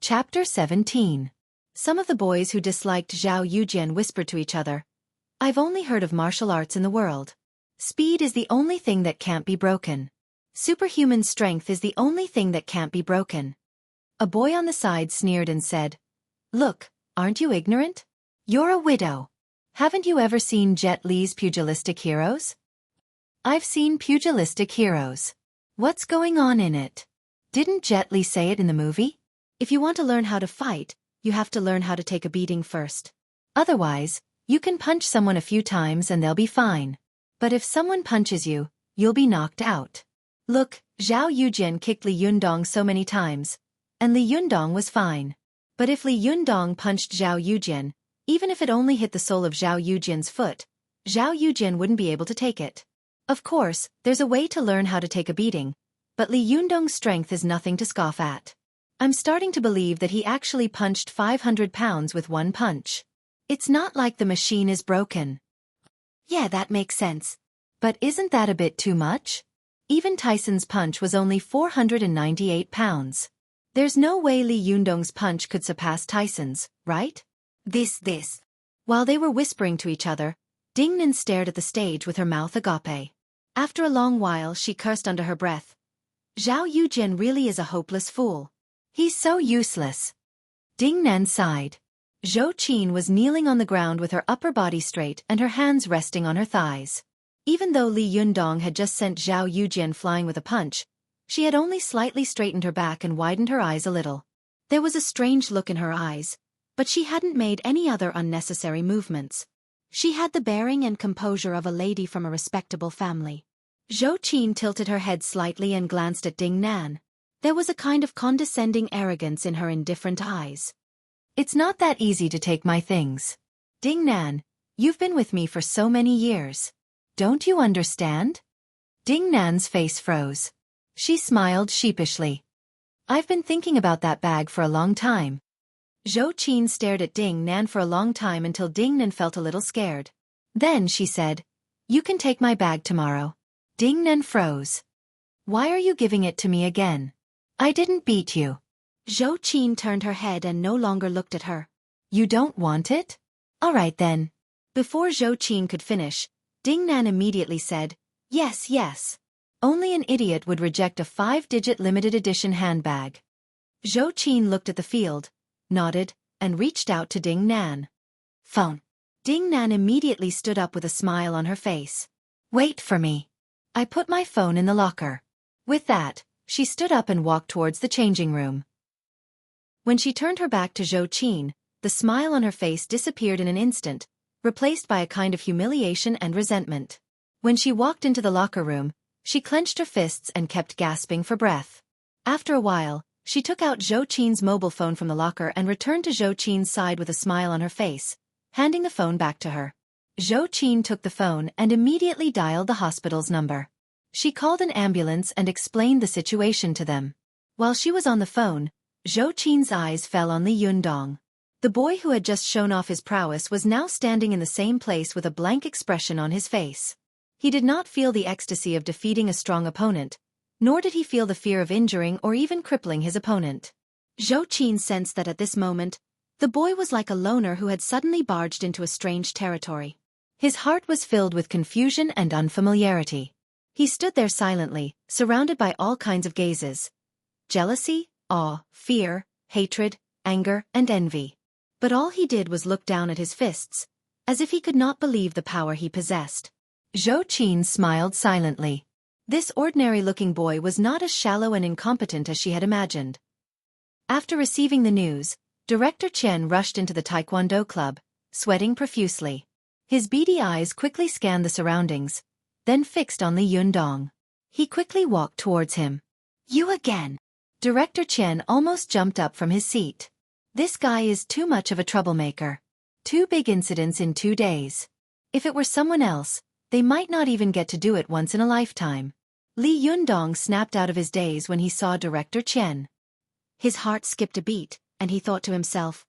Chapter 17. Some of the boys who disliked Zhao Yujian whispered to each other, "I've only heard of martial arts in the world. Speed is the only thing that can't be broken. Superhuman strength is the only thing that can't be broken." A boy on the side sneered and said, "Look, aren't you ignorant? You're a widow. Haven't you ever seen Jet Li's pugilistic heroes?" "I've seen pugilistic heroes. What's going on in it? Didn't Jet Li say it in the movie? If you want to learn how to fight, you have to learn how to take a beating first. Otherwise, you can punch someone a few times and they'll be fine. But if someone punches you, you'll be knocked out. Look, Zhao Yujian kicked Li Yundong so many times, and Li Yundong was fine. But if Li Yundong punched Zhao Yujian, even if it only hit the sole of Zhao Yujian's foot, Zhao Yujian wouldn't be able to take it. Of course, there's a way to learn how to take a beating, but Li Yundong's strength is nothing to scoff at. I'm starting to believe that he actually punched 500 pounds with one punch. It's not like the machine is broken." "Yeah, that makes sense. But isn't that a bit too much? Even Tyson's punch was only 498 pounds. There's no way Li Yundong's punch could surpass Tyson's, right?" This. While they were whispering to each other, Dingnan stared at the stage with her mouth agape. After a long while she cursed under her breath. "Zhao Yujian really is a hopeless fool. He's so useless." Dingnan sighed. Zhou Qin was kneeling on the ground with her upper body straight and her hands resting on her thighs. Even though Li Yundong had just sent Zhao Yujian flying with a punch, she had only slightly straightened her back and widened her eyes a little. There was a strange look in her eyes, but she hadn't made any other unnecessary movements. She had the bearing and composure of a lady from a respectable family. Zhou Qin tilted her head slightly and glanced at Dingnan. There was a kind of condescending arrogance in her indifferent eyes. "It's not that easy to take my things. Dingnan, you've been with me for so many years. Don't you understand?" Dingnan's face froze. She smiled sheepishly. "I've been thinking about that bag for a long time." Zhou Qin stared at Dingnan for a long time until Dingnan felt a little scared. Then she said, "You can take my bag tomorrow." Dingnan froze. "Why are you giving it to me again? I didn't beat you." Zhou Qin turned her head and no longer looked at her. "You don't want it? All right then." Before Zhou Qin could finish, Dingnan immediately said, Yes. Only an idiot would reject a 5-digit limited edition handbag." Zhou Qin looked at the field, nodded, and reached out to Dingnan. "Phone." Dingnan immediately stood up with a smile on her face. "Wait for me. I put my phone in the locker." With that, she stood up and walked towards the changing room. When she turned her back to Zhou Qin, the smile on her face disappeared in an instant, replaced by a kind of humiliation and resentment. When she walked into the locker room, she clenched her fists and kept gasping for breath. After a while, she took out Zhou Qin's mobile phone from the locker and returned to Zhou Qin's side with a smile on her face, handing the phone back to her. Zhou Qin took the phone and immediately dialed the hospital's number. She called an ambulance and explained the situation to them. While she was on the phone, Zhou Qin's eyes fell on Li Yundong. The boy who had just shown off his prowess was now standing in the same place with a blank expression on his face. He did not feel the ecstasy of defeating a strong opponent, nor did he feel the fear of injuring or even crippling his opponent. Zhou Qin sensed that at this moment, the boy was like a loner who had suddenly barged into a strange territory. His heart was filled with confusion and unfamiliarity. He stood there silently, surrounded by all kinds of gazes. Jealousy, awe, fear, hatred, anger, and envy. But all he did was look down at his fists, as if he could not believe the power he possessed. Zhou Qin smiled silently. This ordinary-looking boy was not as shallow and incompetent as she had imagined. After receiving the news, Director Chen rushed into the Taekwondo club, sweating profusely. His beady eyes quickly scanned the surroundings, then fixed on Li Yundong. He quickly walked towards him. "You again." Director Chen almost jumped up from his seat. This guy is too much of a troublemaker. 2 big incidents in 2 days. If it were someone else, they might not even get to do it once in a lifetime. Li Yundong snapped out of his daze when he saw Director Chen. His heart skipped a beat, and he thought to himself,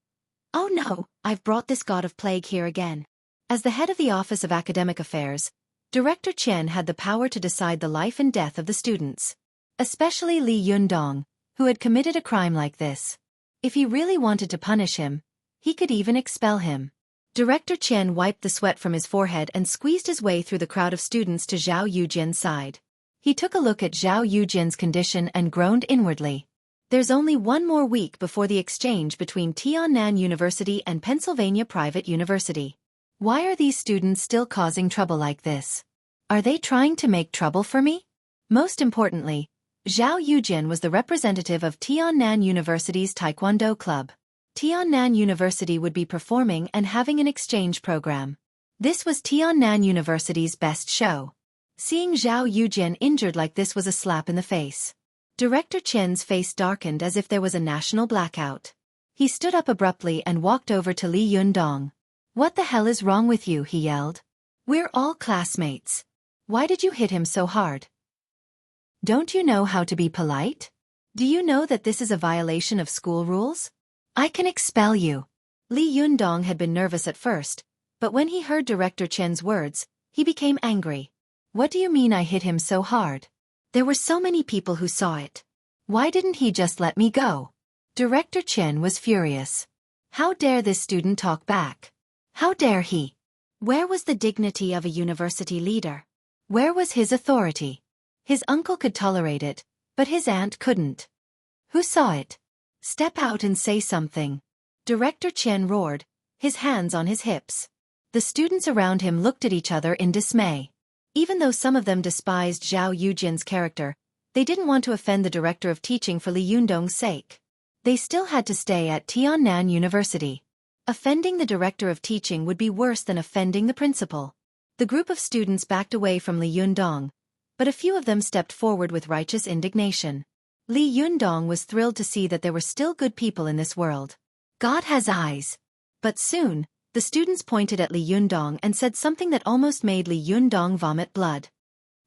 "Oh no, I've brought this god of plague here again." As the head of the Office of Academic Affairs, Director Chen had the power to decide the life and death of the students. Especially Li Yundong, who had committed a crime like this. If he really wanted to punish him, he could even expel him. Director Chen wiped the sweat from his forehead and squeezed his way through the crowd of students to Zhao Yujian's side. He took a look at Zhao Yujian's condition and groaned inwardly. There's only one more week before the exchange between Tiannan University and Pennsylvania Private University. Why are these students still causing trouble like this? Are they trying to make trouble for me? Most importantly, Zhao Yujian was the representative of Tiannan University's Taekwondo club. Tiannan University would be performing and having an exchange program. This was Tiannan University's best show. Seeing Zhao Yujian injured like this was a slap in the face. Director Chen's face darkened as if there was a national blackout. He stood up abruptly and walked over to Li Yundong. "What the hell is wrong with you?" he yelled. "We're all classmates. Why did you hit him so hard? Don't you know how to be polite? Do you know that this is a violation of school rules? I can expel you." Li Yundong had been nervous at first, but when he heard Director Chen's words, he became angry. "What do you mean I hit him so hard? There were so many people who saw it. Why didn't he just let me go?" Director Chen was furious. How dare this student talk back? How dare he? Where was the dignity of a university leader? Where was his authority? His uncle could tolerate it, but his aunt couldn't. Who saw it? Step out and say something. Director Chen roared, his hands on his hips. The students around him looked at each other in dismay. Even though some of them despised Zhao Yujian's character, they didn't want to offend the director of teaching for Li Yundong's sake. They still had to stay at Tiannan University. Offending the director of teaching would be worse than offending the principal. The group of students backed away from Li Yundong, but a few of them stepped forward with righteous indignation. Li Yundong was thrilled to see that there were still good people in this world. God has eyes. But soon, the students pointed at Li Yundong and said something that almost made Li Yundong vomit blood.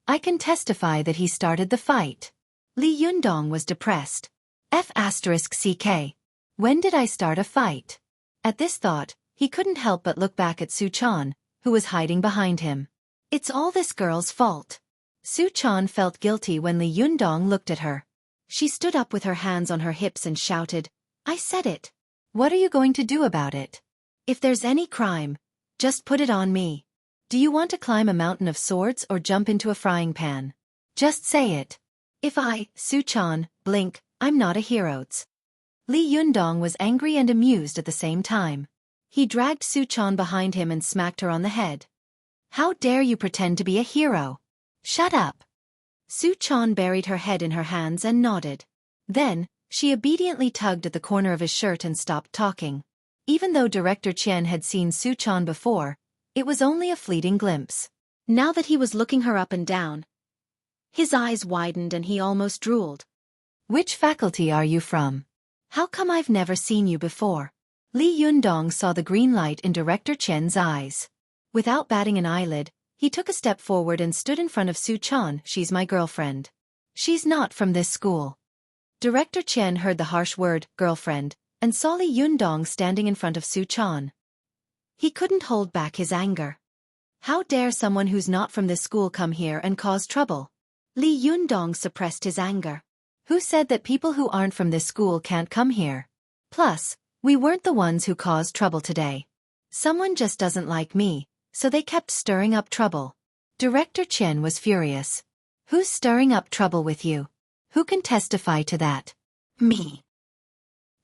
"I can testify that he started the fight." Li Yundong was depressed. F***CK. When did I start a fight? At this thought, he couldn't help but look back at Su Chan, who was hiding behind him. It's all this girl's fault. Su Chan felt guilty when Li Yundong looked at her. She stood up with her hands on her hips and shouted, "I said it. What are you going to do about it? If there's any crime, just put it on me. Do you want to climb a mountain of swords or jump into a frying pan? Just say it. If I, Su Chan, blink, I'm not a hero." Li Yundong was angry and amused at the same time. He dragged Su Chan behind him and smacked her on the head. "How dare you pretend to be a hero? Shut up." Su Chan buried her head in her hands and nodded. Then, she obediently tugged at the corner of his shirt and stopped talking. Even though Director Chen had seen Su Chan before, it was only a fleeting glimpse. Now that he was looking her up and down, his eyes widened and he almost drooled. "Which faculty are you from? How come I've never seen you before?" Li Yundong saw the green light in Director Chen's eyes. Without batting an eyelid, he took a step forward and stood in front of Su Chan. "She's my girlfriend. She's not from this school." Director Chen heard the harsh word, girlfriend, and saw Li Yundong standing in front of Su Chan. He couldn't hold back his anger. How dare someone who's not from this school come here and cause trouble? Li Yundong suppressed his anger. Who said that people who aren't from this school can't come here? Plus, we weren't the ones who caused trouble today. Someone just doesn't like me, so they kept stirring up trouble. Director Chen was furious. "Who's stirring up trouble with you? Who can testify to that?" "Me."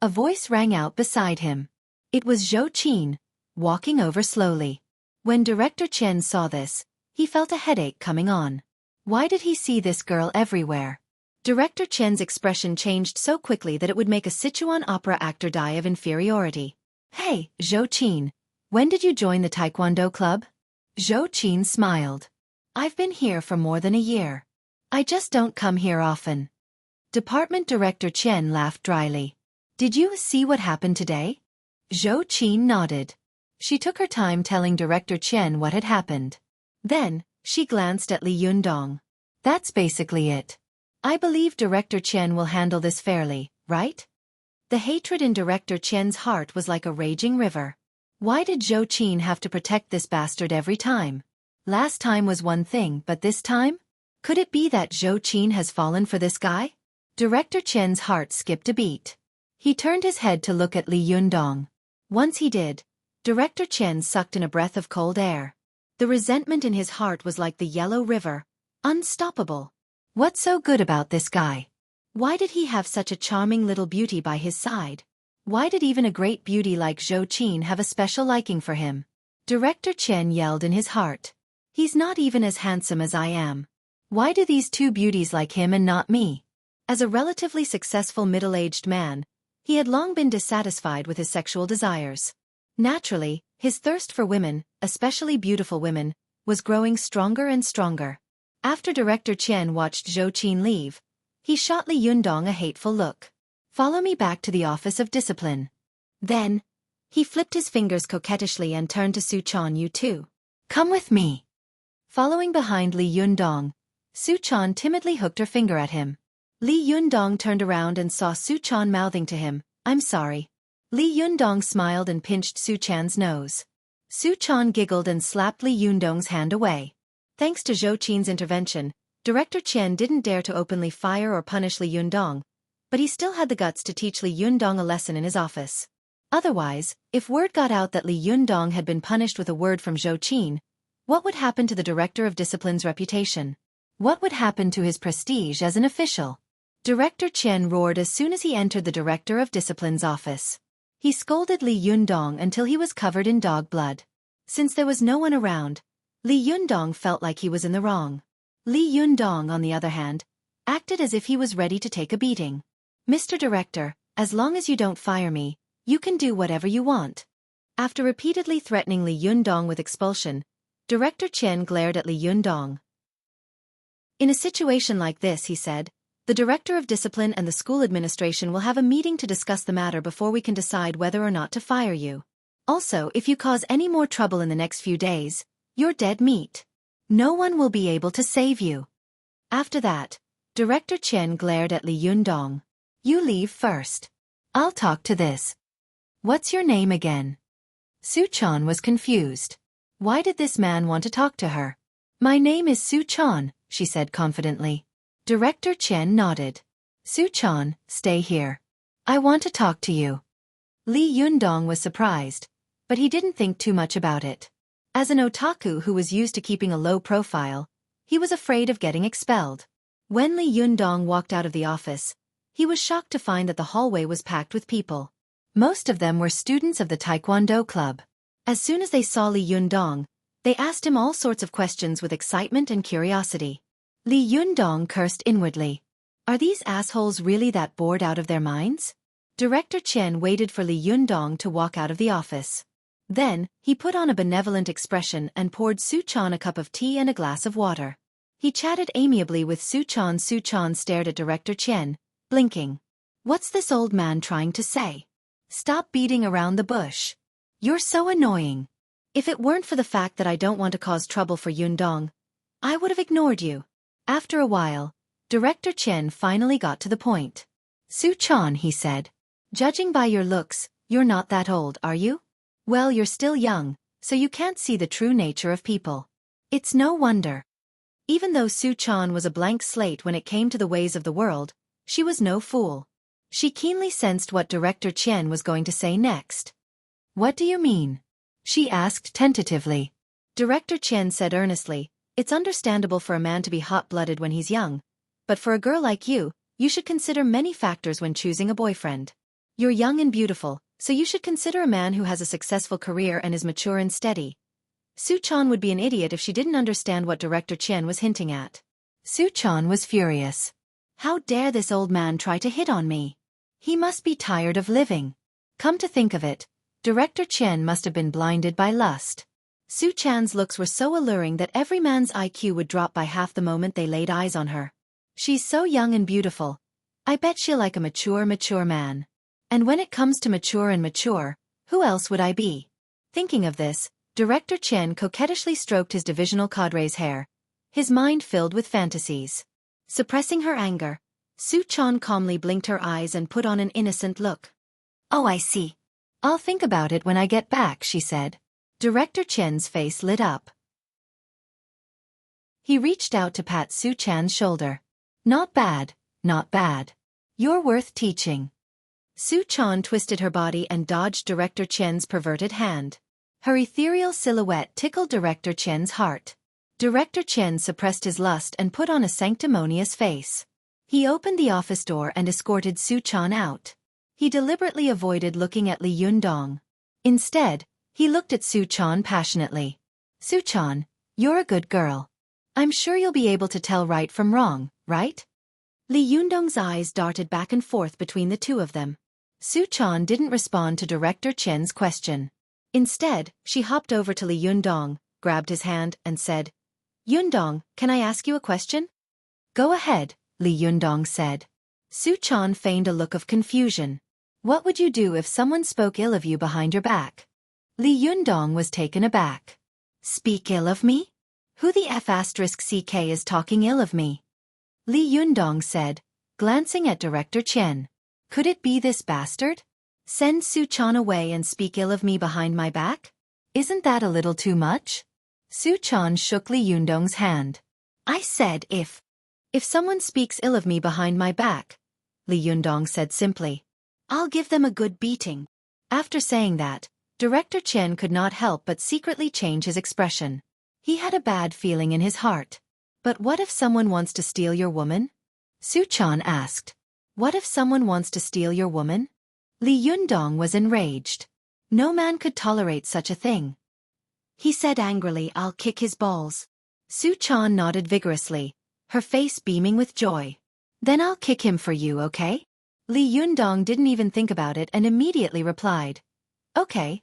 A voice rang out beside him. It was Zhou Qin, walking over slowly. When Director Chen saw this, he felt a headache coming on. Why did he see this girl everywhere? Director Chen's expression changed so quickly that it would make a Sichuan opera actor die of inferiority. "Hey, Zhou Qin, when did you join the Taekwondo club?" Zhou Qin smiled. "I've been here for more than a year. I just don't come here often." Department Director Chen laughed dryly. "Did you see what happened today?" Zhou Qin nodded. She took her time telling Director Chen what had happened. Then, she glanced at Li Yundong. "That's basically it. I believe Director Chen will handle this fairly, right?" The hatred in Director Chen's heart was like a raging river. Why did Zhou Qin have to protect this bastard every time? Last time was one thing, but this time? Could it be that Zhou Qin has fallen for this guy? Director Chen's heart skipped a beat. He turned his head to look at Li Yundong. Once he did, Director Chen sucked in a breath of cold air. The resentment in his heart was like the Yellow River, unstoppable. What's so good about this guy? Why did he have such a charming little beauty by his side? Why did even a great beauty like Xueqi have a special liking for him? Director Chen yelled in his heart. He's not even as handsome as I am. Why do these two beauties like him and not me? As a relatively successful middle-aged man, he had long been dissatisfied with his sexual desires. Naturally, his thirst for women, especially beautiful women, was growing stronger and stronger. After Director Chen watched Xueqi leave, he shot Li Yundong a hateful look. Follow me back to the Office of Discipline. Then, he flipped his fingers coquettishly and turned to Xueqi, you too. Come with me. Following behind Li Yundong, Xueqi timidly hooked her finger at him. Li Yundong turned around and saw Xueqi mouthing to him, I'm sorry. Li Yundong smiled and pinched Xueqi's nose. Xueqi giggled and slapped Li Yundong's hand away. Thanks to Xueqi's intervention, Director Chen didn't dare to openly fire or punish Li Yundong, but he still had the guts to teach Li Yundong a lesson in his office. Otherwise, if word got out that Li Yundong had been punished with a word from Xueqi, what would happen to the Director of Discipline's reputation? What would happen to his prestige as an official? Director Chen roared as soon as he entered the Director of Discipline's office. He scolded Li Yundong until he was covered in dog blood. Since there was no one around, Li Yundong felt like he was in the wrong. Li Yundong, on the other hand, acted as if he was ready to take a beating. Mr. Director, as long as you don't fire me, you can do whatever you want. After repeatedly threatening Li Yundong with expulsion, Director Chen glared at Li Yundong. In a situation like this, he said, the Director of Discipline and the school administration will have a meeting to discuss the matter before we can decide whether or not to fire you. Also, if you cause any more trouble in the next few days, you're dead meat. No one will be able to save you. After that, Director Chen glared at Li Yundong. You leave first. I'll talk to this. What's your name again? Xueqi was confused. Why did this man want to talk to her? My name is Xueqi, she said confidently. Director Chen nodded. Xueqi, stay here. I want to talk to you. Li Yundong was surprised, but he didn't think too much about it. As an otaku who was used to keeping a low profile, he was afraid of getting expelled. When Li Yundong walked out of the office, he was shocked to find that the hallway was packed with people. Most of them were students of the Taekwondo club. As soon as they saw Li Yundong, they asked him all sorts of questions with excitement and curiosity. Li Yundong cursed inwardly. Are these assholes really that bored out of their minds? Director Chen waited for Li Yundong to walk out of the office. Then, he put on a benevolent expression and poured Xueqi a cup of tea and a glass of water. He chatted amiably with Xueqi. Xueqi stared at Director Chen, blinking. What's this old man trying to say? Stop beating around the bush. You're so annoying. If it weren't for the fact that I don't want to cause trouble for Yundong, I would have ignored you. After a while, Director Chen finally got to the point. Xueqi, he said. Judging by your looks, you're not that old, are you? Well, you're still young, so you can't see the true nature of people. It's no wonder. Even though Xueqi was a blank slate when it came to the ways of the world, she was no fool. She keenly sensed what Director Chen was going to say next. What do you mean? She asked tentatively. Director Chen said earnestly, it's understandable for a man to be hot-blooded when he's young, but for a girl like you, you should consider many factors when choosing a boyfriend. You're young and beautiful, so you should consider a man who has a successful career and is mature and steady. Xueqi would be an idiot if she didn't understand what Director Chen was hinting at. Xueqi was furious. How dare this old man try to hit on me? He must be tired of living. Come to think of it, Director Chen must have been blinded by lust. Xueqi's looks were so alluring that every man's IQ would drop by half the moment they laid eyes on her. She's so young and beautiful. I bet she'll like a mature man. And when it comes to mature, who else would I be? Thinking of this, Director Chen coquettishly stroked his divisional cadre's hair, his mind filled with fantasies. Suppressing her anger, Xueqi calmly blinked her eyes and put on an innocent look. Oh, I see. I'll think about it when I get back, she said. Director Chen's face lit up. He reached out to pat Xueqi's shoulder. Not bad, not bad. You're worth teaching. Su-chan twisted her body and dodged Director Chen's perverted hand. Her ethereal silhouette tickled Director Chen's heart. Director Chen suppressed his lust and put on a sanctimonious face. He opened the office door and escorted Su-chan out. He deliberately avoided looking at Li Yundong. Instead, he looked at Su-chan passionately. Su-chan, you're a good girl. I'm sure you'll be able to tell right from wrong, right? Li Yundong's eyes darted back and forth between the two of them. Su-chan didn't respond to Director Chen's question. Instead, she hopped over to Li Yundong, grabbed his hand, and said, Yundong, can I ask you a question? Go ahead, Li Yundong said. Su-chan feigned a look of confusion. What would you do if someone spoke ill of you behind your back? Li Yundong was taken aback. Speak ill of me? Who the F***ck is talking ill of me? Li Yundong said, glancing at Director Chen. Could it be this bastard? Send Su-chan away and speak ill of me behind my back? Isn't that a little too much? Su-chan shook Li Yundong's hand. I said if someone speaks ill of me behind my back, Li Yundong said simply, I'll give them a good beating. After saying that, Director Chen could not help but secretly change his expression. He had a bad feeling in his heart. But what if someone wants to steal your woman? Su-chan asked. What if someone wants to steal your woman? Li Yundong was enraged. No man could tolerate such a thing. He said angrily, I'll kick his balls. Su-chan nodded vigorously, her face beaming with joy. Then I'll kick him for you, okay? Li Yundong didn't even think about it and immediately replied. Okay.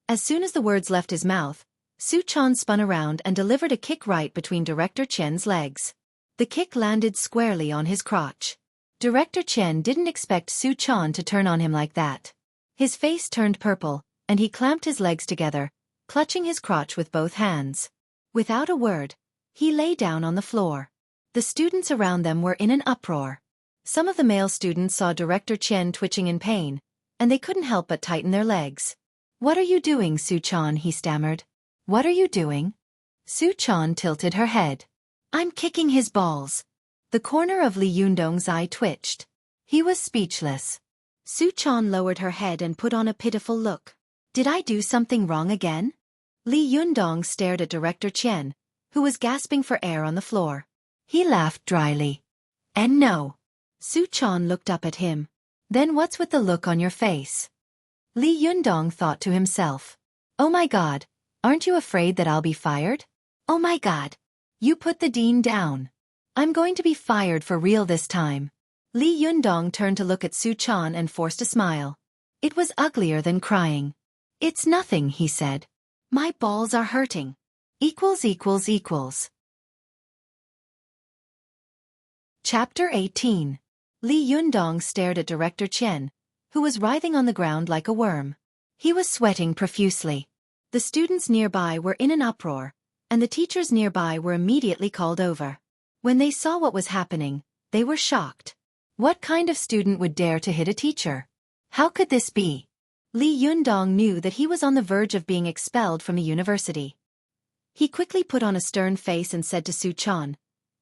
As soon as the words left his mouth, Su-chan spun around and delivered a kick right between Director Chen's legs. The kick landed squarely on his crotch. Director Chen didn't expect Su-chan to turn on him like that. His face turned purple, and he clamped his legs together, clutching his crotch with both hands. Without a word, he lay down on the floor. The students around them were in an uproar. Some of the male students saw Director Chen twitching in pain, and they couldn't help but tighten their legs. What are you doing, Su-chan? He stammered. What are you doing? Su-chan tilted her head. I'm kicking his balls. The corner of Li Yundong's eye twitched. He was speechless. Su-chan lowered her head and put on a pitiful look. Did I do something wrong again? Li Yundong stared at Director Chen, who was gasping for air on the floor. He laughed dryly. And no. Su-chan looked up at him. Then what's with the look on your face? Li Yundong thought to himself. Oh my god, aren't you afraid that I'll be fired? Oh my god. You put the dean down. I'm going to be fired for real this time. Li Yundong turned to look at Su-chan and forced a smile. It was uglier than crying. It's nothing, he said. My balls are hurting. Chapter 18. Li Yundong stared at Director Chen, who was writhing on the ground like a worm. He was sweating profusely. The students nearby were in an uproar, and the teachers nearby were immediately called over. When they saw what was happening, they were shocked. What kind of student would dare to hit a teacher? How could this be? Li Yundong knew that he was on the verge of being expelled from the university. He quickly put on a stern face and said to Su-chan,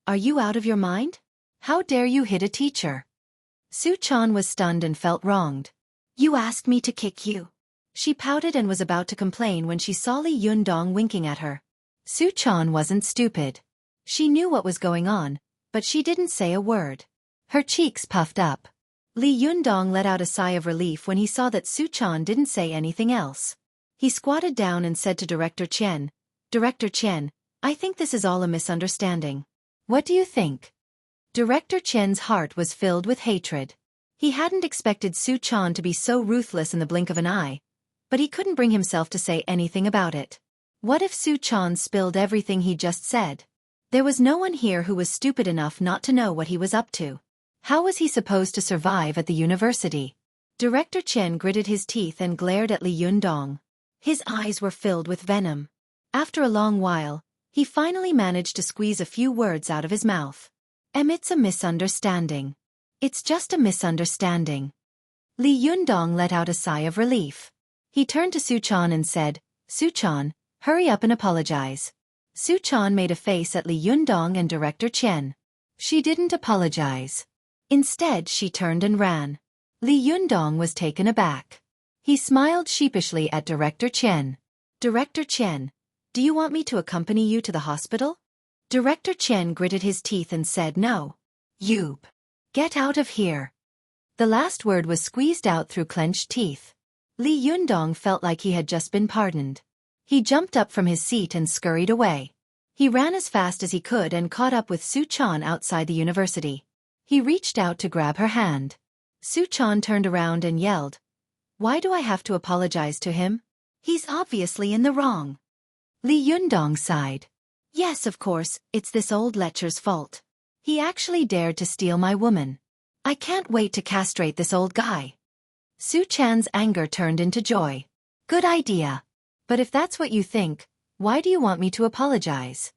Are you out of your mind? How dare you hit a teacher? Su-chan was stunned and felt wronged. You asked me to kick you. She pouted and was about to complain when she saw Li Yundong winking at her. Su-chan wasn't stupid. She knew what was going on, but she didn't say a word. Her cheeks puffed up. Li Yundong let out a sigh of relief when he saw that Su-chan didn't say anything else. He squatted down and said to Director Chen, Director Chen, I think this is all a misunderstanding. What do you think? Director Chen's heart was filled with hatred. He hadn't expected Su-chan to be so ruthless in the blink of an eye, but he couldn't bring himself to say anything about it. What if Su-chan spilled everything he just said? There was no one here who was stupid enough not to know what he was up to. How was he supposed to survive at the university? Director Chen gritted his teeth and glared at Li Yundong. His eyes were filled with venom. After a long while, he finally managed to squeeze a few words out of his mouth. It's a misunderstanding. It's just a misunderstanding. Li Yundong let out a sigh of relief. He turned to Su-chan and said, Su-chan, hurry up and apologize. Su-chan made a face at Li Yundong and Director Chen. She didn't apologize. Instead, she turned and ran. Li Yundong was taken aback. He smiled sheepishly at Director Chen. Director Chen, do you want me to accompany you to the hospital? Director Chen gritted his teeth and said no. Yoop. Get out of here. The last word was squeezed out through clenched teeth. Li Yundong felt like he had just been pardoned. He jumped up from his seat and scurried away. He ran as fast as he could and caught up with Su Chan outside the university. He reached out to grab her hand. Su Chan turned around and yelled, "Why do I have to apologize to him? He's obviously in the wrong." Li Yundong sighed. "Yes, of course, it's this old lecher's fault. He actually dared to steal my woman. I can't wait to castrate this old guy." Su Chan's anger turned into joy. "Good idea. But if that's what you think, why do you want me to apologize?"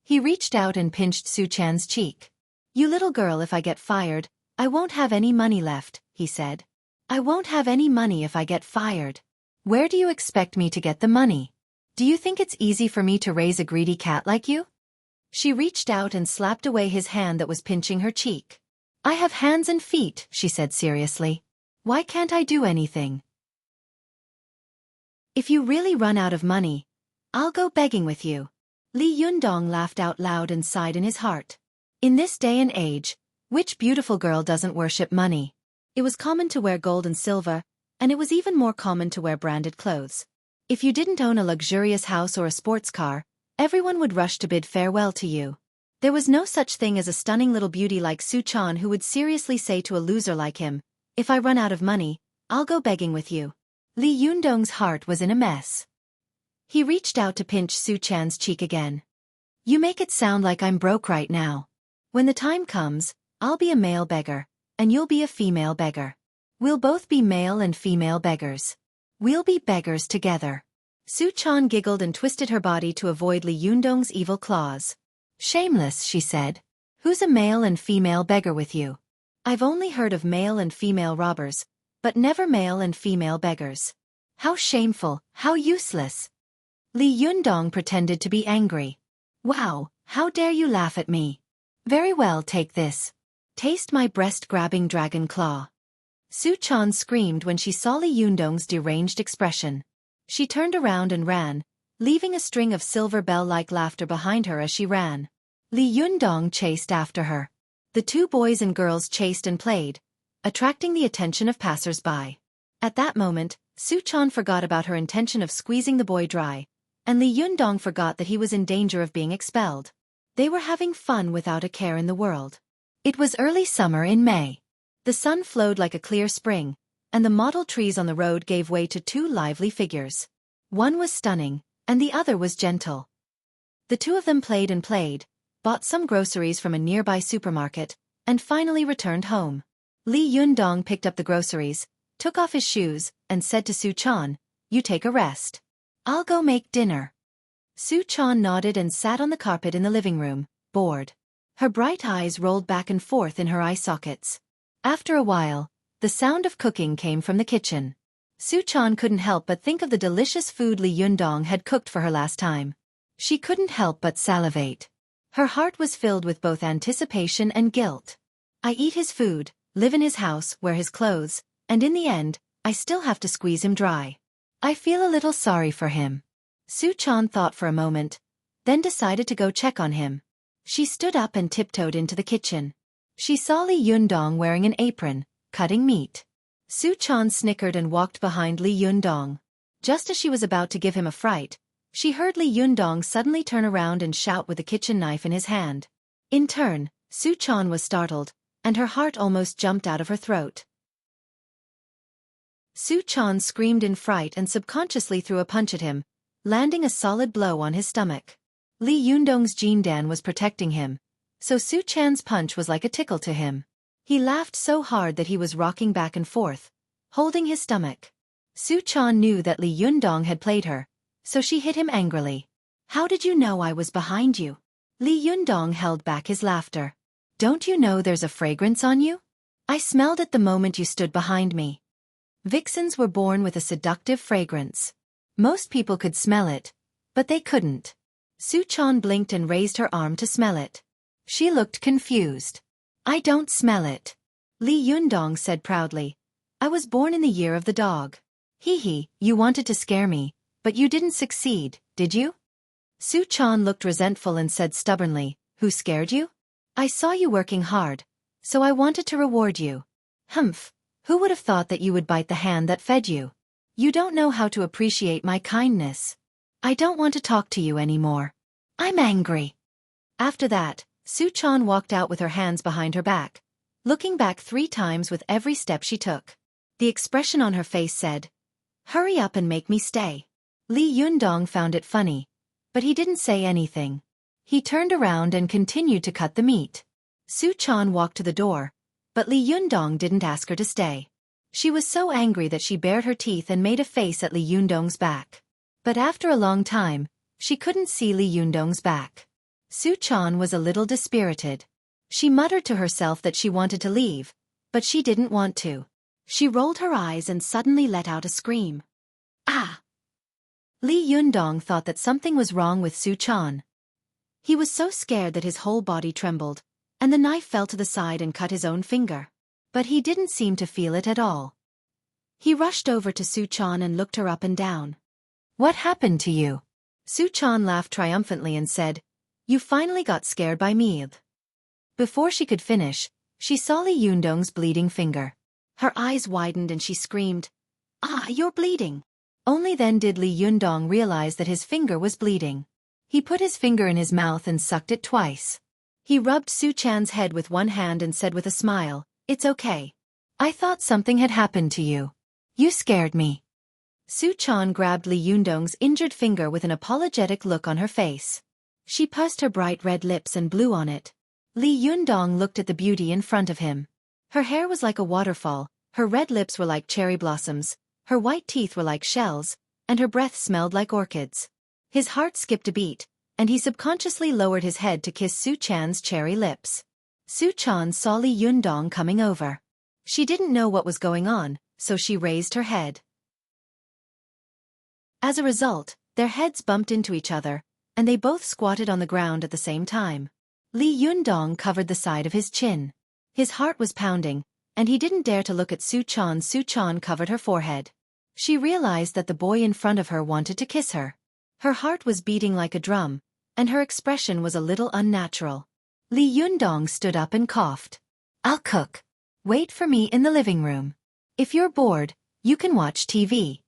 He reached out and pinched Su Chan's cheek. "You little girl, if I get fired, I won't have any money left," he said. "I won't have any money if I get fired. Where do you expect me to get the money? Do you think it's easy for me to raise a greedy cat like you?" She reached out and slapped away his hand that was pinching her cheek. "I have hands and feet," she said seriously. "Why can't I do anything? If you really run out of money, I'll go begging with you." Li Yundong laughed out loud and sighed in his heart. In this day and age, which beautiful girl doesn't worship money? It was common to wear gold and silver, and it was even more common to wear branded clothes. If you didn't own a luxurious house or a sports car, everyone would rush to bid farewell to you. There was no such thing as a stunning little beauty like Su Chan who would seriously say to a loser like him, "If I run out of money, I'll go begging with you." Li Yundong's heart was in a mess. He reached out to pinch Su Chan's cheek again. "You make it sound like I'm broke right now. When the time comes, I'll be a male beggar, and you'll be a female beggar. We'll both be male and female beggars. We'll be beggars together." Su Chan giggled and twisted her body to avoid Li Yundong's evil claws. "Shameless," she said. "Who's a male and female beggar with you? I've only heard of male and female robbers, but never male and female beggars. How shameful, how useless." Li Yundong pretended to be angry. "Wow, how dare you laugh at me? Very well, take this. Taste my breast-grabbing dragon claw." Su Chan screamed when she saw Li Yundong's deranged expression. She turned around and ran, leaving a string of silver bell-like laughter behind her as she ran. Li Yundong chased after her. The two boys and girls chased and played, attracting the attention of passers-by. At that moment, Su Chan forgot about her intention of squeezing the boy dry, and Li Yundong forgot that he was in danger of being expelled. They were having fun without a care in the world. It was early summer in May. The sun flowed like a clear spring, and the mottled trees on the road gave way to two lively figures. One was stunning, and the other was gentle. The two of them played and played, bought some groceries from a nearby supermarket, and finally returned home. Li Yundong picked up the groceries, took off his shoes, and said to Su Chan, "You take a rest. I'll go make dinner." Su Chan nodded and sat on the carpet in the living room, bored. Her bright eyes rolled back and forth in her eye sockets. After a while, the sound of cooking came from the kitchen. Su Chan couldn't help but think of the delicious food Li Yundong had cooked for her last time. She couldn't help but salivate. Her heart was filled with both anticipation and guilt. I eat his food, live in his house, wear his clothes, and in the end, I still have to squeeze him dry. I feel a little sorry for him. Su Chan thought for a moment, then decided to go check on him. She stood up and tiptoed into the kitchen. She saw Li Yundong wearing an apron, cutting meat. Su Chan snickered and walked behind Li Yundong. Just as she was about to give him a fright, she heard Li Yundong suddenly turn around and shout with the kitchen knife in his hand. In turn, Su Chan was startled, and her heart almost jumped out of her throat. Su Chan screamed in fright and subconsciously threw a punch at him, landing a solid blow on his stomach. Li Yundong's Jindan was protecting him, so Su Chan's punch was like a tickle to him. He laughed so hard that he was rocking back and forth, holding his stomach. Su Chan knew that Li Yundong had played her, so she hit him angrily. "How did you know I was behind you?" Li Yundong held back his laughter. "Don't you know there's a fragrance on you? I smelled it the moment you stood behind me." Vixens were born with a seductive fragrance. Most people could smell it, but they couldn't. Su Chan blinked and raised her arm to smell it. She looked confused. "I don't smell it," Li Yundong said proudly, I was born in the year of the dog. Hee hee, you wanted to scare me, but you didn't succeed, did you? Su-chan looked resentful and said stubbornly, who scared you? I saw you working hard, so I wanted to reward you. Humph, who would have thought that you would bite the hand that fed you? You don't know how to appreciate my kindness. I don't want to talk to you anymore. I'm angry. After that, Su-chan walked out with her hands behind her back, looking back 3 times with every step she took. The expression on her face said, hurry up and make me stay. Lee Yun-dong found it funny, but he didn't say anything. He turned around and continued to cut the meat. Su-chan walked to the door, but Lee Yun-dong didn't ask her to stay. She was so angry that she bared her teeth and made a face at Lee Yun-dong's back. But after a long time, she couldn't see Lee Yun-dong's back. Su-chan was a little dispirited. She muttered to herself that she wanted to leave, but she didn't want to. She rolled her eyes and suddenly let out a scream. Ah! Lee Yun-dong thought that something was wrong with Su-chan. He was so scared that his whole body trembled, and the knife fell to the side and cut his own finger. But he didn't seem to feel it at all. He rushed over to Su-chan and looked her up and down. What happened to you? Su-chan laughed triumphantly and said, you finally got scared by me. Before she could finish, she saw Lee Yun-dong's bleeding finger. Her eyes widened and she screamed, ah, you're bleeding. Only then did Lee Yun-dong realize that his finger was bleeding. He put his finger in his mouth and sucked it twice. He rubbed Su-chan's head with one hand and said with a smile, it's okay. I thought something had happened to you. You scared me. Su-chan grabbed Lee Yun-dong's injured finger with an apologetic look on her face. She pursed her bright red lips and blew on it. Lee Yun-dong looked at the beauty in front of him. Her hair was like a waterfall, her red lips were like cherry blossoms, her white teeth were like shells, and her breath smelled like orchids. His heart skipped a beat, and he subconsciously lowered his head to kiss Su-chan's cherry lips. Su-chan saw Lee Yun-dong coming over. She didn't know what was going on, so she raised her head. As a result, their heads bumped into each other, and they both squatted on the ground at the same time. Lee Yun-dong covered the side of his chin. His heart was pounding, and he didn't dare to look at Su-chan. Su-chan covered her forehead. She realized that the boy in front of her wanted to kiss her. Her heart was beating like a drum, and her expression was a little unnatural. Lee Yun-dong stood up and coughed. I'll cook. Wait for me in the living room. If you're bored, you can watch TV.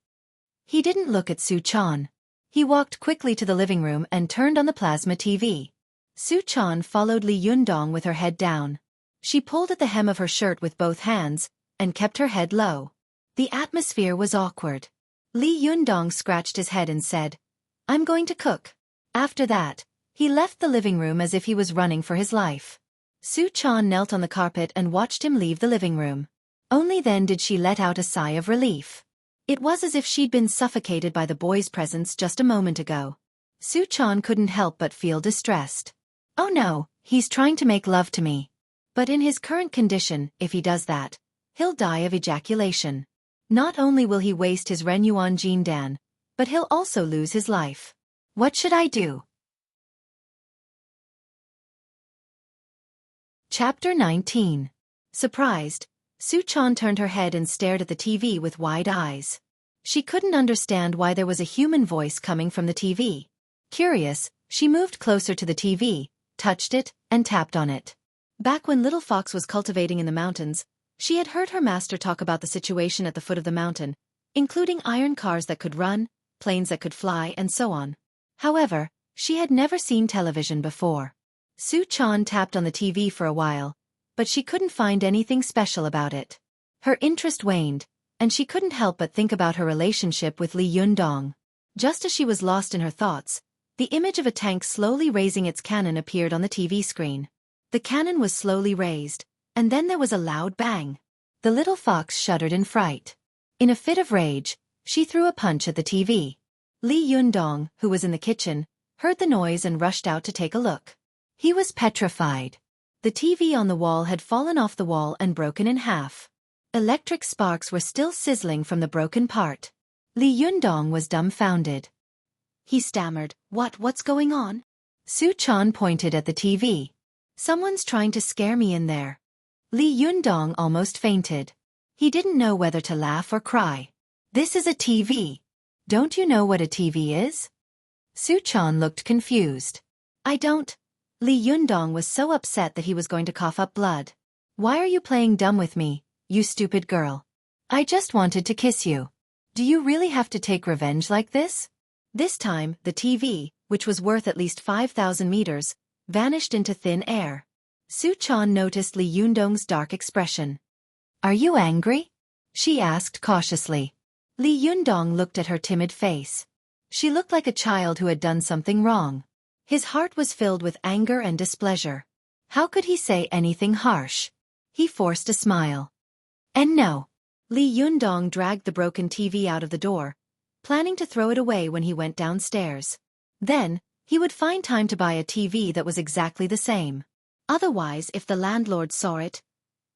He didn't look at Su-chan. He walked quickly to the living room and turned on the plasma TV. Su-chan followed Lee Yun-dong with her head down. She pulled at the hem of her shirt with both hands, and kept her head low. The atmosphere was awkward. Lee Yun-dong scratched his head and said, I'm going to cook. After that, he left the living room as if he was running for his life. Su-chan knelt on the carpet and watched him leave the living room. Only then did she let out a sigh of relief. It was as if she'd been suffocated by the boy's presence just a moment ago. Su-chan couldn't help but feel distressed. Oh no, he's trying to make love to me. But in his current condition, if he does that, he'll die of ejaculation. Not only will he waste his Renyuan Jindan, but he'll also lose his life. What should I do? Chapter 19. Surprised, Su-chan turned her head and stared at the TV with wide eyes. She couldn't understand why there was a human voice coming from the TV. Curious, she moved closer to the TV, touched it, and tapped on it. Back when Little Fox was cultivating in the mountains, she had heard her master talk about the situation at the foot of the mountain, including iron cars that could run, planes that could fly, and so on. However, she had never seen television before. Su-chan tapped on the TV for a while, but she couldn't find anything special about it. Her interest waned, and she couldn't help but think about her relationship with Lee Yun-dong. Just as she was lost in her thoughts, the image of a tank slowly raising its cannon appeared on the TV screen. The cannon was slowly raised, and then there was a loud bang. The little fox shuddered in fright. In a fit of rage, she threw a punch at the TV. Lee Yun-dong, who was in the kitchen, heard the noise and rushed out to take a look. He was petrified. The TV on the wall had fallen off the wall and broken in half. Electric sparks were still sizzling from the broken part. Lee Yun-dong was dumbfounded. He stammered, What's going on? Su-chan pointed at the TV. Someone's trying to scare me in there. Lee Yun-dong almost fainted. He didn't know whether to laugh or cry. This is a TV. Don't you know what a TV is? Su-chan looked confused. I don't. Li Yundong was so upset that he was going to cough up blood. Why are you playing dumb with me, you stupid girl? I just wanted to kiss you. Do you really have to take revenge like this? This time, the TV, which was worth at least 5,000 meters, vanished into thin air. Su-chan noticed Li Yundong's dark expression. Are you angry? She asked cautiously. Li Yundong looked at her timid face. She looked like a child who had done something wrong. His heart was filled with anger and displeasure. How could he say anything harsh? He forced a smile. And no. Li Yundong dragged the broken TV out of the door, planning to throw it away when he went downstairs. Then, he would find time to buy a TV that was exactly the same. Otherwise, if the landlord saw it,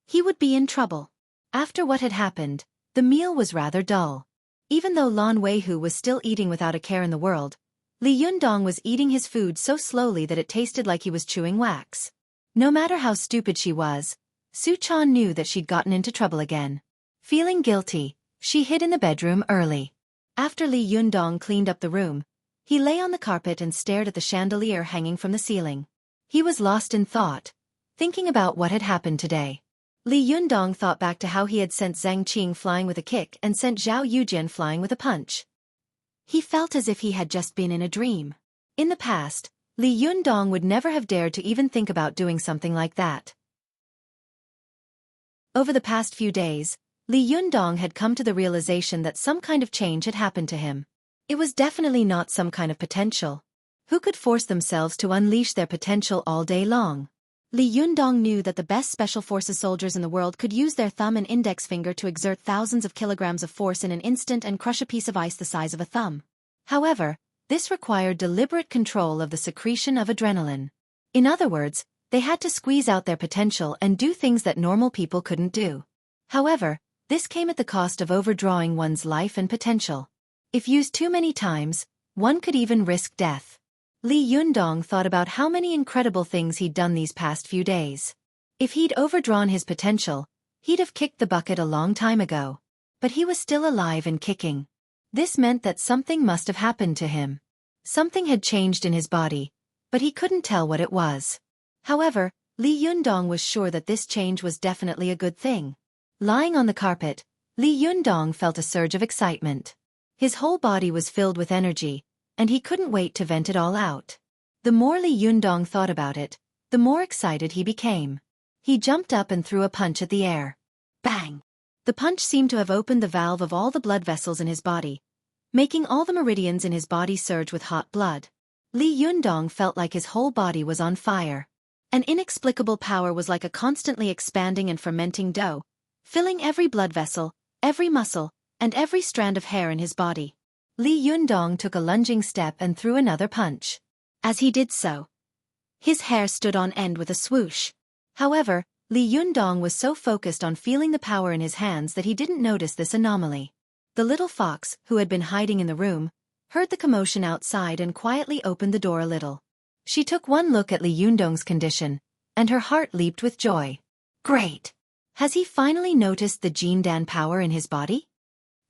he would be in trouble. After what had happened, the meal was rather dull. Even though Lan Weihu was still eating without a care in the world, Li Yundong was eating his food so slowly that it tasted like he was chewing wax. No matter how stupid she was, Su-chan knew that she'd gotten into trouble again. Feeling guilty, she hid in the bedroom early. After Li Yundong cleaned up the room, he lay on the carpet and stared at the chandelier hanging from the ceiling. He was lost in thought, thinking about what had happened today. Li Yundong thought back to how he had sent Zhang Qing flying with a kick and sent Zhao Yujian flying with a punch. He felt as if he had just been in a dream. In the past, Li Yundong would never have dared to even think about doing something like that. Over the past few days, Li Yundong had come to the realization that some kind of change had happened to him. It was definitely not some kind of potential. Who could force themselves to unleash their potential all day long? Li Yundong knew that the best special forces soldiers in the world could use their thumb and index finger to exert thousands of kilograms of force in an instant and crush a piece of ice the size of a thumb. However, this required deliberate control of the secretion of adrenaline. In other words, they had to squeeze out their potential and do things that normal people couldn't do. However, this came at the cost of overdrawing one's life and potential. If used too many times, one could even risk death. Li Yundong thought about how many incredible things he'd done these past few days. If he'd overdrawn his potential, he'd have kicked the bucket a long time ago. But he was still alive and kicking. This meant that something must have happened to him. Something had changed in his body, but he couldn't tell what it was. However, Li Yundong was sure that this change was definitely a good thing. Lying on the carpet, Li Yundong felt a surge of excitement. His whole body was filled with energy, and he couldn't wait to vent it all out. The more Li Yundong thought about it, the more excited he became. He jumped up and threw a punch at the air. Bang! The punch seemed to have opened the valve of all the blood vessels in his body, making all the meridians in his body surge with hot blood. Li Yundong felt like his whole body was on fire. An inexplicable power was like a constantly expanding and fermenting dough, filling every blood vessel, every muscle, and every strand of hair in his body. Li Yundong took a lunging step and threw another punch. As he did so, his hair stood on end with a swoosh. However, Li Yundong was so focused on feeling the power in his hands that he didn't notice this anomaly. The little fox, who had been hiding in the room, heard the commotion outside and quietly opened the door a little. She took one look at Li Yundong's condition, and her heart leaped with joy. Great! Has he finally noticed the Jindan power in his body?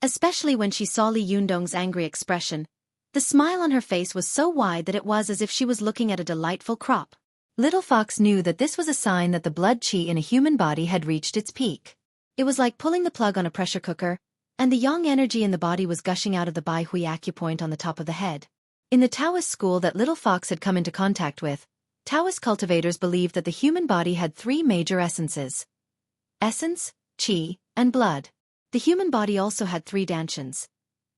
Especially when she saw Li Yundong's angry expression, the smile on her face was so wide that it was as if she was looking at a delightful crop. Little Fox knew that this was a sign that the blood qi in a human body had reached its peak. It was like pulling the plug on a pressure cooker, and the yang energy in the body was gushing out of the Bai Hui acupoint on the top of the head. In the Taoist school that Little Fox had come into contact with, Taoist cultivators believed that the human body had three major essences: essence, qi, and blood. The human body also had three dantians: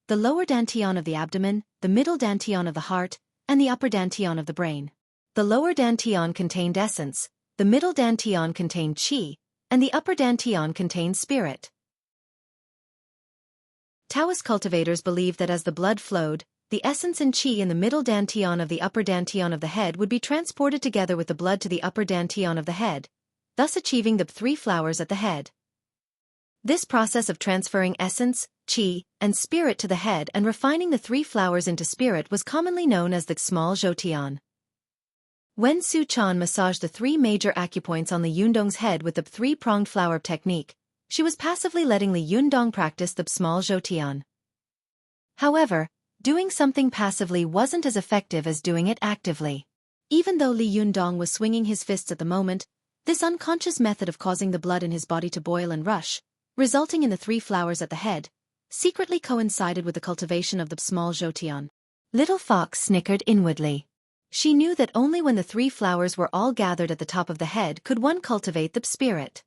the lower dantian of the abdomen, the middle dantian of the heart, and the upper dantian of the brain. The lower dantian contained essence, the middle dantian contained qi, and the upper dantian contained spirit. Taoist cultivators believed that as the blood flowed, the essence and qi in the middle dantian of the upper dantian of the head would be transported together with the blood to the upper dantian of the head, thus achieving the three flowers at the head. This process of transferring essence, qi, and spirit to the head and refining the three flowers into spirit was commonly known as the small zhoutian. When Su-chan massaged the three major acupoints on Li Yundong's head with the three-pronged flower technique, She was passively letting Li Yundong practice the small Zhoutian. However, doing something passively wasn't as effective as doing it actively. Even though Li Yundong was swinging his fists at the moment, this unconscious method of causing the blood in his body to boil and rush, resulting in the 3 flowers at the head, secretly coincided with the cultivation of the small Zhoutian. Little Fox snickered inwardly. She knew that only when the 3 flowers were all gathered at the top of the head could one cultivate the spirit.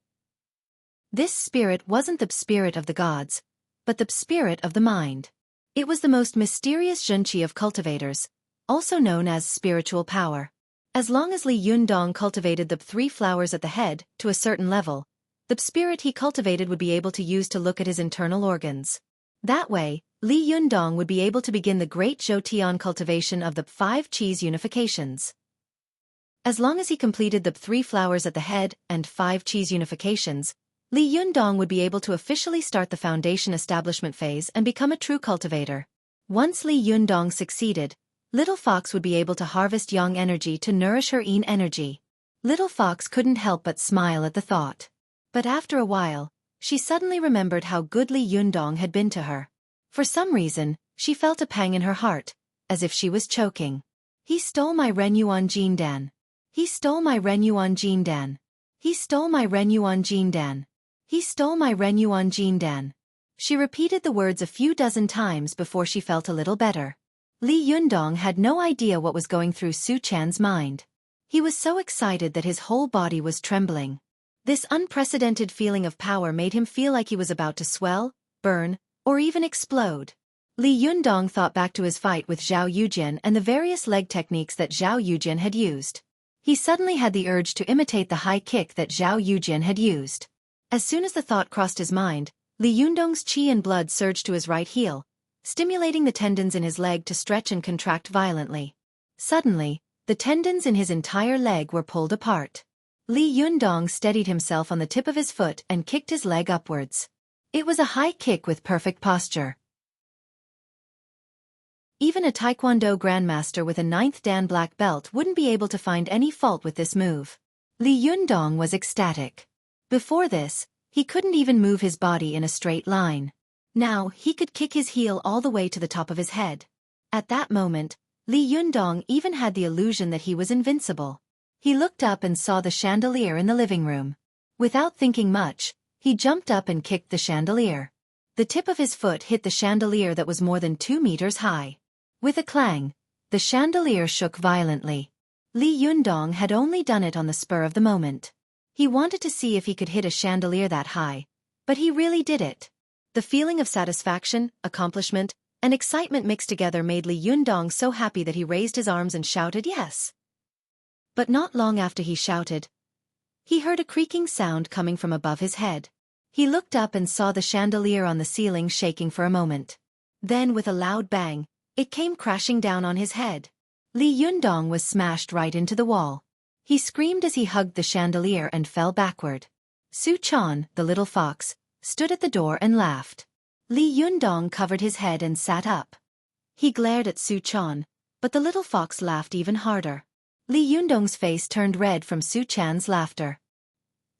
This spirit wasn't the spirit of the gods, but the spirit of the mind. It was the most mysterious Xueqi of cultivators, also known as spiritual power. As long as Li Yundong cultivated the 3 flowers at the head to a certain level, the spirit he cultivated would be able to use to look at his internal organs. That way, Li Yundong would be able to begin the great Zhoutian cultivation of the 5 cheese unifications. As long as he completed the 3 flowers at the head and 5 cheese unifications, Li Yundong would be able to officially start the foundation establishment phase and become a true cultivator. Once Li Yundong succeeded, Little Fox would be able to harvest yang energy to nourish her yin energy. Little Fox couldn't help but smile at the thought. But after a while, she suddenly remembered how good Li Yundong had been to her. For some reason, she felt a pang in her heart, as if she was choking. He stole my Renyuan Jindan. He stole my Renyuan Jindan. He stole my Renyuan Jindan. He stole my Renyuan Jindan. She repeated the words a few dozen times before she felt a little better. Li Yundong had no idea what was going through Su Chan's mind. He was so excited that his whole body was trembling. This unprecedented feeling of power made him feel like he was about to swell, burn, or even explode. Li Yundong thought back to his fight with Zhao Yujian and the various leg techniques that Zhao Yujian had used. He suddenly had the urge to imitate the high kick that Zhao Yujian had used. As soon as the thought crossed his mind, Li Yundong's qi and blood surged to his right heel, stimulating the tendons in his leg to stretch and contract violently. Suddenly, the tendons in his entire leg were pulled apart. Li Yundong steadied himself on the tip of his foot and kicked his leg upwards. It was a high kick with perfect posture. Even a Taekwondo grandmaster with a 9th Dan black belt wouldn't be able to find any fault with this move. Li Yundong was ecstatic. Before this, he couldn't even move his body in a straight line. Now, he could kick his heel all the way to the top of his head. At that moment, Li Yundong even had the illusion that he was invincible. He looked up and saw the chandelier in the living room. Without thinking much, he jumped up and kicked the chandelier. The tip of his foot hit the chandelier that was more than 2 meters high. With a clang, the chandelier shook violently. Li Yundong had only done it on the spur of the moment. He wanted to see if he could hit a chandelier that high, but he really did it. The feeling of satisfaction, accomplishment, and excitement mixed together made Li Yundong so happy that he raised his arms and shouted yes. But not long after he shouted, he heard a creaking sound coming from above his head. He looked up and saw the chandelier on the ceiling shaking for a moment. Then with a loud bang, it came crashing down on his head. Li Yundong was smashed right into the wall. He screamed as he hugged the chandelier and fell backward. Su Chan, the little fox, stood at the door and laughed. Li Yundong covered his head and sat up. He glared at Su Chan, but the little fox laughed even harder. Li Yundong's face turned red from Su Chan's laughter.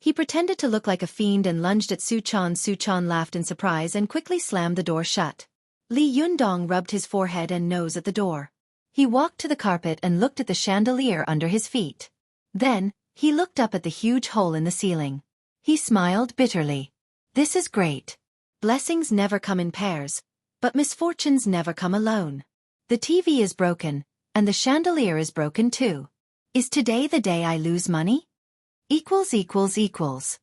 He pretended to look like a fiend and lunged at Su Chan. Su Chan laughed in surprise and quickly slammed the door shut. Li Yundong rubbed his forehead and nose at the door. He walked to the carpet and looked at the chandelier under his feet. Then, he looked up at the huge hole in the ceiling. He smiled bitterly. This is great. Blessings never come in pairs, but misfortunes never come alone. The TV is broken, and the chandelier is broken too. Is today the day I lose money? ==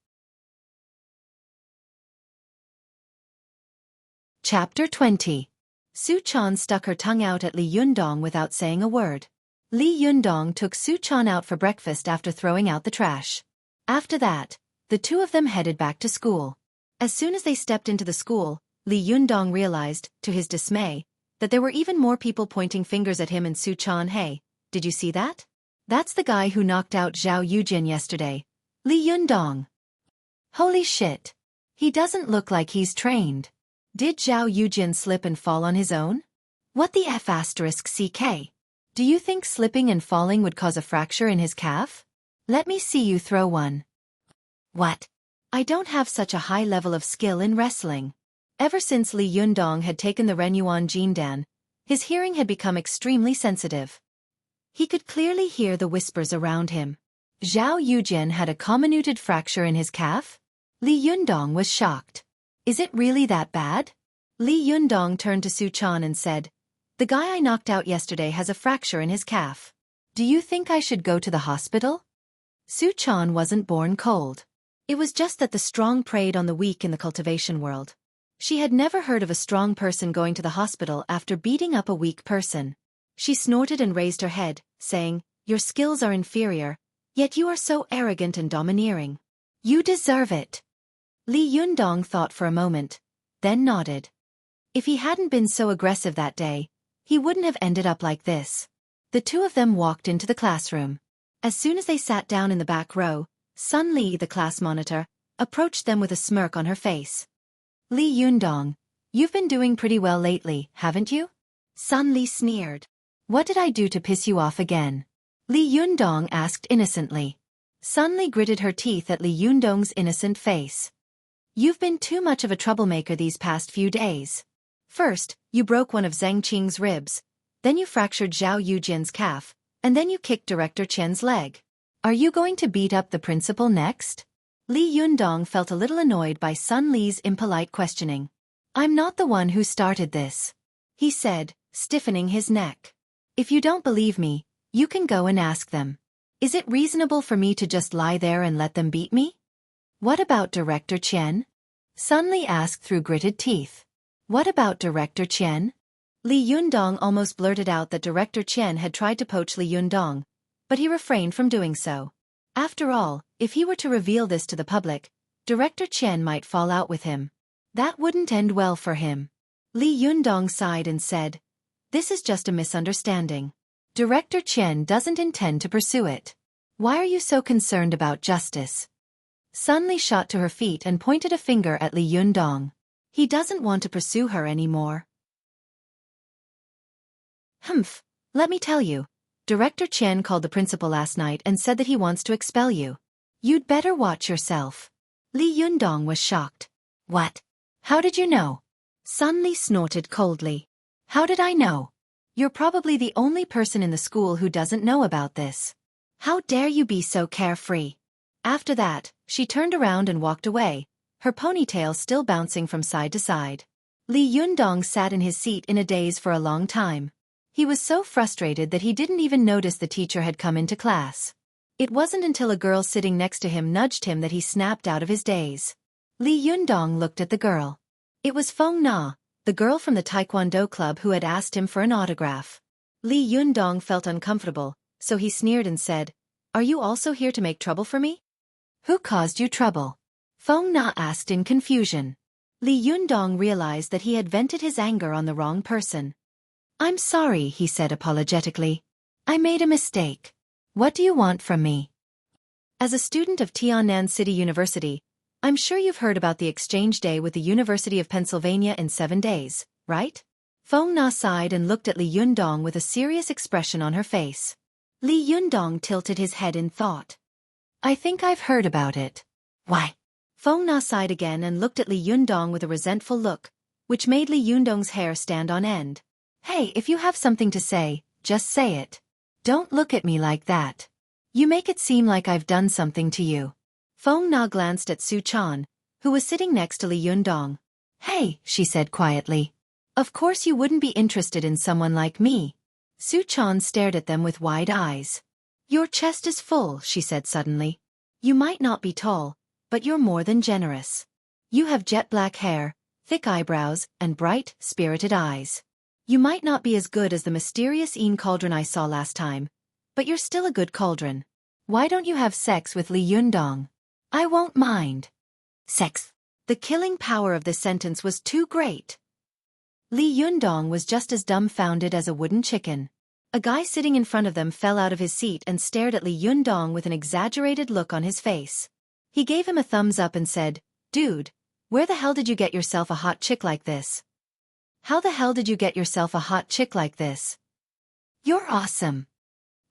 Chapter 20. Su Chan stuck her tongue out at Li Yundong without saying a word. Li Yundong took Su Chan out for breakfast after throwing out the trash. After that, the two of them headed back to school. As soon as they stepped into the school, Li Yundong realized, to his dismay, that there were even more people pointing fingers at him and Su Chan. Hey, did you see that? That's the guy who knocked out Zhao Yujian yesterday. Li Yundong. Holy shit. He doesn't look like he's trained. Did Zhao Yujian slip and fall on his own? What the f***ck? Do you think slipping and falling would cause a fracture in his calf? Let me see you throw one. What? I don't have such a high level of skill in wrestling. Ever since Li Yundong had taken the Renyuan Jindan, his hearing had become extremely sensitive. He could clearly hear the whispers around him. Zhao Yujian had a comminuted fracture in his calf? Li Yundong was shocked. Is it really that bad? Li Yundong turned to Su Chan and said, "The guy I knocked out yesterday has a fracture in his calf. Do you think I should go to the hospital?" Su Chan wasn't born cold. It was just that the strong preyed on the weak in the cultivation world. She had never heard of a strong person going to the hospital after beating up a weak person. She snorted and raised her head, saying, "Your skills are inferior, yet you are so arrogant and domineering. You deserve it." Li Yundong thought for a moment, then nodded. If he hadn't been so aggressive that day, he wouldn't have ended up like this. The two of them walked into the classroom. As soon as they sat down in the back row, Sun Li, the class monitor, approached them with a smirk on her face. "Li Yundong, you've been doing pretty well lately, haven't you?" Sun Li sneered. "What did I do to piss you off again?" Li Yundong asked innocently. Sun Li gritted her teeth at Li Yundong's innocent face. "You've been too much of a troublemaker these past few days. First, you broke one of Zheng Qing's ribs, then you fractured Zhao Yujian's calf, and then you kicked Director Chen's leg. Are you going to beat up the principal next?" Li Yundong felt a little annoyed by Sun Li's impolite questioning. "I'm not the one who started this," he said, stiffening his neck. "If you don't believe me, you can go and ask them. Is it reasonable for me to just lie there and let them beat me?" "What about Director Chen?" Sun Li asked through gritted teeth. "What about Director Chen?" Li Yundong almost blurted out that Director Chen had tried to poach Li Yundong, but he refrained from doing so. After all, if he were to reveal this to the public, Director Chen might fall out with him. That wouldn't end well for him. Li Yundong sighed and said, "This is just a misunderstanding. Director Chen doesn't intend to pursue it. Why are you so concerned about justice?" Sun Li shot to her feet and pointed a finger at Li Yundong. "He doesn't want to pursue her anymore." "Humph, let me tell you. Director Chen called the principal last night and said that he wants to expel you. You'd better watch yourself." Li Yundong was shocked. "What? How did you know?" Sun Li snorted coldly. "How did I know? You're probably the only person in the school who doesn't know about this. How dare you be so carefree?" After that, she turned around and walked away, her ponytail still bouncing from side to side. Li Yundong sat in his seat in a daze for a long time. He was so frustrated that he didn't even notice the teacher had come into class. It wasn't until a girl sitting next to him nudged him that he snapped out of his daze. Li Yundong looked at the girl. It was Feng Na, the girl from the Taekwondo club who had asked him for an autograph. Li Yundong felt uncomfortable, so he sneered and said, "Are you also here to make trouble for me?" "Who caused you trouble?" Feng Na asked in confusion. Li Yundong realized that he had vented his anger on the wrong person. "I'm sorry," he said apologetically. "I made a mistake. What do you want from me?" As a student of Tiannan City University, I'm sure you've heard about the exchange day with the University of Pennsylvania in 7 days, right? Feng Na sighed and looked at Li Yundong with a serious expression on her face. Li Yundong tilted his head in thought. "I think I've heard about it." "Why?" Feng Na sighed again and looked at Li Yundong with a resentful look, which made Li Yundong's hair stand on end. "Hey, if you have something to say, just say it. Don't look at me like that. You make it seem like I've done something to you." Feng Na glanced at Su Chan, who was sitting next to Li Yundong. "Hey," she said quietly. "Of course you wouldn't be interested in someone like me." Su Chan stared at them with wide eyes. "Your chest is full," she said suddenly. "You might not be tall, but you're more than generous. You have jet black hair, thick eyebrows, and bright, spirited eyes. You might not be as good as the mysterious Een cauldron I saw last time, but you're still a good cauldron. Why don't you have sex with Li Yundong? I won't mind." Sex. The killing power of this sentence was too great. Li Yundong was just as dumbfounded as a wooden chicken. A guy sitting in front of them fell out of his seat and stared at Li Yundong with an exaggerated look on his face. He gave him a thumbs up and said, "Dude, where the hell did you get yourself a hot chick like this? How the hell did you get yourself a hot chick like this? You're awesome."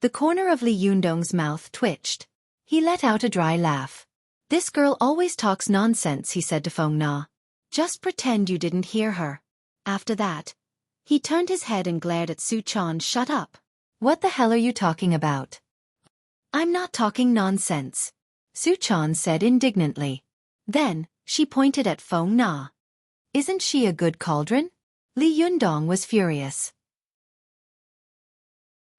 The corner of Li Yundong's mouth twitched. He let out a dry laugh. This girl always talks nonsense, he said to Feng Na. Just pretend you didn't hear her. After that, he turned his head and glared at Su Chan. Shut up. What the hell are you talking about? I'm not talking nonsense, Su Chan said indignantly. Then, she pointed at Feng Na. Isn't she a good cauldron? Li Yundong was furious.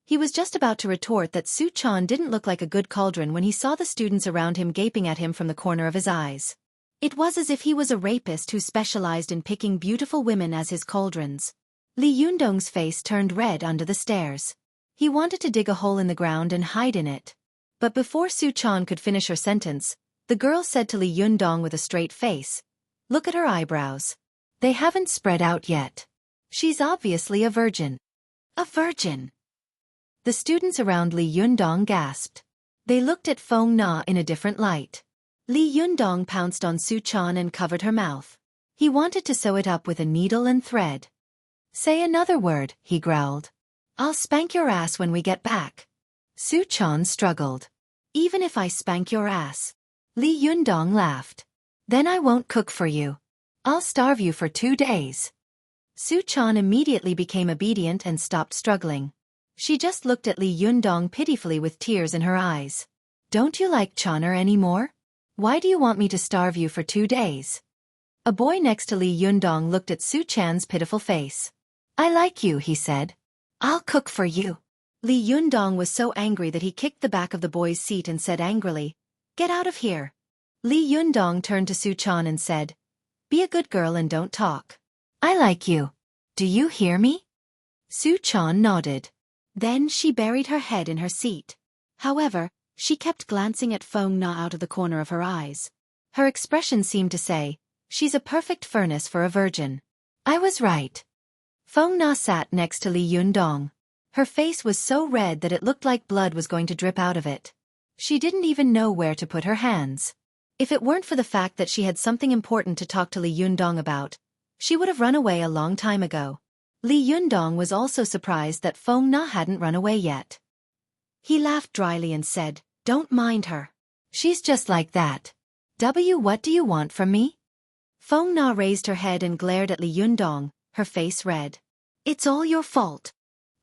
He was just about to retort that Su Chan didn't look like a good cauldron when he saw the students around him gaping at him from the corner of his eyes. It was as if he was a rapist who specialized in picking beautiful women as his cauldrons. Li Yundong's face turned red under the stares. He wanted to dig a hole in the ground and hide in it. But before Su Chan could finish her sentence, the girl said to Li Yundong with a straight face, "Look at her eyebrows. They haven't spread out yet. She's obviously a virgin." A virgin? The students around Li Yundong gasped. They looked at Feng Na in a different light. Li Yundong pounced on Su Chan and covered her mouth. He wanted to sew it up with a needle and thread. "Say another word," he growled. "I'll spank your ass when we get back." Su Chan struggled. "Even if I spank your ass?" Li Yundong laughed. "Then I won't cook for you. I'll starve you for 2 days." Su Chan immediately became obedient and stopped struggling. She just looked at Li Yundong pitifully with tears in her eyes. "Don't you like Chaner anymore? Why do you want me to starve you for 2 days?" A boy next to Li Yundong looked at Su Chan's pitiful face. "I like you," he said. "I'll cook for you." Li Yundong was so angry that he kicked the back of the boy's seat and said angrily, "Get out of here." Li Yundong turned to Su Chan and said, "Be a good girl and don't talk. I like you. Do you hear me?" Su Chan nodded. Then she buried her head in her seat. However, she kept glancing at Feng Na out of the corner of her eyes. Her expression seemed to say, "She's a perfect furnace for a virgin." I was right. Feng Na sat next to Li Yundong. Her face was so red that it looked like blood was going to drip out of it. She didn't even know where to put her hands. If it weren't for the fact that she had something important to talk to Li Yundong about, she would have run away a long time ago. Li Yundong was also surprised that Feng Na hadn't run away yet. He laughed dryly and said, "Don't mind her. She's just like that. What do you want from me?" Feng Na raised her head and glared at Li Yundong, her face red. "It's all your fault."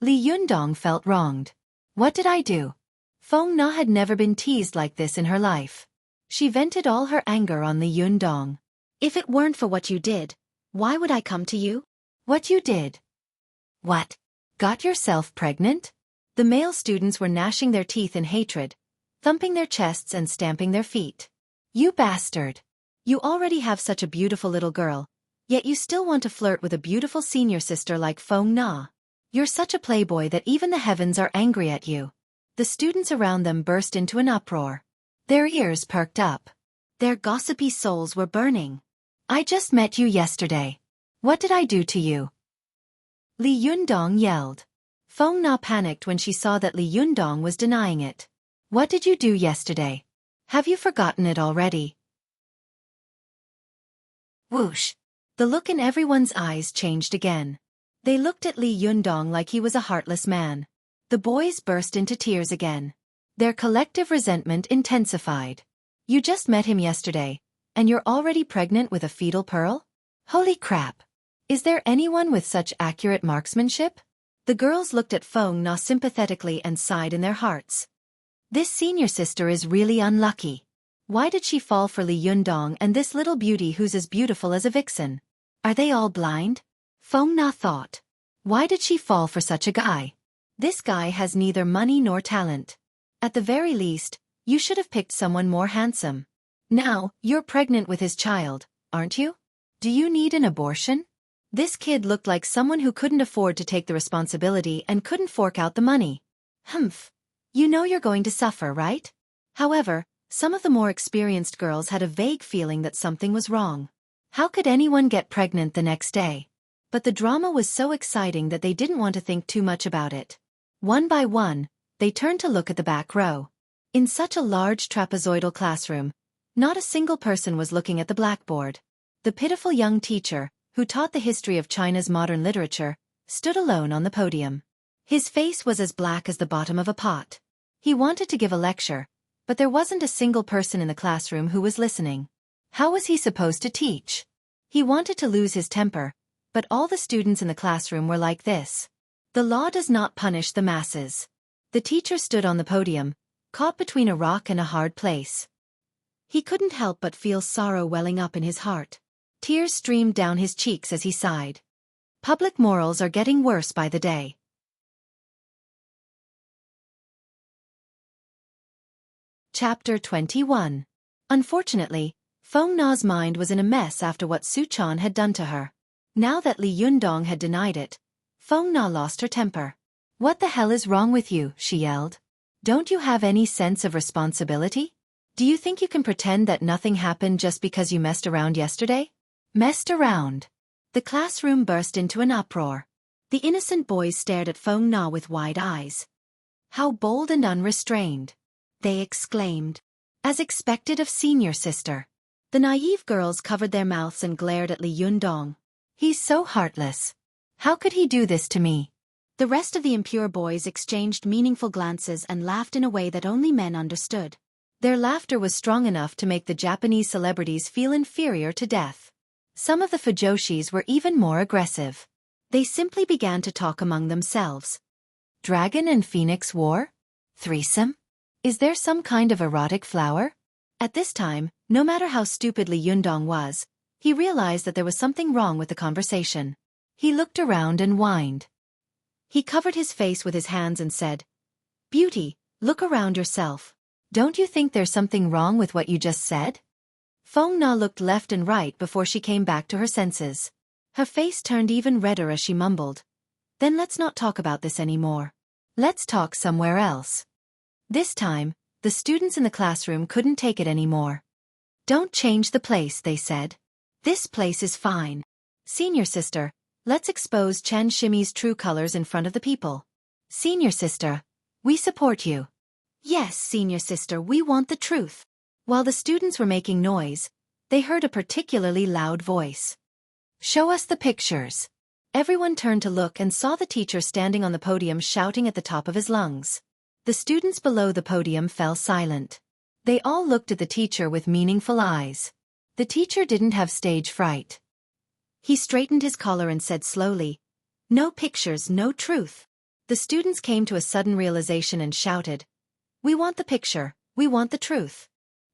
Li Yundong felt wronged. "What did I do?" Feng Na had never been teased like this in her life. She vented all her anger on Li Yundong. "If it weren't for what you did, why would I come to you?" "What you did?" "What? Got yourself pregnant?" The male students were gnashing their teeth in hatred, thumping their chests and stamping their feet. "You bastard! You already have such a beautiful little girl, yet you still want to flirt with a beautiful senior sister like Feng Na. You're such a playboy that even the heavens are angry at you." The students around them burst into an uproar. Their ears perked up. Their gossipy souls were burning. "I just met you yesterday. What did I do to you?" Li Yundong yelled. Feng Na panicked when she saw that Li Yundong was denying it. "What did you do yesterday? Have you forgotten it already?" Whoosh! The look in everyone's eyes changed again. They looked at Li Yundong like he was a heartless man. The boys burst into tears again. Their collective resentment intensified. "You just met him yesterday, and you're already pregnant with a fetal pearl? Holy crap! Is there anyone with such accurate marksmanship?" The girls looked at Feng Na sympathetically and sighed in their hearts. This senior sister is really unlucky. Why did she fall for Li Yundong and this little beauty who's as beautiful as a vixen? Are they all blind? Feng Na thought. Why did she fall for such a guy? This guy has neither money nor talent. At the very least, you should have picked someone more handsome. Now, you're pregnant with his child, aren't you? Do you need an abortion? This kid looked like someone who couldn't afford to take the responsibility and couldn't fork out the money. Humph. You know you're going to suffer, right? However, some of the more experienced girls had a vague feeling that something was wrong. How could anyone get pregnant the next day? But the drama was so exciting that they didn't want to think too much about it. One by one, they turned to look at the back row. In such a large trapezoidal classroom, not a single person was looking at the blackboard. The pitiful young teacher, who taught the history of China's modern literature, stood alone on the podium. His face was as black as the bottom of a pot. He wanted to give a lecture, But there wasn't a single person in the classroom who was listening. How was he supposed to teach? He wanted to lose his temper, but all the students in the classroom were like this. The law does not punish the masses. The teacher stood on the podium, caught between a rock and a hard place. He couldn't help but feel sorrow welling up in his heart. Tears streamed down his cheeks as he sighed. Public morals are getting worse by the day. Chapter 21. Unfortunately, Feng Na's mind was in a mess after what Su Chan had done to her. Now that Li Yundong had denied it, Feng Na lost her temper. "What the hell is wrong with you?" she yelled. "Don't you have any sense of responsibility? Do you think you can pretend that nothing happened just because you messed around yesterday?" Messed around. The classroom burst into an uproar. The innocent boys stared at Feng Na with wide eyes. "How bold and unrestrained," they exclaimed. As expected of senior sister. The naive girls covered their mouths and glared at Li Yundong. "He's so heartless. How could he do this to me?" The rest of the impure boys exchanged meaningful glances and laughed in a way that only men understood. Their laughter was strong enough to make the Japanese celebrities feel inferior to death. Some of the fujoshis were even more aggressive. They simply began to talk among themselves. Dragon and Phoenix War? Threesome? Is there some kind of erotic flower? At this time, no matter how stupid Li Yundong was, he realized that there was something wrong with the conversation. He looked around and whined. He covered his face with his hands and said, "Beauty, look around yourself. Don't you think there's something wrong with what you just said?" Feng Na looked left and right before she came back to her senses. Her face turned even redder as she mumbled, "Then let's not talk about this anymore. Let's talk somewhere else." This time, the students in the classroom couldn't take it anymore. "Don't change the place," they said. "This place is fine. Senior sister, let's expose Chen Shimi's true colors in front of the people." "Senior sister, we support you." "Yes, senior sister, we want the truth." While the students were making noise, they heard a particularly loud voice. "Show us the pictures." Everyone turned to look and saw the teacher standing on the podium shouting at the top of his lungs. The students below the podium fell silent. They all looked at the teacher with meaningful eyes. The teacher didn't have stage fright. He straightened his collar and said slowly, "No pictures, no truth." The students came to a sudden realization and shouted, "We want the picture, we want the truth."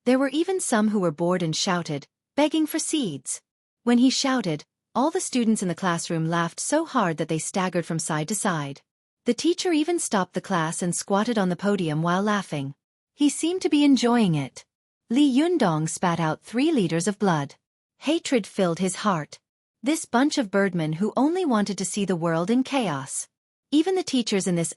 There were even some who were bored and shouted, begging for seeds. When he shouted, all the students in the classroom laughed so hard that they staggered from side to side. The teacher even stopped the class and squatted on the podium while laughing. He seemed to be enjoying it. Li Yundong spat out 3 liters of blood. Hatred filled his heart. This bunch of birdmen who only wanted to see the world in chaos. Even the teachers in this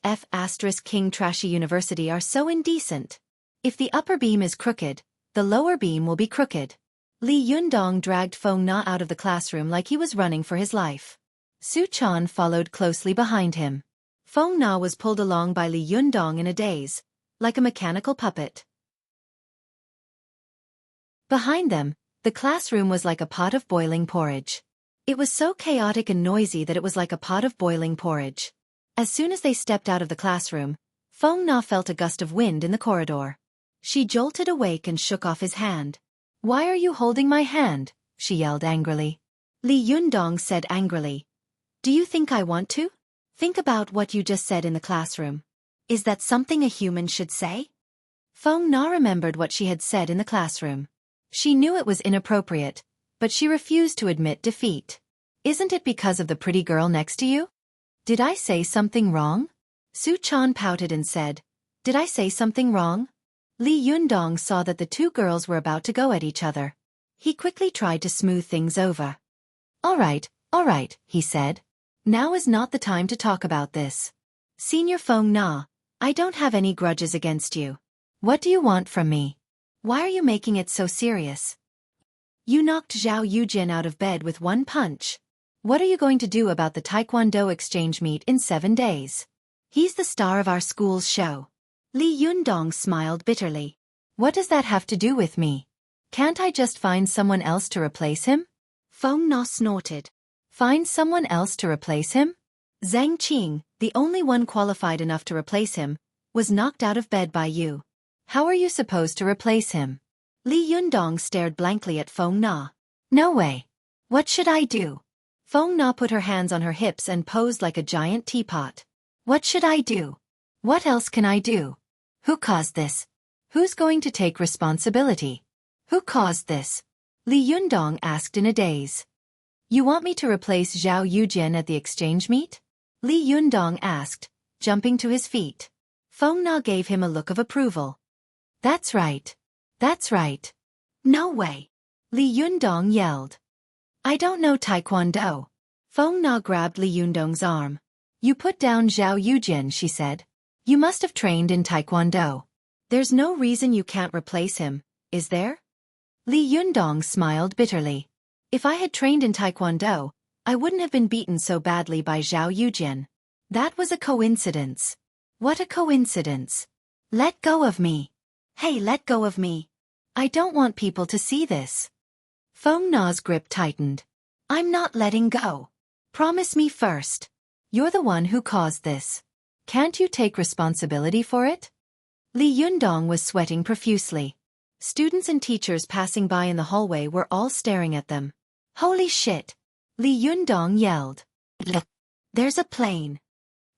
King trashy university are so indecent. If the upper beam is crooked, the lower beam will be crooked. Li Yundong dragged Feng Na out of the classroom like he was running for his life. Su Chan followed closely behind him. Feng Na was pulled along by Li Yundong in a daze, like a mechanical puppet. Behind them, the classroom was like a pot of boiling porridge. It was so chaotic and noisy that it was like a pot of boiling porridge. As soon as they stepped out of the classroom, Feng Na felt a gust of wind in the corridor. She jolted awake and shook off his hand. "Why are you holding my hand?" she yelled angrily. Li Yundong said angrily, "Do you think I want to? Think about what you just said in the classroom. Is that something a human should say?" Feng Na remembered what she had said in the classroom. She knew it was inappropriate, but she refused to admit defeat. "Isn't it because of the pretty girl next to you?" "Did I say something wrong?" Su Chan pouted and said, "Did I say something wrong?" Li Yundong saw that the 2 girls were about to go at each other. He quickly tried to smooth things over. All right, he said. "Now is not the time to talk about this. Senior Feng Na, I don't have any grudges against you. What do you want from me? Why are you making it so serious? You knocked Zhao Yujin out of bed with 1 punch. What are you going to do about the Taekwondo exchange meet in 7 days? He's the star of our school's show." Li Yundong smiled bitterly. "What does that have to do with me? Can't I just find someone else to replace him?" Feng Na snorted. "Find someone else to replace him?" Zhang Qing, the only one qualified enough to replace him, was knocked out of bed by you. How are you supposed to replace him? Li Yundong stared blankly at Feng Na. No way. What should I do? Feng Na put her hands on her hips and posed like a giant teapot. What should I do? What else can I do? Who caused this? Who's going to take responsibility? Who caused this? Li Yundong asked in a daze. You want me to replace Zhao Yujian at the exchange meet? Li Yundong asked, jumping to his feet. Feng Na gave him a look of approval. That's right. That's right. No way. Li Yundong yelled. I don't know Taekwondo. Feng Na grabbed Li Yundong's arm. You put down Zhao Yujian, she said. You must have trained in Taekwondo. There's no reason you can't replace him, is there? Li Yundong smiled bitterly. If I had trained in Taekwondo, I wouldn't have been beaten so badly by Zhao Yujian. That was a coincidence. What a coincidence. Let go of me. Hey, let go of me. I don't want people to see this. Feng Na's grip tightened. I'm not letting go. Promise me first. You're the one who caused this. Can't you take responsibility for it? Li Yundong was sweating profusely. Students and teachers passing by in the hallway were all staring at them. Holy shit! Li Yundong yelled. Look, there's a plane.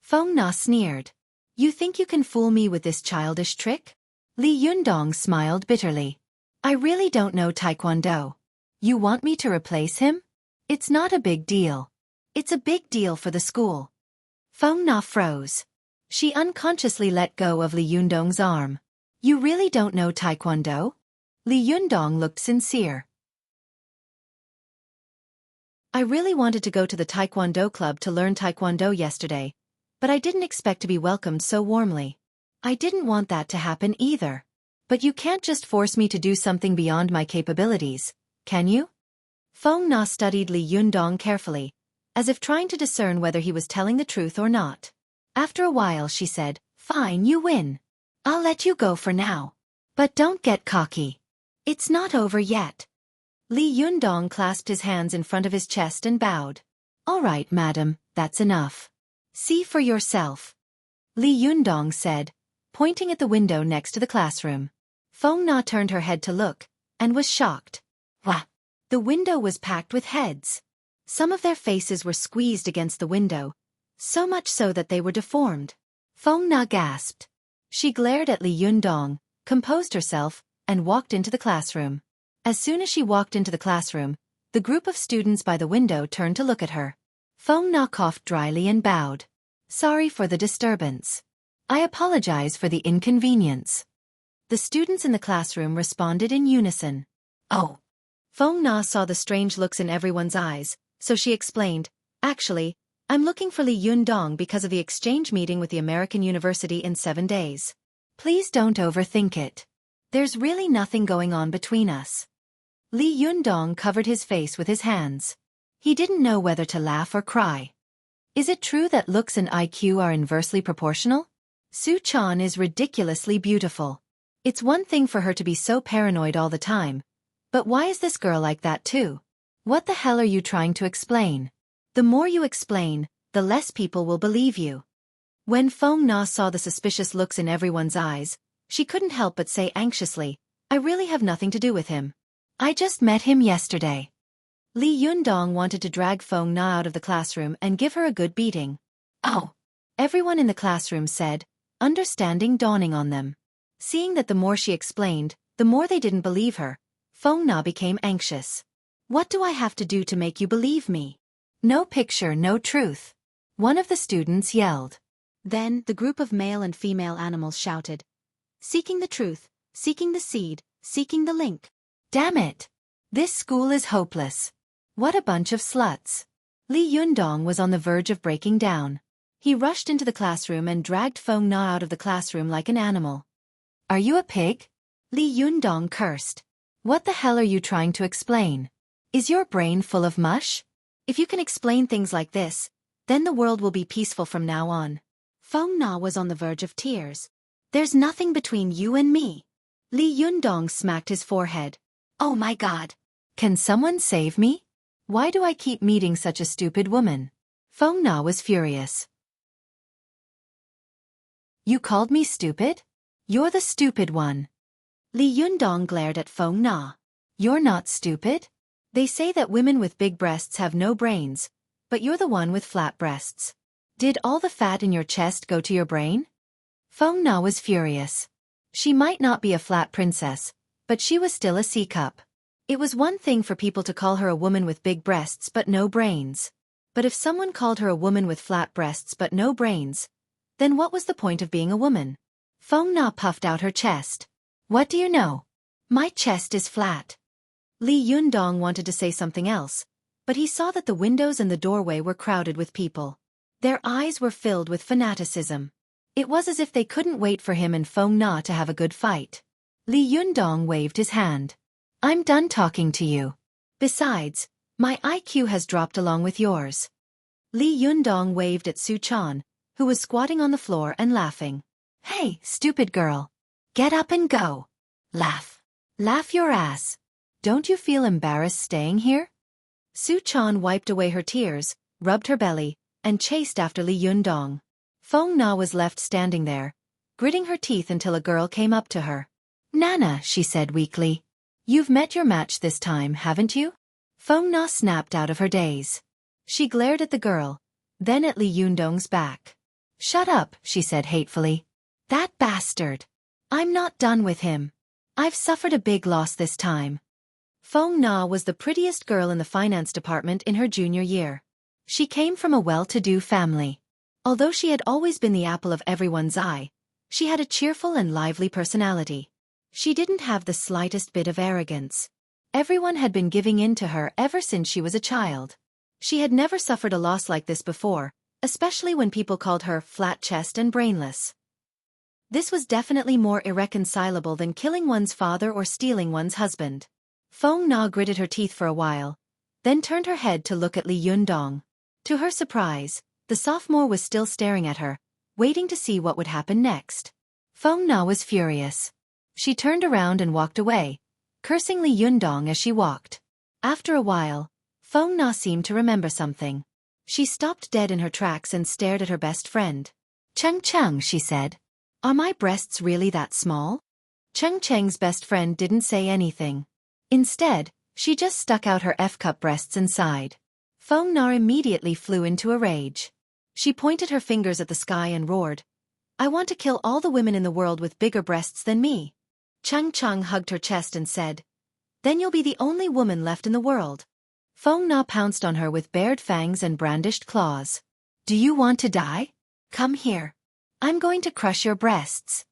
Feng Na sneered. You think you can fool me with this childish trick? Li Yundong smiled bitterly. I really don't know Taekwondo. You want me to replace him? It's not a big deal. It's a big deal for the school. Feng Na froze. She unconsciously let go of Li Yundong's arm. You really don't know Taekwondo? Li Yundong looked sincere. I really wanted to go to the Taekwondo club to learn Taekwondo yesterday, but I didn't expect to be welcomed so warmly. I didn't want that to happen either. But you can't just force me to do something beyond my capabilities, can you? Feng Na studied Li Yundong carefully, as if trying to discern whether he was telling the truth or not. After a while she said, Fine, you win. I'll let you go for now. But don't get cocky. It's not over yet. Li Yundong clasped his hands in front of his chest and bowed. All right, madam, that's enough. See for yourself. Li Yundong said, pointing at the window next to the classroom. Feng Na turned her head to look, and was shocked. Wah! The window was packed with heads. Some of their faces were squeezed against the window, so much so that they were deformed. Feng Na gasped. She glared at Li Yundong, composed herself, and walked into the classroom. As soon as she walked into the classroom, the group of students by the window turned to look at her. Feng Na coughed dryly and bowed. Sorry for the disturbance. I apologize for the inconvenience. The students in the classroom responded in unison. Oh. Feng Na saw the strange looks in everyone's eyes, so she explained, Actually, I'm looking for Li Yundong because of the exchange meeting with the American University in 7 days. Please don't overthink it. There's really nothing going on between us. Li Yundong covered his face with his hands. He didn't know whether to laugh or cry. Is it true that looks and IQ are inversely proportional? Su Chan is ridiculously beautiful. It's one thing for her to be so paranoid all the time. But why is this girl like that too? What the hell are you trying to explain? The more you explain, the less people will believe you. When Feng Na saw the suspicious looks in everyone's eyes, she couldn't help but say anxiously, I really have nothing to do with him. I just met him yesterday. Li Yundong wanted to drag Feng Na out of the classroom and give her a good beating. Oh! Everyone in the classroom said, understanding dawning on them. Seeing that the more she explained, the more they didn't believe her, Feng Na became anxious. What do I have to do to make you believe me? No picture, no truth. One of the students yelled. Then the group of male and female animals shouted. Seeking the truth, seeking the seed, seeking the link. Damn it! This school is hopeless. What a bunch of sluts. Li Yundong was on the verge of breaking down. He rushed into the classroom and dragged Feng Na out of the classroom like an animal. Are you a pig? Li Yundong cursed. What the hell are you trying to explain? Is your brain full of mush? If you can explain things like this, then the world will be peaceful from now on. Feng Na was on the verge of tears. There's nothing between you and me. Li Yundong smacked his forehead. Oh my God. Can someone save me? Why do I keep meeting such a stupid woman? Feng Na was furious. You called me stupid? You're the stupid one. Li Yundong glared at Feng Na. You're not stupid? They say that women with big breasts have no brains, but you're the one with flat breasts. Did all the fat in your chest go to your brain? Feng Na was furious. She might not be a flat princess, but she was still a C-cup. It was one thing for people to call her a woman with big breasts but no brains. But if someone called her a woman with flat breasts but no brains, then what was the point of being a woman? Feng Na puffed out her chest. What do you know? My chest is flat. Li Yundong wanted to say something else, but he saw that the windows and the doorway were crowded with people. Their eyes were filled with fanaticism. It was as if they couldn't wait for him and Feng Na to have a good fight. Li Yundong waved his hand. I'm done talking to you. Besides, my IQ has dropped along with yours. Li Yundong waved at Su Chan, who was squatting on the floor and laughing. Hey, stupid girl. Get up and go. Laugh. Laugh your ass. Don't you feel embarrassed staying here? Su Chan wiped away her tears, rubbed her belly, and chased after Li Yundong. Feng Na was left standing there, gritting her teeth until a girl came up to her. Nana, she said weakly. You've met your match this time, haven't you? Feng Na snapped out of her daze. She glared at the girl, then at Li Yundong's back. Shut up, she said hatefully. That bastard. I'm not done with him. I've suffered a big loss this time. Feng Na was the prettiest girl in the finance department in her junior year. She came from a well-to-do family. Although she had always been the apple of everyone's eye, she had a cheerful and lively personality. She didn't have the slightest bit of arrogance. Everyone had been giving in to her ever since she was a child. She had never suffered a loss like this before, especially when people called her flat-chested and brainless. This was definitely more irreconcilable than killing one's father or stealing one's husband. Feng Na gritted her teeth for a while, then turned her head to look at Li Yundong. To her surprise, the sophomore was still staring at her, waiting to see what would happen next. Feng Na was furious. She turned around and walked away, cursing Li Yundong as she walked. After a while, Feng Na seemed to remember something. She stopped dead in her tracks and stared at her best friend. Cheng Cheng, she said. Are my breasts really that small? Cheng Cheng's best friend didn't say anything. Instead, she just stuck out her F-cup breasts and sighed. Feng Na immediately flew into a rage. She pointed her fingers at the sky and roared, I want to kill all the women in the world with bigger breasts than me. Cheng Cheng hugged her chest and said, Then you'll be the only woman left in the world. Feng Na pounced on her with bared fangs and brandished claws. Do you want to die? Come here. I'm going to crush your breasts.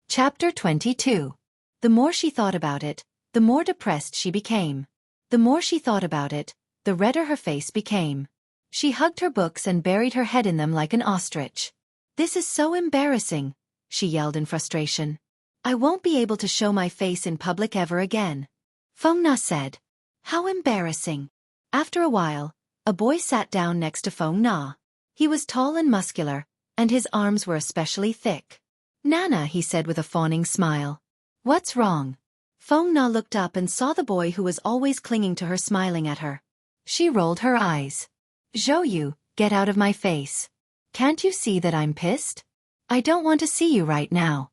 Chapter 22. The more she thought about it, the more depressed she became. The more she thought about it, the redder her face became. She hugged her books and buried her head in them like an ostrich. This is so embarrassing, she yelled in frustration. I won't be able to show my face in public ever again. Feng Na said. How embarrassing. After a while, a boy sat down next to Feng Na. He was tall and muscular, and his arms were especially thick. Nana, he said with a fawning smile. What's wrong? Feng Na looked up and saw the boy who was always clinging to her smiling at her. She rolled her eyes. Xueqi, get out of my face. Can't you see that I'm pissed? I don't want to see you right now.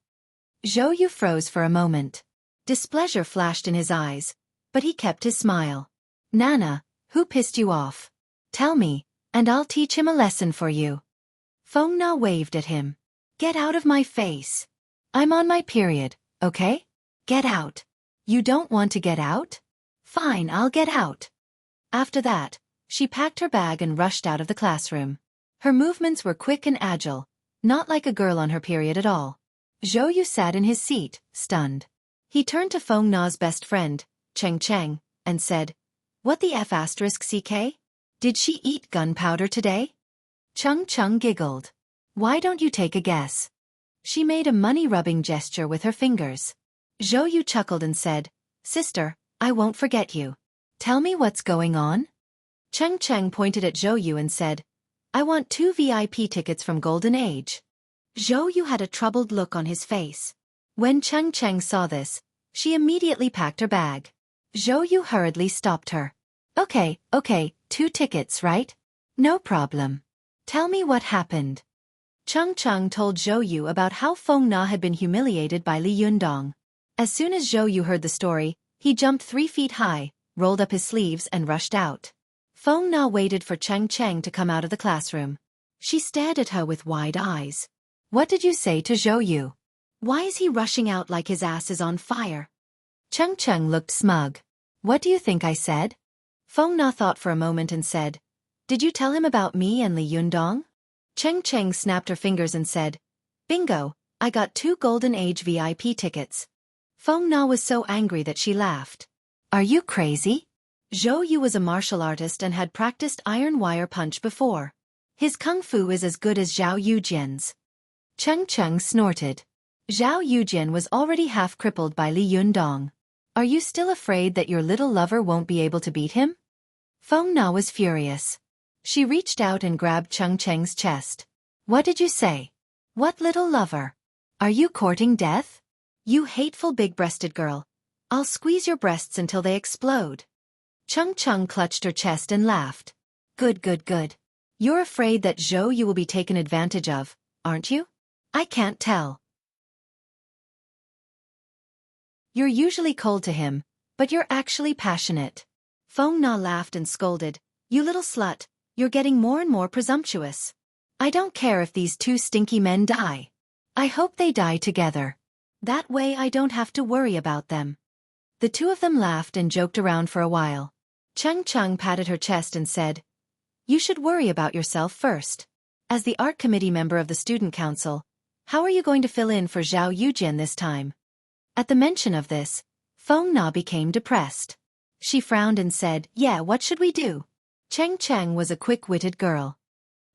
Xueqi froze for a moment. Displeasure flashed in his eyes, but he kept his smile. Nana, who pissed you off? Tell me, and I'll teach him a lesson for you. Feng Na waved at him. Get out of my face. I'm on my period, okay? Get out. You don't want to get out? Fine, I'll get out. After that, she packed her bag and rushed out of the classroom. Her movements were quick and agile, not like a girl on her period at all. Xueqi sat in his seat, stunned. He turned to Feng Na's best friend, Cheng Cheng, and said, What the F***CK? Did she eat gunpowder today? Cheng Cheng giggled. Why don't you take a guess? She made a money-rubbing gesture with her fingers. Xueqi chuckled and said, Sister, I won't forget you. Tell me what's going on? Cheng Cheng pointed at Xueqi and said, I want 2 VIP tickets from Golden Age. Xueqi had a troubled look on his face. When Cheng Cheng saw this, she immediately packed her bag. Xueqi hurriedly stopped her. Okay, 2 tickets, right? No problem. Tell me what happened. Chung Chung told Zhou Yu about how Feng Na had been humiliated by Li Yundong. As soon as Zhou Yu heard the story, he jumped 3 feet high, rolled up his sleeves and rushed out. Feng Na waited for Cheng Cheng to come out of the classroom. She stared at her with wide eyes. What did you say to Zhou Yu? Why is he rushing out like his ass is on fire? Cheng Cheng looked smug. What do you think I said? Feng Na thought for a moment and said, Did you tell him about me and Li Yundong? Cheng Cheng snapped her fingers and said, Bingo, I got 2 Golden Age VIP tickets. Feng Na was so angry that she laughed. Are you crazy? Zhou Yu was a martial artist and had practiced iron wire punch before. His kung fu is as good as Zhao Yujian's. Cheng Cheng snorted. Zhao Yujian was already half crippled by Li Yundong. Are you still afraid that your little lover won't be able to beat him? Feng Na was furious. She reached out and grabbed Cheng Cheng's chest. What did you say? What little lover? Are you courting death? You hateful big-breasted girl. I'll squeeze your breasts until they explode. Cheng Cheng clutched her chest and laughed. Good, good, good. You're afraid that Zhou Yu will be taken advantage of, aren't you? I can't tell. You're usually cold to him, but you're actually passionate. Feng Na laughed and scolded. You little slut, you're getting more and more presumptuous. I don't care if these 2 stinky men die. I hope they die together. That way I don't have to worry about them. The 2 of them laughed and joked around for a while. Cheng Cheng patted her chest and said, You should worry about yourself first. As the art committee member of the student council, how are you going to fill in for Zhao Yujian this time? At the mention of this, Feng Na became depressed. She frowned and said, Yeah, what should we do? Cheng Cheng was a quick-witted girl.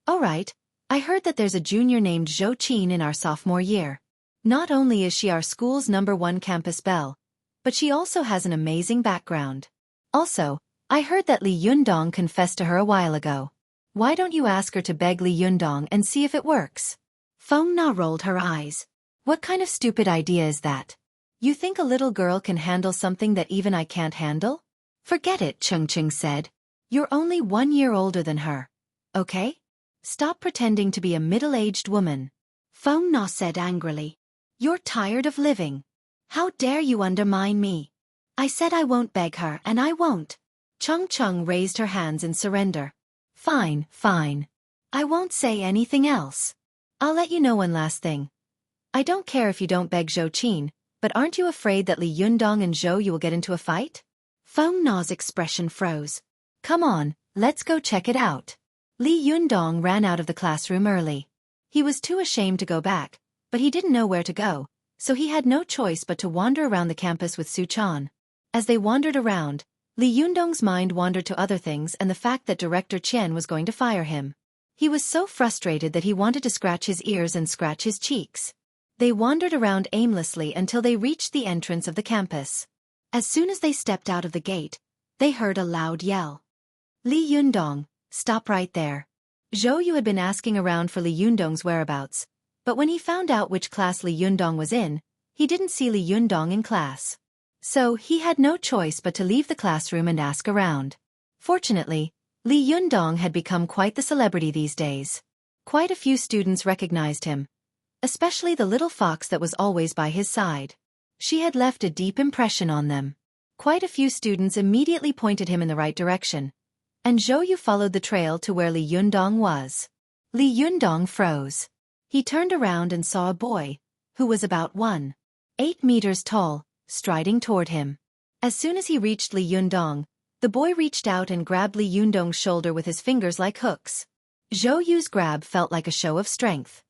All right, I heard that there's a junior named Zhou Qin in our sophomore year. Not only is she our school's #1 campus belle, but she also has an amazing background. Also, I heard that Li Yundong confessed to her a while ago. Why don't you ask her to beg Li Yundong and see if it works? Feng Na rolled her eyes. What kind of stupid idea is that? You think a little girl can handle something that even I can't handle? Forget it, Cheng Cheng said. You're only 1 year older than her. Okay? Stop pretending to be a middle-aged woman. Feng Na said angrily. You're tired of living. How dare you undermine me? I said I won't beg her and I won't. Cheng Cheng raised her hands in surrender. Fine, fine. I won't say anything else. I'll let you know one last thing. I don't care if you don't beg Zhou Qin, but aren't you afraid that Li Yundong and Zhou Yu will get into a fight? Feng Na's expression froze. Come on, let's go check it out. Li Yundong ran out of the classroom early. He was too ashamed to go back, but he didn't know where to go, so he had no choice but to wander around the campus with Su Chan. As they wandered around, Li Yundong's mind wandered to other things and the fact that Director Chen was going to fire him. He was so frustrated that he wanted to scratch his ears and scratch his cheeks. They wandered around aimlessly until they reached the entrance of the campus. As soon as they stepped out of the gate, they heard a loud yell. Li Yundong, stop right there. Zhou Yu had been asking around for Li Yundong's whereabouts, but when he found out which class Li Yundong was in, he didn't see Li Yundong in class. So he had no choice but to leave the classroom and ask around. Fortunately, Li Yundong had become quite the celebrity these days. Quite a few students recognized him, especially the little fox that was always by his side. She had left a deep impression on them. Quite a few students immediately pointed him in the right direction, and Zhou Yu followed the trail to where Li Yundong was. Li Yundong froze. He turned around and saw a boy, who was about 1.8 meters tall, striding toward him. As soon as he reached Li Yundong, the boy reached out and grabbed Li Yundong's shoulder with his fingers like hooks. Zhou Yu's grab felt like a show of strength.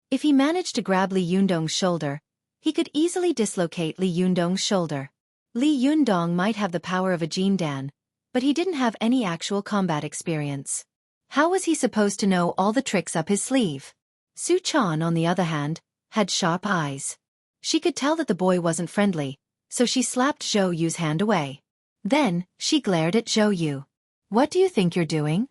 If he managed to grab Li Yundong's shoulder, he could easily dislocate Li Yundong's shoulder. Li Yundong might have the power of a Jin Dan, but he didn't have any actual combat experience. How was he supposed to know all the tricks up his sleeve? Su Chan, on the other hand, had sharp eyes. She could tell that the boy wasn't friendly, so she slapped Zhou Yu's hand away. Then, she glared at Zhou Yu. What do you think you're doing?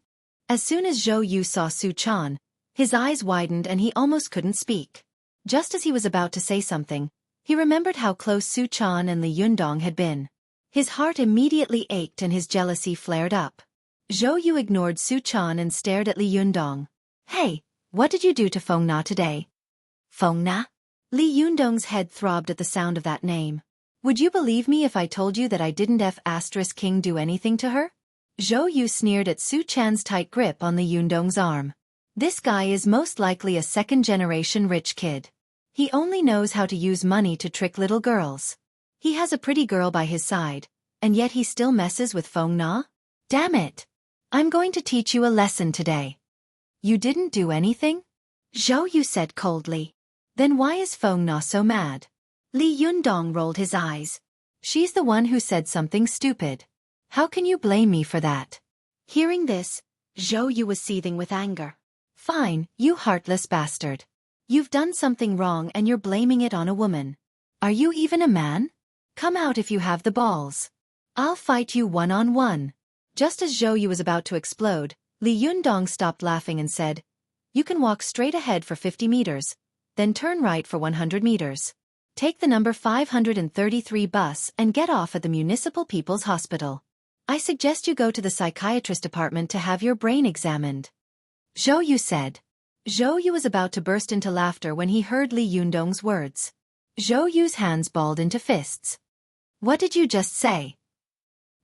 As soon as Zhou Yu saw Su Chan, his eyes widened and he almost couldn't speak. Just as he was about to say something, he remembered how close Su Chan and Li Yundong had been. His heart immediately ached and his jealousy flared up. Zhou Yu ignored Su Chan and stared at Li Yundong. Hey, what did you do to Feng Na today? Feng Na? Li Yundong's head throbbed at the sound of that name. Would you believe me if I told you that I didn't King do anything to her? Zhou Yu sneered at Su Chan's tight grip on Li Yundong's arm. This guy is most likely a second-generation rich kid. He only knows how to use money to trick little girls. He has a pretty girl by his side, and yet he still messes with Feng Na? Damn it! I'm going to teach you a lesson today. You didn't do anything? Zhou Yu said coldly. Then why is Feng Na so mad? Li Yundong rolled his eyes. She's the one who said something stupid. How can you blame me for that? Hearing this, Zhou Yu was seething with anger. Fine, you heartless bastard. You've done something wrong and you're blaming it on a woman. Are you even a man? Come out if you have the balls. I'll fight you one-on-one. Just as Zhou Yu was about to explode, Li Yundong stopped laughing and said, You can walk straight ahead for 50 meters, then turn right for 100 meters. Take the number 533 bus and get off at the Municipal People's Hospital. I suggest you go to the psychiatrist department to have your brain examined. Zhou Yu said. Zhou Yu was about to burst into laughter when he heard Li Yundong's words. Zhou Yu's hands balled into fists. What did you just say?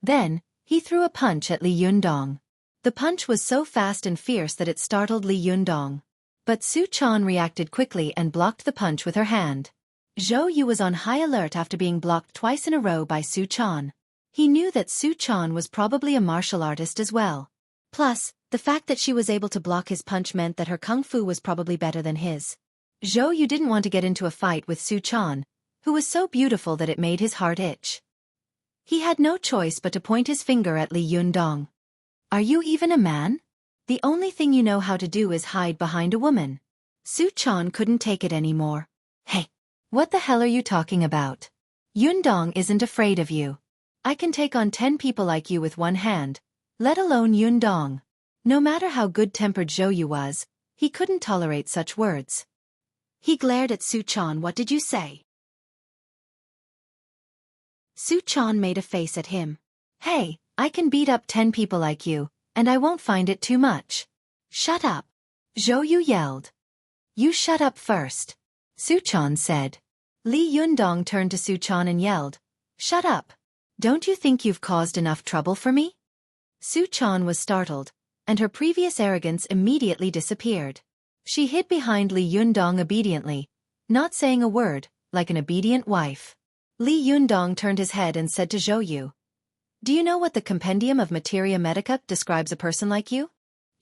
Then, he threw a punch at Li Yundong. The punch was so fast and fierce that it startled Li Yundong. But Su Chan reacted quickly and blocked the punch with her hand. Zhou Yu was on high alert after being blocked twice in a row by Su Chan. He knew that Su Chan was probably a martial artist as well. Plus, the fact that she was able to block his punch meant that her kung fu was probably better than his. Zhou Yu didn't want to get into a fight with Su Chan, who was so beautiful that it made his heart itch. He had no choice but to point his finger at Li Yundong. Are you even a man? The only thing you know how to do is hide behind a woman. Su Chan couldn't take it anymore. Hey, what the hell are you talking about? Yundong isn't afraid of you. I can take on 10 people like you with one hand, let alone Yundong. No matter how good-tempered Zhou Yu was, he couldn't tolerate such words. He glared at Su Chan. What did you say? Su Chan made a face at him. Hey, I can beat up 10 people like you, and I won't find it too much. Shut up. Zhou Yu yelled. You shut up first. Su Chan said. Li Yundong turned to Su Chan and yelled. Shut up. Don't you think you've caused enough trouble for me? Su Chan was startled, and her previous arrogance immediately disappeared. She hid behind Li Yundong obediently, not saying a word, like an obedient wife. Li Yundong turned his head and said to Zhou Yu, Do you know what the Compendium of Materia Medica describes a person like you?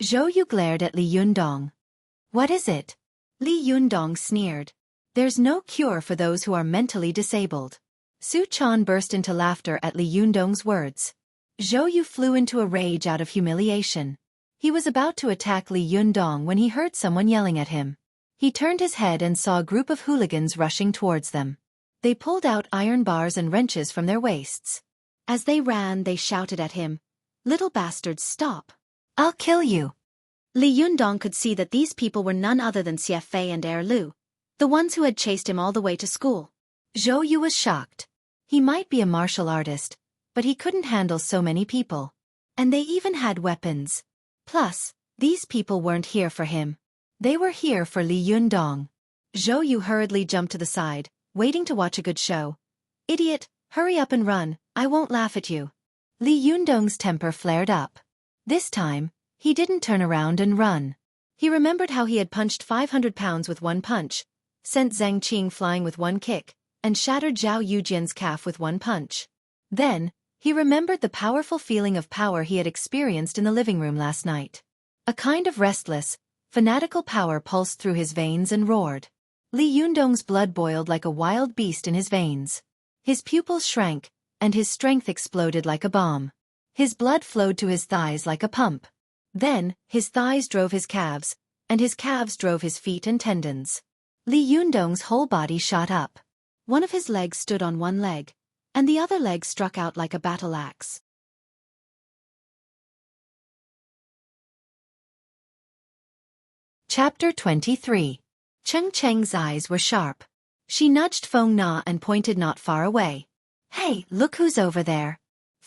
Zhou Yu glared at Li Yundong. What is it? Li Yundong sneered. There's no cure for those who are mentally disabled. Su Chan burst into laughter at Li Yundong's words. Zhou Yu flew into a rage out of humiliation. He was about to attack Li Yundong when he heard someone yelling at him. He turned his head and saw a group of hooligans rushing towards them. They pulled out iron bars and wrenches from their waists. As they ran, they shouted at him, Little bastards, stop! I'll kill you! Li Yundong could see that these people were none other than Xueqi and Lu, the ones who had chased him all the way to school. Zhou Yu was shocked. He might be a martial artist, but he couldn't handle so many people. And they even had weapons. Plus, these people weren't here for him. They were here for Li Yundong. Zhou Yu hurriedly jumped to the side, waiting to watch a good show. Idiot, hurry up and run, I won't laugh at you. Li Yundong's temper flared up. This time, he didn't turn around and run. He remembered how he had punched 500 pounds with one punch, sent Zhang Qing flying with one kick, and shattered Zhao Yujian's calf with one punch. Then, he remembered the powerful feeling of power he had experienced in the living room last night. A kind of restless, fanatical power pulsed through his veins and roared. Li Yundong's blood boiled like a wild beast in his veins. His pupils shrank, and his strength exploded like a bomb. His blood flowed to his thighs like a pump. Then, his thighs drove his calves, and his calves drove his feet and tendons. Li Yundong's whole body shot up. One of his legs stood on one leg, and the other leg struck out like a battle axe. Chapter 23. Cheng Cheng's eyes were sharp. She nudged Feng Na and pointed not far away. Hey, look who's over there.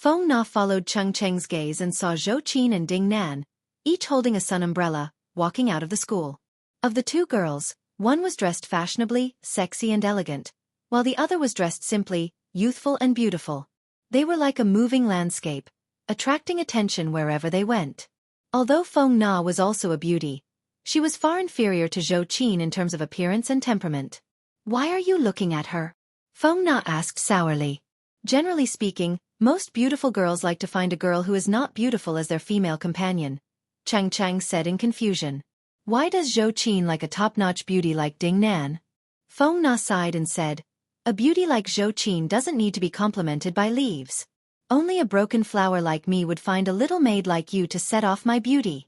Feng Na followed Cheng Cheng's gaze and saw Zhou Qin and Ding Nan, each holding a sun umbrella, walking out of the school. Of the two girls, one was dressed fashionably, sexy and elegant, while the other was dressed simply, youthful and beautiful. They were like a moving landscape, attracting attention wherever they went. Although Feng Na was also a beauty, she was far inferior to Zhou Qin in terms of appearance and temperament. "Why are you looking at her?" Feng Na asked sourly. Generally speaking, most beautiful girls like to find a girl who is not beautiful as their female companion, Chang Chang said in confusion. "Why does Zhou Qin like a top-notch beauty like Ding Nan?" Feng Na sighed and said, "A beauty like Zhou Qin doesn't need to be complimented by leaves. Only a broken flower like me would find a little maid like you to set off my beauty."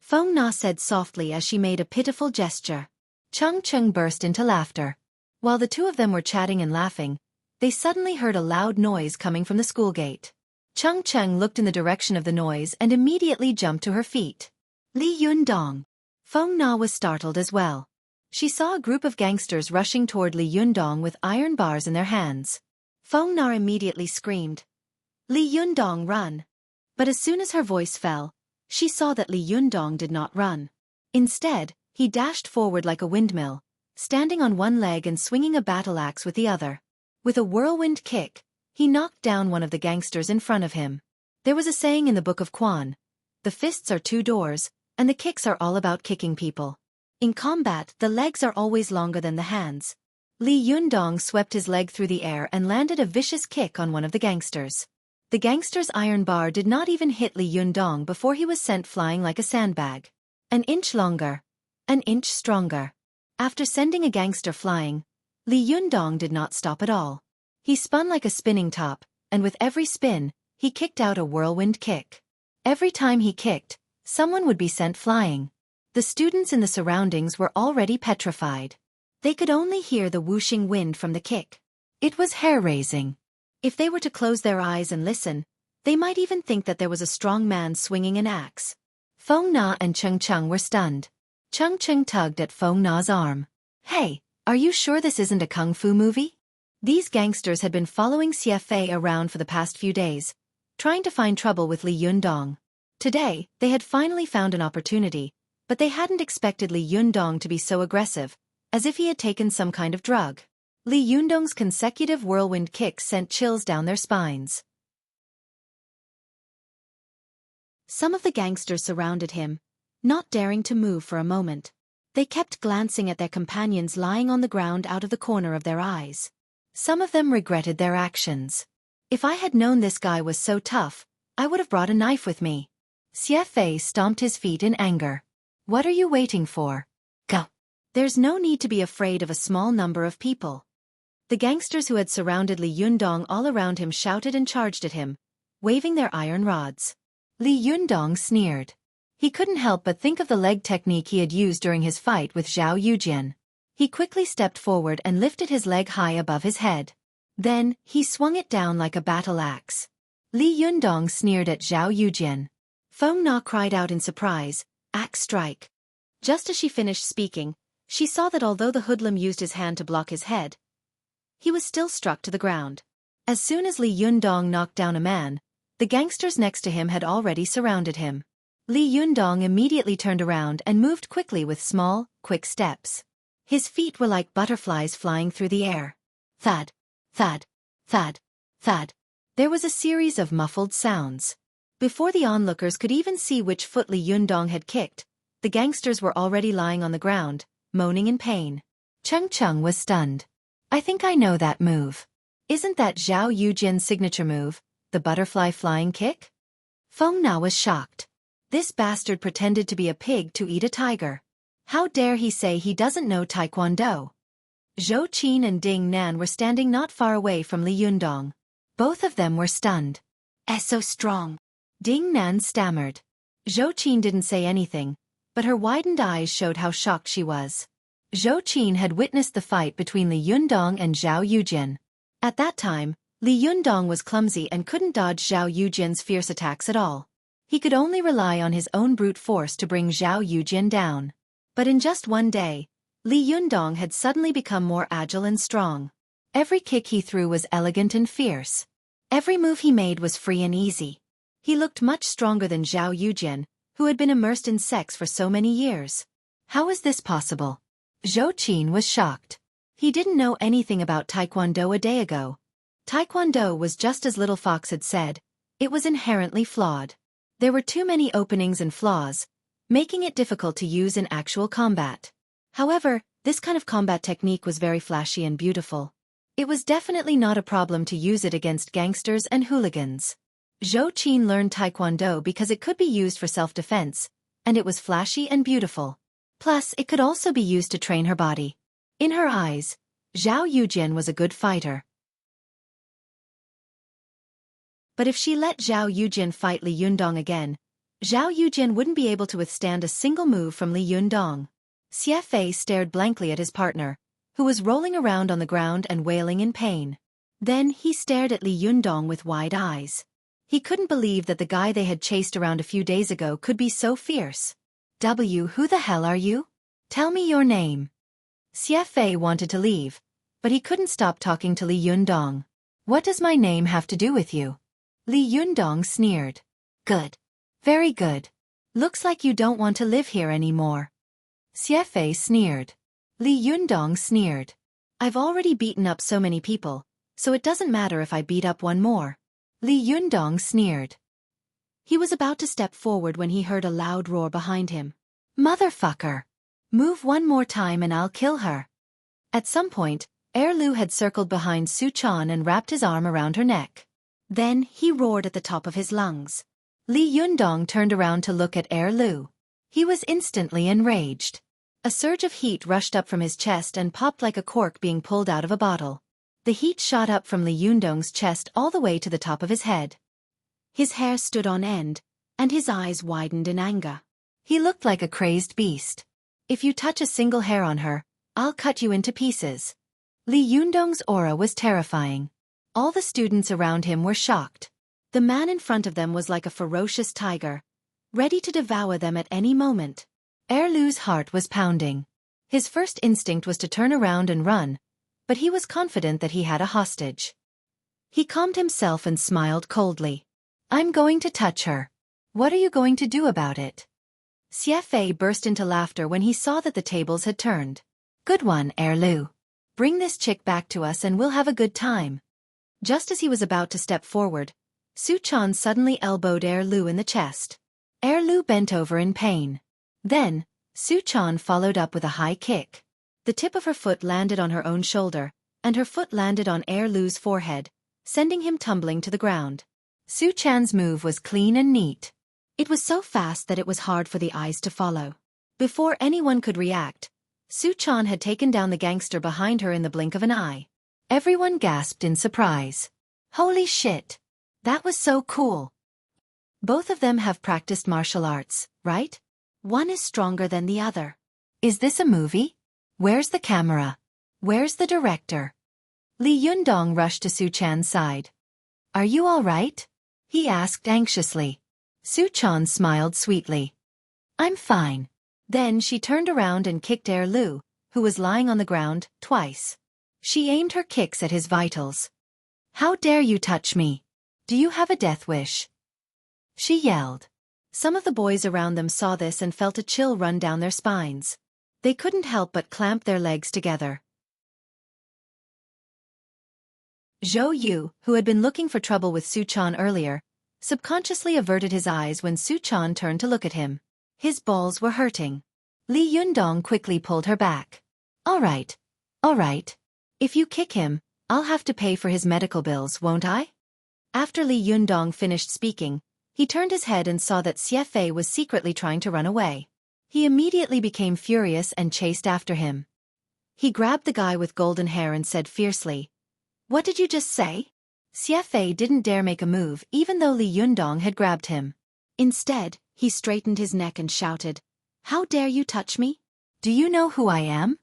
Feng Na said softly as she made a pitiful gesture. Cheng Cheng burst into laughter. While the two of them were chatting and laughing, they suddenly heard a loud noise coming from the school gate. Cheng Cheng looked in the direction of the noise and immediately jumped to her feet. Li Yundong. Feng Na was startled as well. She saw a group of gangsters rushing toward Li Yundong with iron bars in their hands. Feng Na immediately screamed, "Li Yundong, run!" But as soon as her voice fell, she saw that Li Yundong did not run. Instead, he dashed forward like a windmill, standing on one leg and swinging a battle axe with the other. With a whirlwind kick, he knocked down one of the gangsters in front of him. There was a saying in the Book of Quan, "The fists are two doors, and the kicks are all about kicking people." In combat, the legs are always longer than the hands. Li Yundong swept his leg through the air and landed a vicious kick on one of the gangsters. The gangster's iron bar did not even hit Li Yundong before he was sent flying like a sandbag. An inch longer. An inch stronger. After sending a gangster flying, Li Yundong did not stop at all. He spun like a spinning top, and with every spin, he kicked out a whirlwind kick. Every time he kicked, someone would be sent flying. The students in the surroundings were already petrified. They could only hear the whooshing wind from the kick. It was hair-raising. If they were to close their eyes and listen, they might even think that there was a strong man swinging an axe. Feng Na and Cheng Cheng were stunned. Cheng Cheng tugged at Feng Na's arm. "Hey, are you sure this isn't a kung fu movie?" These gangsters had been following Xueqi around for the past few days, trying to find trouble with Li Yundong. Today, they had finally found an opportunity, but they hadn't expected Li Yundong to be so aggressive, as if he had taken some kind of drug. Li Yundong's consecutive whirlwind kicks sent chills down their spines. Some of the gangsters surrounded him, not daring to move for a moment. They kept glancing at their companions lying on the ground out of the corner of their eyes. Some of them regretted their actions. "If I had known this guy was so tough, I would have brought a knife with me." Xueqi stomped his feet in anger. "What are you waiting for? Go." There's no need to be afraid of a small number of people. The gangsters who had surrounded Li Yundong all around him shouted and charged at him, waving their iron rods. Li Yundong sneered. He couldn't help but think of the leg technique he had used during his fight with Zhao Yujian. He quickly stepped forward and lifted his leg high above his head. Then, he swung it down like a battle axe. Li Yundong sneered at Zhao Yujian. Feng Na cried out in surprise, "Axe strike." Just as she finished speaking, she saw that although the hoodlum used his hand to block his head, he was still struck to the ground. As soon as Li Yundong knocked down a man, the gangsters next to him had already surrounded him. Li Yundong immediately turned around and moved quickly with small, quick steps. His feet were like butterflies flying through the air. Thud, thud, thud, thud. There was a series of muffled sounds. Before the onlookers could even see which foot Li Yundong had kicked, the gangsters were already lying on the ground, moaning in pain. Cheng Cheng was stunned. "I think I know that move. Isn't that Zhao Yujian's signature move, the butterfly flying kick?" Feng Na was shocked. This bastard pretended to be a pig to eat a tiger. How dare he say he doesn't know Taekwondo? Zhou Qin and Ding Nan were standing not far away from Li Yundong. Both of them were stunned. So strong," Ding Nan stammered. Zhou Qin didn't say anything, but her widened eyes showed how shocked she was. Zhou Qin had witnessed the fight between Li Yundong and Zhao Yujian. At that time, Li Yundong was clumsy and couldn't dodge Zhao Yujian's fierce attacks at all. He could only rely on his own brute force to bring Zhao Yujian down. But in just one day, Li Yundong had suddenly become more agile and strong. Every kick he threw was elegant and fierce. Every move he made was free and easy. He looked much stronger than Zhao Yujian, who had been immersed in sex for so many years. How is this possible? Xueqi was shocked. He didn't know anything about Taekwondo a day ago. Taekwondo was just as Little Fox had said. It was inherently flawed. There were too many openings and flaws, making it difficult to use in actual combat. However, this kind of combat technique was very flashy and beautiful. It was definitely not a problem to use it against gangsters and hooligans. Xueqi learned Taekwondo because it could be used for self-defense, and it was flashy and beautiful. Plus, it could also be used to train her body. In her eyes, Zhao Yujian was a good fighter. But if she let Zhao Yujian fight Li Yundong again, Zhao Yujian wouldn't be able to withstand a single move from Li Yundong. Xueqi stared blankly at his partner, who was rolling around on the ground and wailing in pain. Then he stared at Li Yundong with wide eyes. He couldn't believe that the guy they had chased around a few days ago could be so fierce. Who the hell are you? Tell me your name. Xueqi wanted to leave, but he couldn't stop talking to Li Yundong. What does my name have to do with you? Li Yundong sneered. Good. Very good. Looks like you don't want to live here anymore. Xueqi sneered. Li Yundong sneered. I've already beaten up so many people, so it doesn't matter if I beat up one more. Li Yundong sneered. He was about to step forward when he heard a loud roar behind him. Motherfucker! Move one more time and I'll kill her. At some point, Lu had circled behind Xueqi and wrapped his arm around her neck. Then he roared at the top of his lungs. Li Yundong turned around to look at Lu. He was instantly enraged. A surge of heat rushed up from his chest and popped like a cork being pulled out of a bottle. The heat shot up from Li Yundong's chest all the way to the top of his head. His hair stood on end, and his eyes widened in anger. He looked like a crazed beast. If you touch a single hair on her, I'll cut you into pieces. Li Yundong's aura was terrifying. All the students around him were shocked. The man in front of them was like a ferocious tiger, ready to devour them at any moment. Lu's heart was pounding. His first instinct was to turn around and run, but he was confident that he had a hostage. He calmed himself and smiled coldly. I'm going to touch her. What are you going to do about it? Xueqi burst into laughter when he saw that the tables had turned. Good one, Lu. Bring this chick back to us and we'll have a good time. Just as he was about to step forward, Xueqi suddenly elbowed Lu in the chest. Lu bent over in pain. Then, Xueqi followed up with a high kick. The tip of her foot landed on her own shoulder, and her foot landed on Lu's forehead, sending him tumbling to the ground. Xueqi's move was clean and neat. It was so fast that it was hard for the eyes to follow. Before anyone could react, Xueqi had taken down the gangster behind her in the blink of an eye. Everyone gasped in surprise. Holy shit! That was so cool! Both of them have practiced martial arts, right? One is stronger than the other. Is this a movie? Where's the camera? Where's the director? Li Yundong rushed to Xueqi's side. Are you all right? He asked anxiously. Xueqi smiled sweetly. I'm fine. Then she turned around and kicked Lu, who was lying on the ground, twice. She aimed her kicks at his vitals. How dare you touch me? Do you have a death wish? She yelled. Some of the boys around them saw this and felt a chill run down their spines. They couldn't help but clamp their legs together. Zhou Yu, who had been looking for trouble with Xueqi earlier, subconsciously averted his eyes when Xueqi turned to look at him. His balls were hurting. Li Yundong quickly pulled her back. All right. If you kick him, I'll have to pay for his medical bills, won't I? After Li Yundong finished speaking, he turned his head and saw that Xueqi was secretly trying to run away. He immediately became furious and chased after him. He grabbed the guy with golden hair and said fiercely, What did you just say? Xueqi didn't dare make a move even though Li Yundong had grabbed him. Instead, he straightened his neck and shouted, How dare you touch me? Do you know who I am?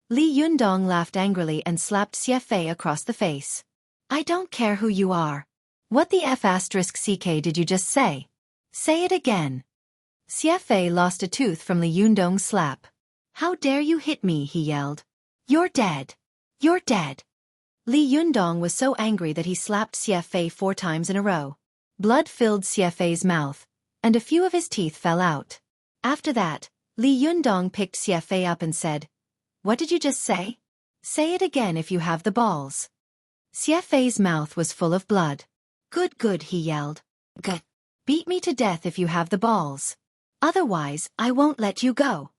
Li Yundong laughed angrily and slapped Xueqi across the face. I don't care who you are. What the F***ck did you just say? Say it again. Xueqi lost a tooth from Li Yundong's slap. How dare you hit me, he yelled. You're dead. You're dead. Li Yundong was so angry that he slapped Xueqi 4 times in a row. Blood filled Xueqi's mouth, and a few of his teeth fell out. After that, Li Yundong picked Xueqi up and said, "What did you just say? Say it again if you have the balls." Xueqi's mouth was full of blood. Good, he yelled. Good. Beat me to death if you have the balls. Otherwise, I won't let you go.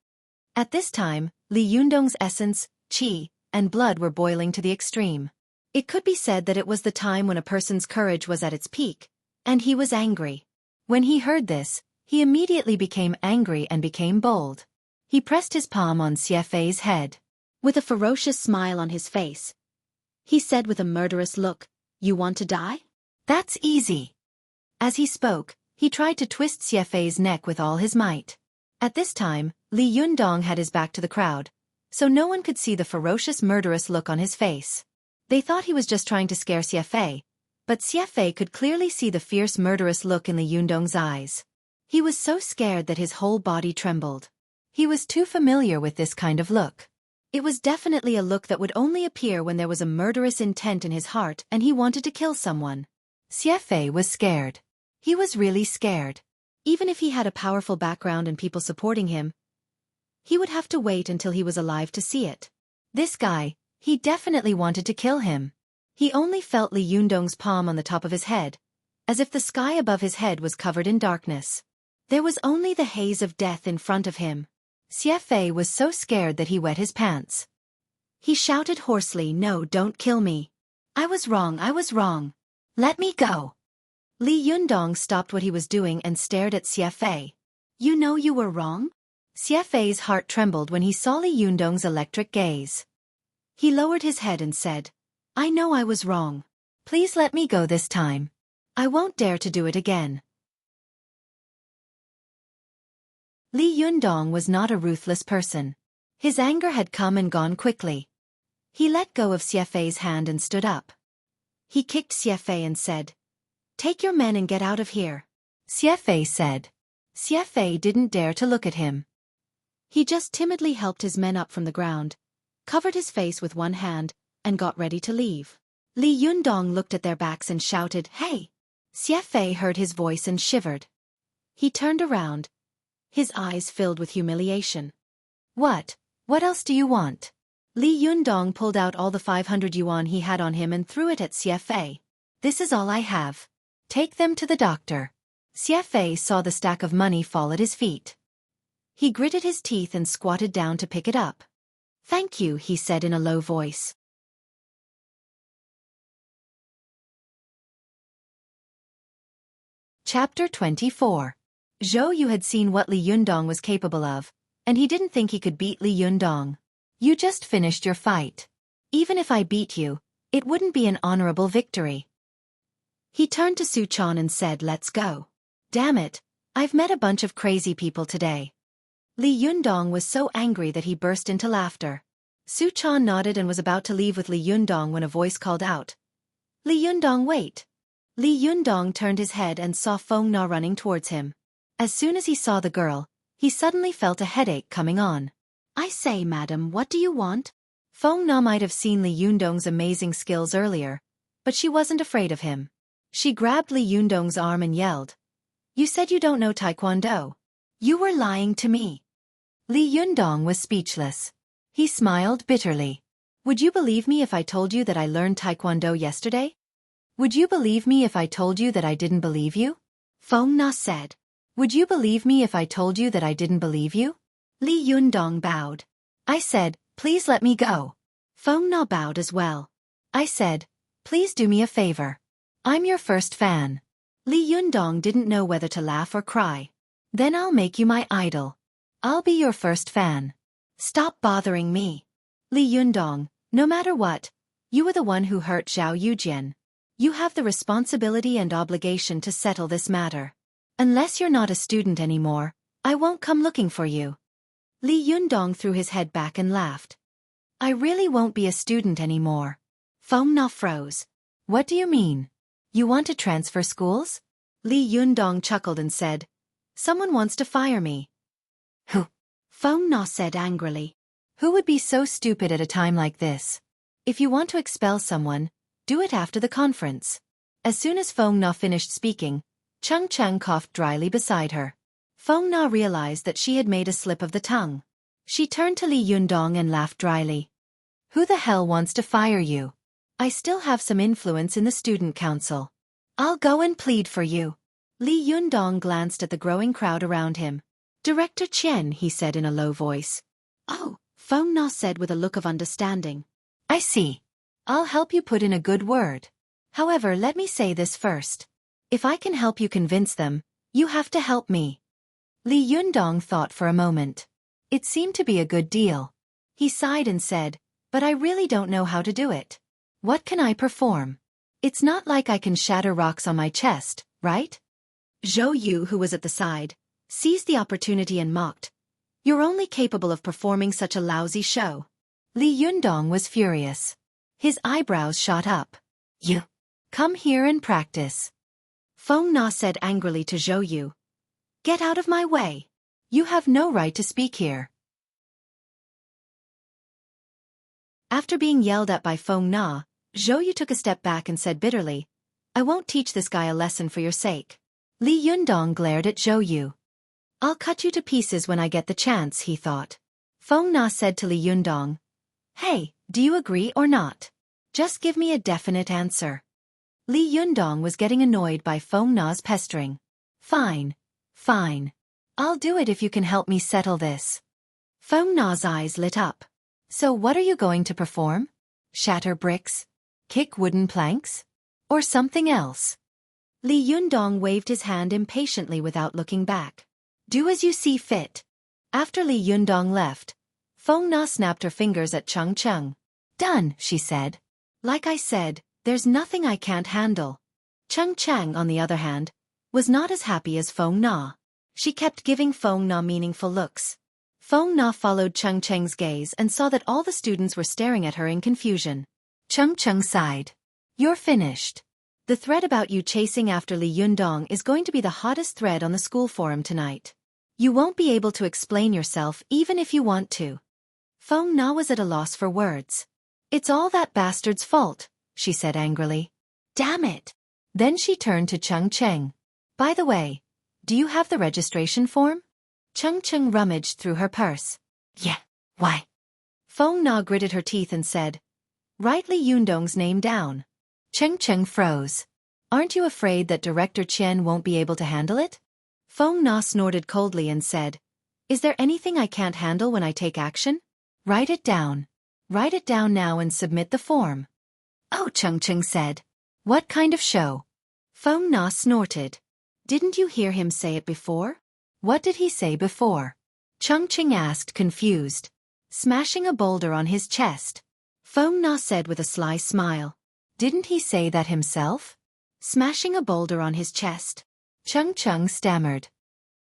At this time, Li Yundong's essence, qi, and blood were boiling to the extreme. It could be said that it was the time when a person's courage was at its peak, and he was angry. When he heard this, he immediately became angry and became bold. He pressed his palm on Xueqi's head. With a ferocious smile on his face, he said with a murderous look, "You want to die? That's easy." As he spoke, he tried to twist Xueqi's neck with all his might. At this time, Li Yundong had his back to the crowd, so no one could see the ferocious murderous look on his face. They thought he was just trying to scare Xueqi, but Xueqi could clearly see the fierce murderous look in Li Yundong's eyes. He was so scared that his whole body trembled. He was too familiar with this kind of look. It was definitely a look that would only appear when there was a murderous intent in his heart and he wanted to kill someone. Xueqi was scared. He was really scared. Even if he had a powerful background and people supporting him, he would have to wait until he was alive to see it. This guy, he definitely wanted to kill him. He only felt Li Yundong's palm on the top of his head, as if the sky above his head was covered in darkness. There was only the haze of death in front of him. Xueqi was so scared that he wet his pants. He shouted hoarsely, "No, don't kill me. I was wrong. Let me go." Li Yundong stopped what he was doing and stared at Xueqi. "You know you were wrong?" Xueqi's heart trembled when he saw Li Yundong's electric gaze. He lowered his head and said, "I know I was wrong. Please let me go this time. I won't dare to do it again." Li Yundong was not a ruthless person. His anger had come and gone quickly. He let go of Xueqi's hand and stood up. He kicked Xueqi and said, "Take your men and get out of here." Xueqi said. Xueqi didn't dare to look at him. He just timidly helped his men up from the ground, covered his face with one hand, and got ready to leave. Li Yundong looked at their backs and shouted, "Hey!" Xueqi heard his voice and shivered. He turned around, his eyes filled with humiliation. What else do you want?" Li Yundong pulled out all the 500 yuan he had on him and threw it at Xueqi. "This is all I have. Take them to the doctor." Xueqi saw the stack of money fall at his feet. He gritted his teeth and squatted down to pick it up. "Thank you," he said in a low voice. Chapter 24. Zhou Yu had seen what Li Yundong was capable of, and he didn't think he could beat Li Yundong. "You just finished your fight. Even if I beat you, it wouldn't be an honorable victory." He turned to Su Chan and said, "Let's go." "Damn it, I've met a bunch of crazy people today." Li Yundong was so angry that he burst into laughter. Su Chan nodded and was about to leave with Li Yundong when a voice called out, "Li Yundong, wait." Li Yundong turned his head and saw Feng Na running towards him. As soon as he saw the girl, he suddenly felt a headache coming on. "I say, madam, what do you want?" Feng Na might have seen Li Yundong's amazing skills earlier, but she wasn't afraid of him. She grabbed Li Yundong's arm and yelled, "You said you don't know Taekwondo. You were lying to me." Li Yundong was speechless. He smiled bitterly. "Would you believe me if I told you that I learned Taekwondo yesterday? Would you believe me if I told you that I didn't believe you?" Feng Na said. "Would you believe me if I told you that I didn't believe you?" Li Yundong bowed. "I said, please let me go." Feng Na bowed as well. "I said, please do me a favor. I'm your first fan." Li Yundong didn't know whether to laugh or cry. "Then I'll make you my idol. I'll be your first fan. Stop bothering me." "Li Yundong, no matter what, you were the one who hurt Zhao Yujian. You have the responsibility and obligation to settle this matter. Unless you're not a student anymore, I won't come looking for you." Li Yundong threw his head back and laughed. "I really won't be a student anymore." Feng Na froze. "What do you mean? You want to transfer schools?" Li Yundong chuckled and said, "Someone wants to fire me." "Who?" Feng Na said angrily. "Who would be so stupid at a time like this? If you want to expel someone, do it after the conference. As soon as Feng Na finished speaking, Cheng Cheng coughed dryly beside her. Feng Na realized that she had made a slip of the tongue. She turned to Li Yundong and laughed dryly. Who the hell wants to fire you? I still have some influence in the student council. I'll go and plead for you. Li Yundong glanced at the growing crowd around him. Director Chen, he said in a low voice. Oh, Feng Na said with a look of understanding. I see. I'll help you put in a good word. However, let me say this first. If I can help you convince them, you have to help me. Li Yundong thought for a moment. It seemed to be a good deal. He sighed and said, but I really don't know how to do it. What can I perform? It's not like I can shatter rocks on my chest, right? Zhou Yu, who was at the side, seized the opportunity and mocked. You're only capable of performing such a lousy show. Li Yundong was furious. His eyebrows shot up. You. Come here and practice. Feng Na said angrily to Zhou Yu. Get out of my way. You have no right to speak here. After being yelled at by Feng Na, Zhou Yu took a step back and said bitterly, I won't teach this guy a lesson for your sake. Li Yundong glared at Zhou Yu. I'll cut you to pieces when I get the chance, he thought. Feng Na said to Li Yundong, Hey, do you agree or not? Just give me a definite answer. Li Yundong was getting annoyed by Feng Na's pestering. Fine. Fine. I'll do it if you can help me settle this. Feng Na's eyes lit up. So what are you going to perform? Shatter bricks? Kick wooden planks? Or something else? Li Yundong waved his hand impatiently without looking back. Do as you see fit. After Li Yundong left, Feng Na snapped her fingers at Cheng Cheng. Done, she said. Like I said, there's nothing I can't handle. Cheng Cheng, on the other hand, was not as happy as Feng Na. She kept giving Feng Na meaningful looks. Feng Na followed Cheng Cheng's gaze and saw that all the students were staring at her in confusion. Cheng Cheng sighed. You're finished. The thread about you chasing after Li Yundong is going to be the hottest thread on the school forum tonight. You won't be able to explain yourself even if you want to. Feng Na was at a loss for words. It's all that bastard's fault, she said angrily. Damn it. Then she turned to Cheng Cheng. By the way, do you have the registration form? Cheng Cheng rummaged through her purse. Yeah, why? Feng Na gritted her teeth and said, Write Li Yundong's name down. Cheng Cheng froze. Aren't you afraid that Director Chen won't be able to handle it? Feng Na snorted coldly and said, Is there anything I can't handle when I take action? Write it down. Write it down now and submit the form. Oh, Cheng Cheng said. What kind of show? Feng Na snorted. Didn't you hear him say it before? What did he say before? Cheng Cheng asked, confused. Smashing a boulder on his chest. Feng Na said with a sly smile. Didn't he say that himself? Smashing a boulder on his chest. Cheng Cheng stammered.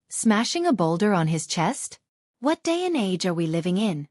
Smashing a boulder on his chest? What day and age are we living in?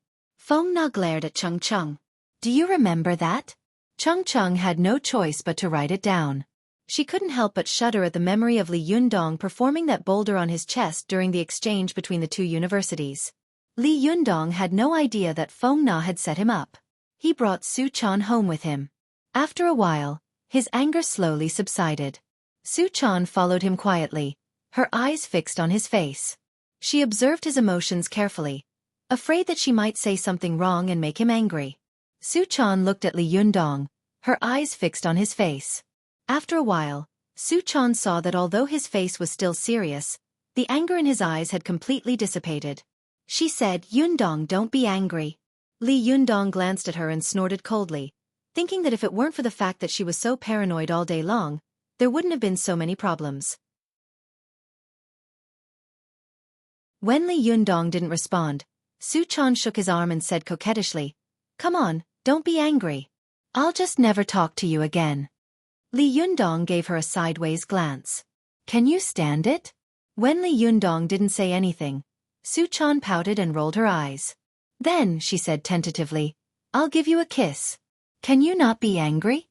Feng Na glared at Cheng Cheng. Do you remember that? Cheng Cheng had no choice but to write it down. She couldn't help but shudder at the memory of Li Yundong performing that boulder on his chest during the exchange between the two universities. Li Yundong had no idea that Feng Na had set him up. He brought Su Chan home with him. After a while, his anger slowly subsided. Su Chan followed him quietly, her eyes fixed on his face. She observed his emotions carefully, afraid that she might say something wrong and make him angry. Su Chan looked at Li Yundong, her eyes fixed on his face. After a while, Su Chan saw that although his face was still serious, the anger in his eyes had completely dissipated. She said, Yundong, don't be angry. Li Yundong glanced at her and snorted coldly, thinking that if it weren't for the fact that she was so paranoid all day long, there wouldn't have been so many problems. When Li Yundong didn't respond, Su Chan shook his arm and said coquettishly, Come on, don't be angry. I'll just never talk to you again. Li Yundong gave her a sideways glance. Can you stand it? When Li Yundong didn't say anything, Su Chan pouted and rolled her eyes. Then, she said tentatively, I'll give you a kiss. Can you not be angry?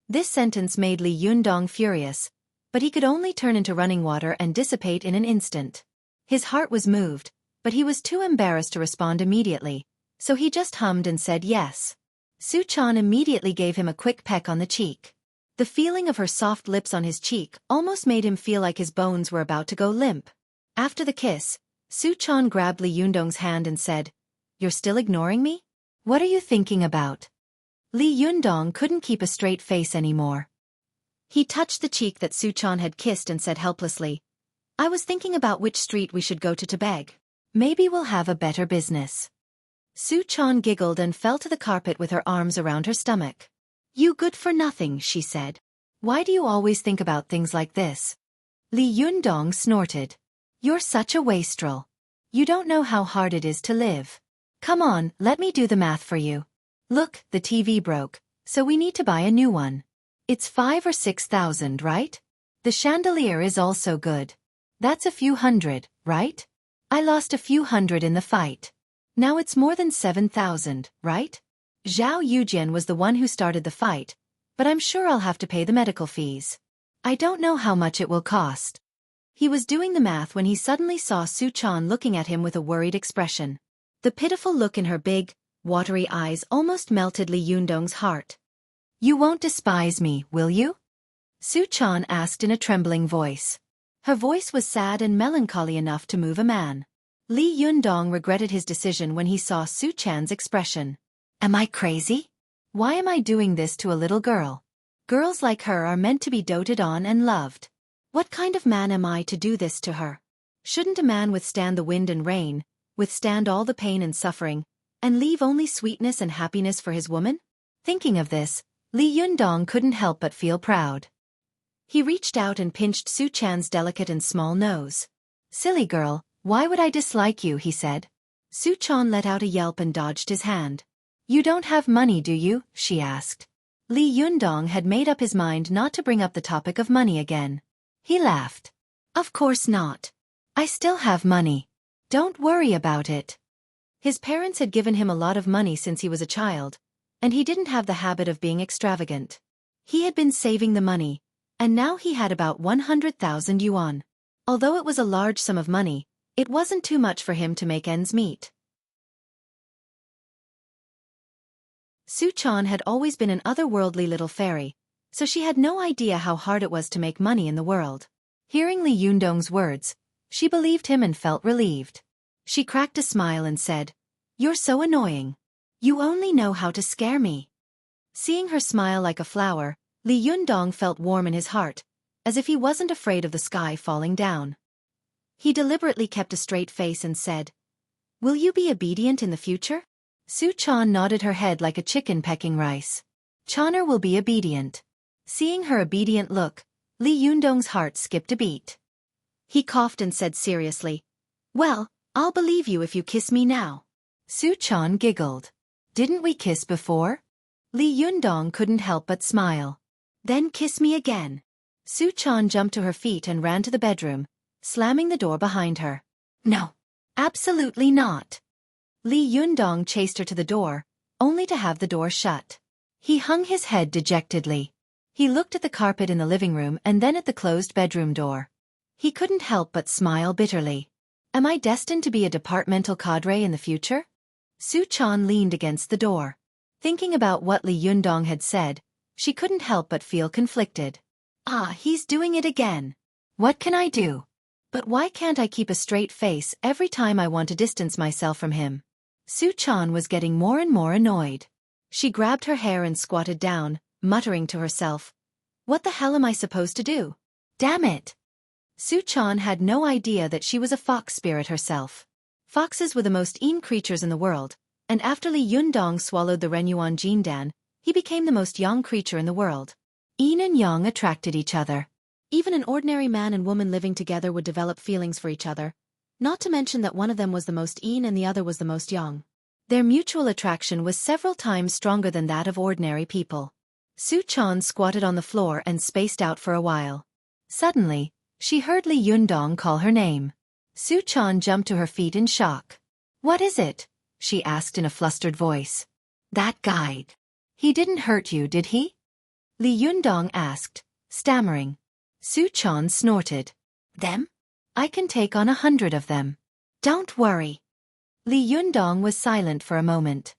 This sentence made Li Yundong furious, but he could only turn into running water and dissipate in an instant. His heart was moved, but he was too embarrassed to respond immediately, so he just hummed and said yes. Su Chan immediately gave him a quick peck on the cheek. The feeling of her soft lips on his cheek almost made him feel like his bones were about to go limp. After the kiss, Su Chan grabbed Li Yundong's hand and said, "You're still ignoring me? What are you thinking about?" Li Yundong couldn't keep a straight face anymore. He touched the cheek that Su Chan had kissed and said helplessly, "I was thinking about which street we should go to beg. Maybe we'll have a better business." Su Chan giggled and fell to the carpet with her arms around her stomach. "You good for nothing," she said. "Why do you always think about things like this?" Li Yundong snorted. "You're such a wastrel. You don't know how hard it is to live. Come on, let me do the math for you. Look, the TV broke, so we need to buy a new one. It's 5,000 or 6,000, right? The chandelier is also good. That's a few hundred, right? I lost a few hundred in the fight. Now it's more than 7,000, right? Zhao Yujian was the one who started the fight, but I'm sure I'll have to pay the medical fees. I don't know how much it will cost." He was doing the math when he suddenly saw Su Chan looking at him with a worried expression. The pitiful look in her big, watery eyes almost melted Li Yundong's heart. "You won't despise me, will you?" Su Chan asked in a trembling voice. Her voice was sad and melancholy enough to move a man. Li Yundong regretted his decision when he saw Su Chan's expression. "Am I crazy? Why am I doing this to a little girl? Girls like her are meant to be doted on and loved. What kind of man am I to do this to her? Shouldn't a man withstand the wind and rain, withstand all the pain and suffering, and leave only sweetness and happiness for his woman?" Thinking of this, Li Yundong couldn't help but feel proud. He reached out and pinched Su Chan's delicate and small nose. "Silly girl, why would I dislike you?" he said. Su Chan let out a yelp and dodged his hand. "You don't have money, do you?" she asked. Li Yundong had made up his mind not to bring up the topic of money again. He laughed. "Of course not. I still have money. Don't worry about it." His parents had given him a lot of money since he was a child, and he didn't have the habit of being extravagant. He had been saving the money, and now he had about 100,000 yuan. Although it was a large sum of money, it wasn't too much for him to make ends meet. Su Chan had always been an otherworldly little fairy, so she had no idea how hard it was to make money in the world. Hearing Li Yundong's words, she believed him and felt relieved. She cracked a smile and said, "You're so annoying. You only know how to scare me." Seeing her smile like a flower, Li Yundong felt warm in his heart, as if he wasn't afraid of the sky falling down. He deliberately kept a straight face and said, "Will you be obedient in the future?" Su Chan nodded her head like a chicken pecking rice. "Chaner will be obedient." Seeing her obedient look, Li Yundong's heart skipped a beat. He coughed and said seriously, "Well, I'll believe you if you kiss me now." Su Chan giggled. "Didn't we kiss before?" Li Yundong couldn't help but smile. "Then kiss me again." Su Chan jumped to her feet and ran to the bedroom, slamming the door behind her. "No, absolutely not." Li Yundong chased her to the door, only to have the door shut. He hung his head dejectedly. He looked at the carpet in the living room and then at the closed bedroom door. He couldn't help but smile bitterly. "Am I destined to be a departmental cadre in the future?" Su Chan leaned against the door. Thinking about what Li Yundong had said, she couldn't help but feel conflicted. He's doing it again. What can I do? But why can't I keep a straight face every time I want to distance myself from him? Su Chan was getting more and more annoyed. She grabbed her hair and squatted down, muttering to herself, "What the hell am I supposed to do? Damn it!" Su Chan had no idea that she was a fox spirit herself. Foxes were the most creatures in the world, and after Li Yundong swallowed the Renyuan Jindan, he became the most yang creature in the world. Yin and yang attracted each other. Even an ordinary man and woman living together would develop feelings for each other, not to mention that one of them was the most yin and the other was the most yang. Their mutual attraction was several times stronger than that of ordinary people. Su Chan squatted on the floor and spaced out for a while. Suddenly, she heard Li Yundong call her name. Su Chan jumped to her feet in shock. "What is it?" she asked in a flustered voice. "That guy. He didn't hurt you, did he?" Li Yundong asked, stammering. Su Chan snorted. "Them? I can take on 100 of them. Don't worry." Li Yundong was silent for a moment.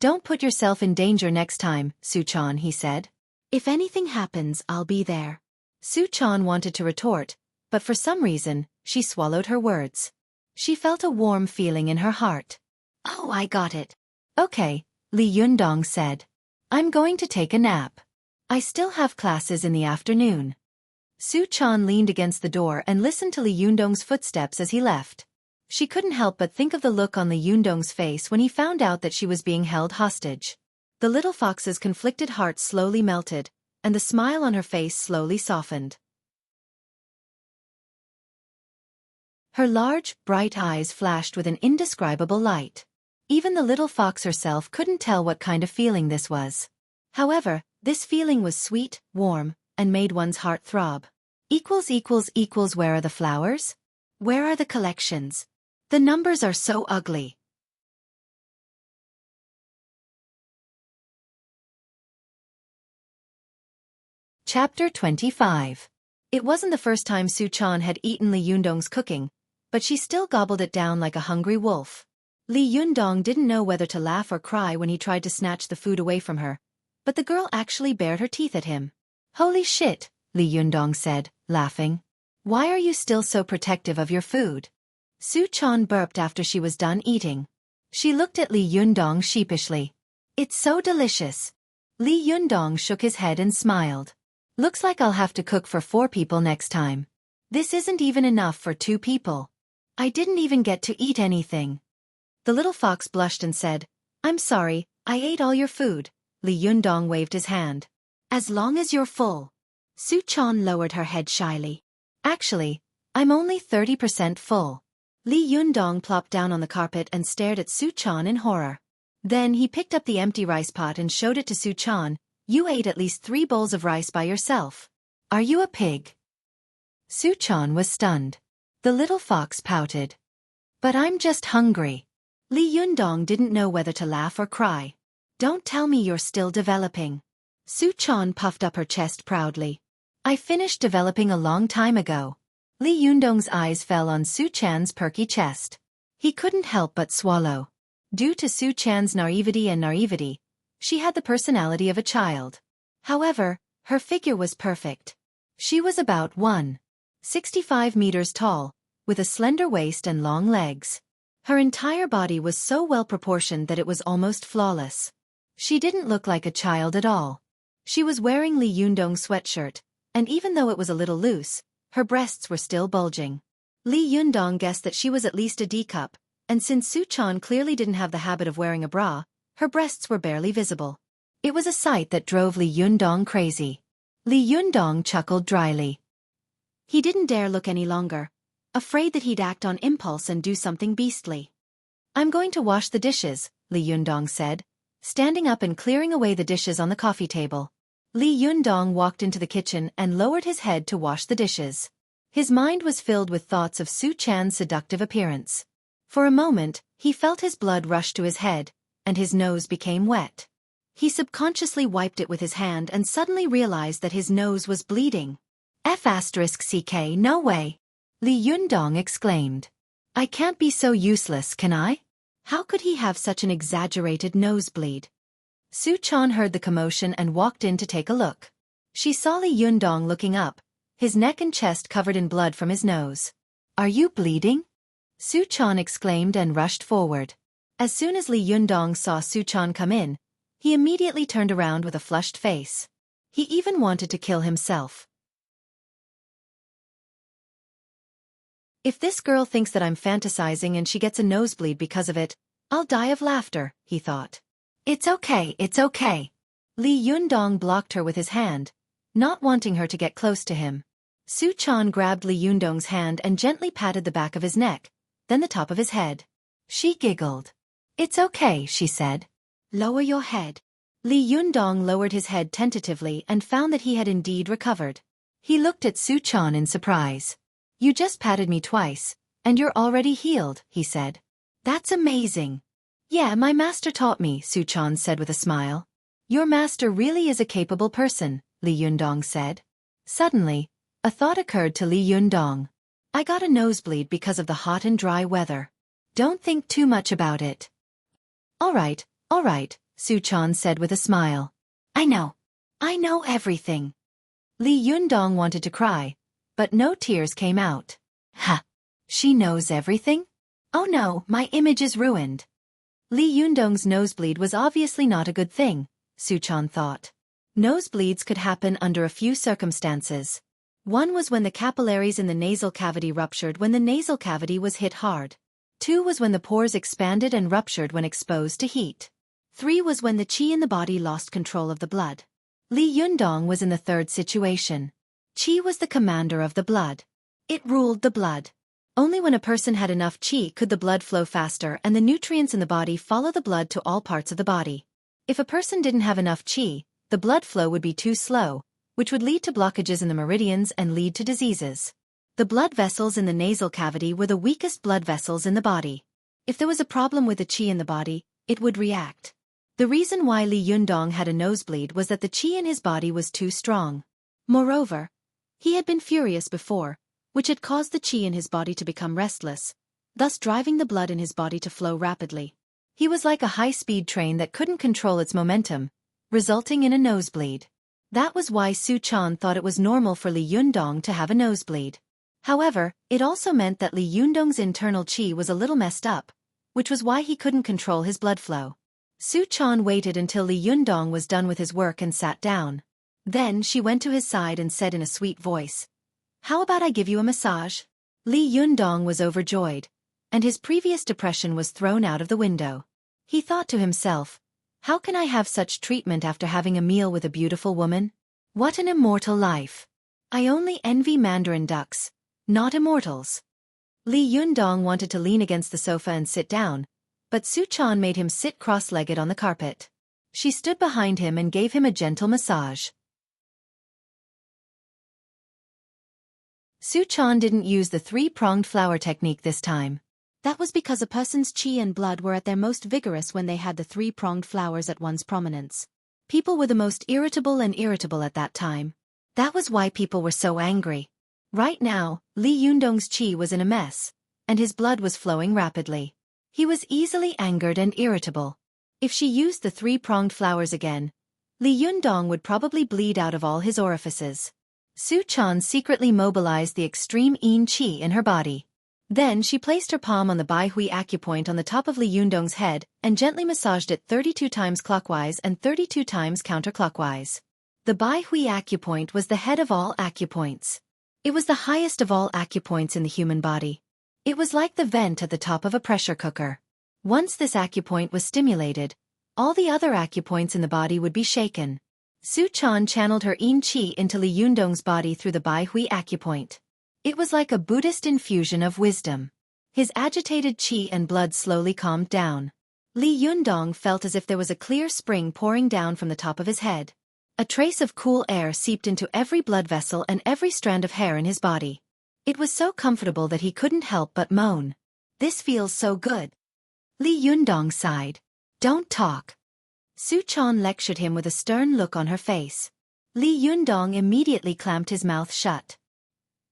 Don't put yourself in danger next time, Su-chan, he said. If anything happens, I'll be there. Su-chan wanted to retort, but for some reason, she swallowed her words. She felt a warm feeling in her heart. Oh, I got it. Okay, Lee Yundong said. I'm going to take a nap. I still have classes in the afternoon. Su-chan leaned against the door and listened to Lee Yundong's footsteps as he left. She couldn't help but think of the look on Lee Yundong's face when he found out that she was being held hostage. The little fox's conflicted heart slowly melted, and the smile on her face slowly softened. Her large, bright eyes flashed with an indescribable light. Even the little fox herself couldn't tell what kind of feeling this was. However, this feeling was sweet, warm, and made one's heart throb. Where are the flowers? Where are the collections? The numbers are so ugly. Chapter 25. It wasn't the first time Su-chan had eaten Lee Yundong's cooking, but she still gobbled it down like a hungry wolf. Lee Yundong didn't know whether to laugh or cry when he tried to snatch the food away from her, but the girl actually bared her teeth at him. Holy shit, Lee Yundong said, laughing. Why are you still so protective of your food? Su-chan burped after she was done eating. She looked at Lee Yundong sheepishly. It's so delicious. Lee Yundong shook his head and smiled. Looks like I'll have to cook for 4 people next time. This isn't even enough for 2 people. I didn't even get to eat anything. The little fox blushed and said, I'm sorry, I ate all your food. Lee Yundong waved his hand. As long as you're full. Su-chan lowered her head shyly. Actually, I'm only 30% full. Lee Yundong plopped down on the carpet and stared at Su-chan in horror. Then he picked up the empty rice pot and showed it to Su-chan. You ate at least 3 bowls of rice by yourself. Are you a pig? Su-chan was stunned. The little fox pouted. But I'm just hungry. Lee Yundong didn't know whether to laugh or cry. Don't tell me you're still developing. Su-chan puffed up her chest proudly. I finished developing a long time ago. Lee Yundong's eyes fell on Su-chan's perky chest. He couldn't help but swallow. Due to Su-chan's naivety, she had the personality of a child. However, her figure was perfect. She was about 1.65 meters tall, with a slender waist and long legs. Her entire body was so well proportioned that it was almost flawless. She didn't look like a child at all. She was wearing Lee Yundong's sweatshirt, and even though it was a little loose, her breasts were still bulging. Lee Yundong guessed that she was at least a D-cup, and since Su-chan clearly didn't have the habit of wearing a bra, her breasts were barely visible. It was a sight that drove Lee Yundong crazy. Lee Yundong chuckled dryly. He didn't dare look any longer, afraid that he'd act on impulse and do something beastly. I'm going to wash the dishes, Lee Yundong said, standing up and clearing away the dishes on the coffee table. Lee Yundong walked into the kitchen and lowered his head to wash the dishes. His mind was filled with thoughts of Su-chan's seductive appearance. For a moment, he felt his blood rush to his head, and his nose became wet. He subconsciously wiped it with his hand and suddenly realized that his nose was bleeding. F***ck, no way! Lee Yundong exclaimed. I can't be so useless, can I? How could he have such an exaggerated nosebleed? Su-chan heard the commotion and walked in to take a look. She saw Lee Yundong looking up, his neck and chest covered in blood from his nose. Are you bleeding? Su-chan exclaimed and rushed forward. As soon as Lee Yundong saw Su-chan come in, he immediately turned around with a flushed face. He even wanted to kill himself. If this girl thinks that I'm fantasizing and she gets a nosebleed because of it, I'll die of laughter, he thought. It's okay, it's okay. Lee Yundong blocked her with his hand, not wanting her to get close to him. Su-chan grabbed Lee Yundong's hand and gently patted the back of his neck, then the top of his head. She giggled. It's okay, she said. Lower your head. Lee Yundong lowered his head tentatively and found that he had indeed recovered. He looked at Su-chan in surprise. You just patted me twice, and you're already healed, he said. That's amazing. Yeah, my master taught me, Su-chan said with a smile. Your master really is a capable person, Lee Yundong said. Suddenly, a thought occurred to Lee Yundong. I got a nosebleed because of the hot and dry weather. Don't think too much about it. All right, Su-chan said with a smile. I know. I know everything. Li Yundong wanted to cry, but no tears came out. Ha! She knows everything? Oh no, my image is ruined. Li Yundong's nosebleed was obviously not a good thing, Su-chan thought. Nosebleeds could happen under a few circumstances. One was when the capillaries in the nasal cavity ruptured when the nasal cavity was hit hard. 2 was when the pores expanded and ruptured when exposed to heat. 3 was when the qi in the body lost control of the blood. Li Yundong was in the third situation. Qi was the commander of the blood. It ruled the blood. Only when a person had enough qi could the blood flow faster and the nutrients in the body follow the blood to all parts of the body. If a person didn't have enough qi, the blood flow would be too slow, which would lead to blockages in the meridians and lead to diseases. The blood vessels in the nasal cavity were the weakest blood vessels in the body. If there was a problem with the qi in the body, it would react. The reason why Li Yundong had a nosebleed was that the qi in his body was too strong. Moreover, he had been furious before, which had caused the qi in his body to become restless, thus driving the blood in his body to flow rapidly. He was like a high-speed train that couldn't control its momentum, resulting in a nosebleed. That was why Su-chan thought it was normal for Li Yundong to have a nosebleed. However, it also meant that Li Yundong's internal qi was a little messed up, which was why he couldn't control his blood flow. Su-chan waited until Li Yundong was done with his work and sat down. Then she went to his side and said in a sweet voice, "How about I give you a massage?" Li Yundong was overjoyed, and his previous depression was thrown out of the window. He thought to himself, how can I have such treatment after having a meal with a beautiful woman? What an immortal life. I only envy mandarin ducks, not immortals. Li Yundong wanted to lean against the sofa and sit down, but Su-chan made him sit cross-legged on the carpet. She stood behind him and gave him a gentle massage. Su-chan didn't use the 3-pronged flower technique this time. That was because a person's qi and blood were at their most vigorous when they had the 3-pronged flowers at one's prominence. People were the most irritable at that time. That was why people were so angry. Right now, Li Yundong's qi was in a mess, and his blood was flowing rapidly. He was easily angered and irritable. If she used the 3-pronged flowers again, Li Yundong would probably bleed out of all his orifices. Su-chan secretly mobilized the extreme yin qi in her body. Then she placed her palm on the Bai Hui acupoint on the top of Li Yundong's head and gently massaged it 32 times clockwise and 32 times counterclockwise. The Bai Hui acupoint was the head of all acupoints. It was the highest of all acupoints in the human body. It was like the vent at the top of a pressure cooker. Once this acupoint was stimulated, all the other acupoints in the body would be shaken. Su-chan channeled her yin qi into Li Yundong's body through the Bai Hui acupoint. It was like a Buddhist infusion of wisdom. His agitated qi and blood slowly calmed down. Li Yundong felt as if there was a clear spring pouring down from the top of his head. A trace of cool air seeped into every blood vessel and every strand of hair in his body. It was so comfortable that he couldn't help but moan. This feels so good. Li Yundong sighed. Don't talk. Su-chan lectured him with a stern look on her face. Li Yundong immediately clamped his mouth shut.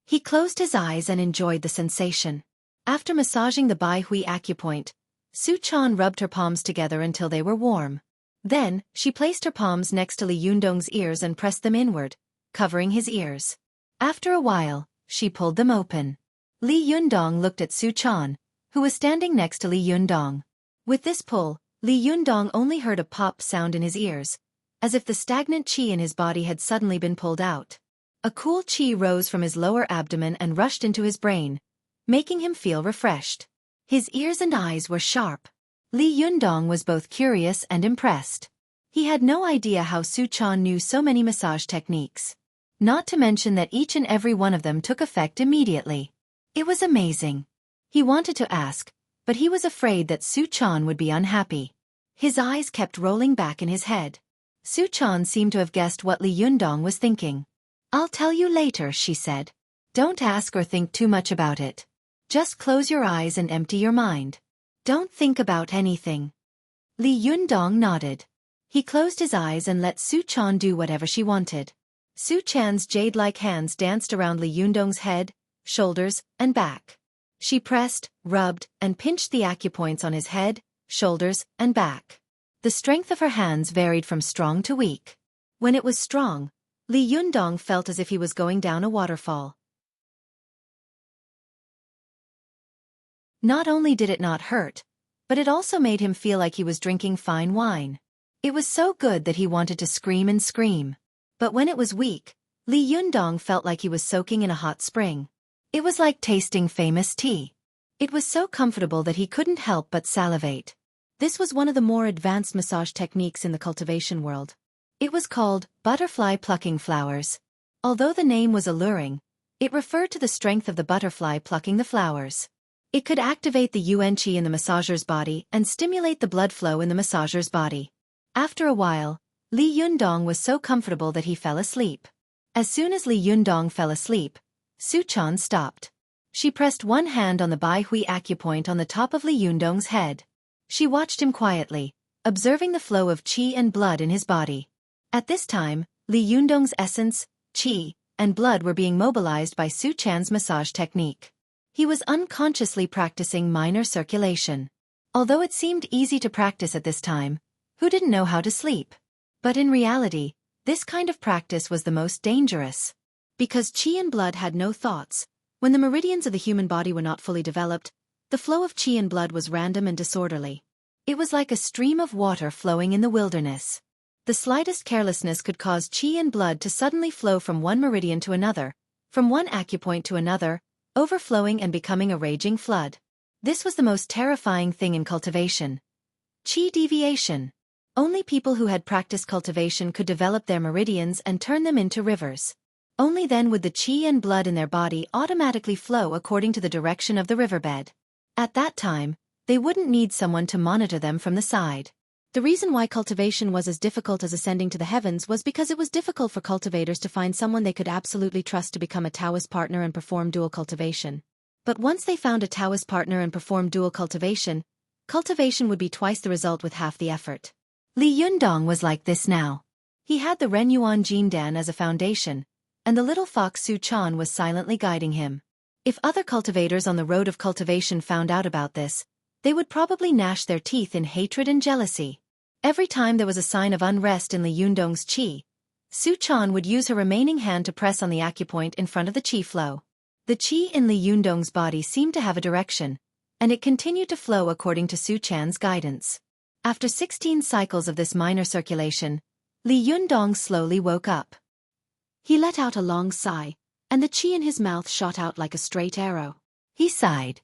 He closed his eyes and enjoyed the sensation. After massaging the Bai Hui acupoint, Su-chan rubbed her palms together until they were warm. Then, she placed her palms next to Li Yundong's ears and pressed them inward, covering his ears. After a while, she pulled them open. Li Yundong looked at Su-chan, who was standing next to Li Yundong. With this pull, Li Yundong only heard a pop sound in his ears, as if the stagnant qi in his body had suddenly been pulled out. A cool qi rose from his lower abdomen and rushed into his brain, making him feel refreshed. His ears and eyes were sharp. Li Yundong was both curious and impressed. He had no idea how Su-chan knew so many massage techniques. Not to mention that each and every one of them took effect immediately. It was amazing. He wanted to ask, but he was afraid that Su-chan would be unhappy. His eyes kept rolling back in his head. Su-chan seemed to have guessed what Li Yundong was thinking. "I'll tell you later," she said. "Don't ask or think too much about it. Just close your eyes and empty your mind. Don't think about anything." Li Yundong nodded. He closed his eyes and let Su-chan do whatever she wanted. Su-chan's jade-like hands danced around Li Yundong's head, shoulders, and back. She pressed, rubbed, and pinched the acupoints on his head, shoulders, and back. The strength of her hands varied from strong to weak. When it was strong, Li Yundong felt as if he was going down a waterfall. Not only did it not hurt, but it also made him feel like he was drinking fine wine. It was so good that he wanted to scream and scream. But when it was weak, Li Yundong felt like he was soaking in a hot spring. It was like tasting famous tea. It was so comfortable that he couldn't help but salivate. This was one of the more advanced massage techniques in the cultivation world. It was called butterfly plucking flowers. Although the name was alluring, it referred to the strength of the butterfly plucking the flowers. It could activate the yuan qi in the massager's body and stimulate the blood flow in the massager's body. After a while, Li Yundong was so comfortable that he fell asleep. As soon as Li Yundong fell asleep, Xueqi stopped. She pressed one hand on the Bai Hui acupoint on the top of Li Yundong's head. She watched him quietly, observing the flow of qi and blood in his body. At this time, Li Yundong's essence, qi, and blood were being mobilized by Xueqi's massage technique. He was unconsciously practicing minor circulation. Although it seemed easy to practice at this time, who didn't know how to sleep? But in reality, this kind of practice was the most dangerous. Because qi and blood had no thoughts, when the meridians of the human body were not fully developed, the flow of qi and blood was random and disorderly. It was like a stream of water flowing in the wilderness. The slightest carelessness could cause qi and blood to suddenly flow from one meridian to another, from one acupoint to another, overflowing and becoming a raging flood. This was the most terrifying thing in cultivation. Qi deviation. Only people who had practiced cultivation could develop their meridians and turn them into rivers. Only then would the qi and blood in their body automatically flow according to the direction of the riverbed. At that time, they wouldn't need someone to monitor them from the side. The reason why cultivation was as difficult as ascending to the heavens was because it was difficult for cultivators to find someone they could absolutely trust to become a Taoist partner and perform dual cultivation. But once they found a Taoist partner and performed dual cultivation, cultivation would be twice the result with half the effort. Li Yundong was like this now. He had the Renyuan Jindan as a foundation, and the little fox Xueqi was silently guiding him. If other cultivators on the road of cultivation found out about this, they would probably gnash their teeth in hatred and jealousy. Every time there was a sign of unrest in Li Yundong's qi, Xueqi would use her remaining hand to press on the acupoint in front of the qi flow. The qi in Li Yundong's body seemed to have a direction, and it continued to flow according to Xueqi's guidance. After 16 cycles of this minor circulation, Li Yundong slowly woke up. He let out a long sigh, and the qi in his mouth shot out like a straight arrow. He sighed.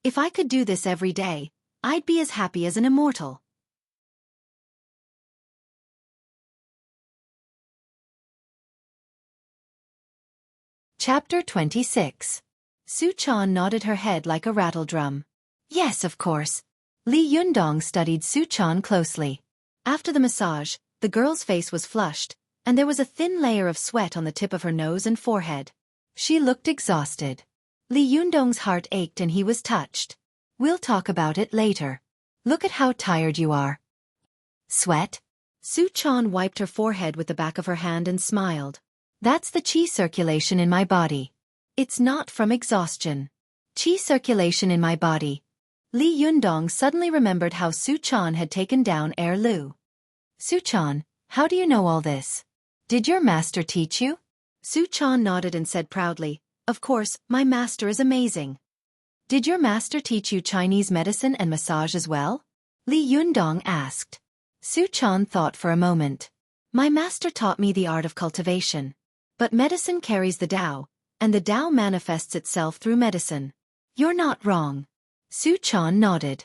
If I could do this every day, I'd be as happy as an immortal. Chapter 26. Xueqi nodded her head like a rattle drum. Yes, of course. Li Yundong studied Xueqi closely. After the massage, the girl's face was flushed, and there was a thin layer of sweat on the tip of her nose and forehead. She looked exhausted. Li Yundong's heart ached and he was touched. We'll talk about it later. Look at how tired you are. Sweat? Xueqi wiped her forehead with the back of her hand and smiled. That's the qi circulation in my body. It's not from exhaustion. Qi circulation in my body. Li Yundong suddenly remembered how Xueqi had taken down Air Lu. Xueqi, how do you know all this? Did your master teach you? Xueqi nodded and said proudly, Of course, my master is amazing. Did your master teach you Chinese medicine and massage as well? Li Yundong asked. Xueqi thought for a moment. My master taught me the art of cultivation. But medicine carries the Tao, and the Tao manifests itself through medicine. You're not wrong. Xueqi nodded.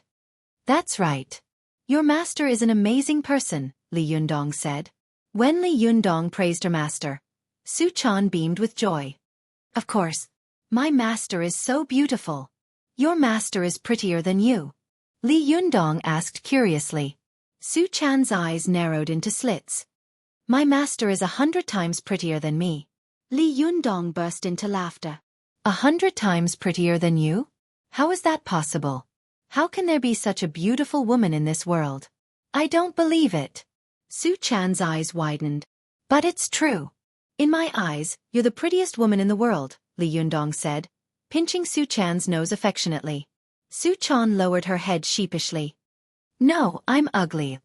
That's right. Your master is an amazing person, Li Yundong said. When Li Yundong praised her master, Xueqi beamed with joy. Of course. My master is so beautiful. Your master is prettier than you. Li Yundong asked curiously. Xueqi's eyes narrowed into slits. My master is 100 times prettier than me. Li Yundong burst into laughter. 100 times prettier than you? How is that possible? How can there be such a beautiful woman in this world? I don't believe it. Xueqi's eyes widened. But it's true. In my eyes, you're the prettiest woman in the world, Li Yundong said, pinching Xueqi's nose affectionately. Su Chan lowered her head sheepishly. No, I'm ugly.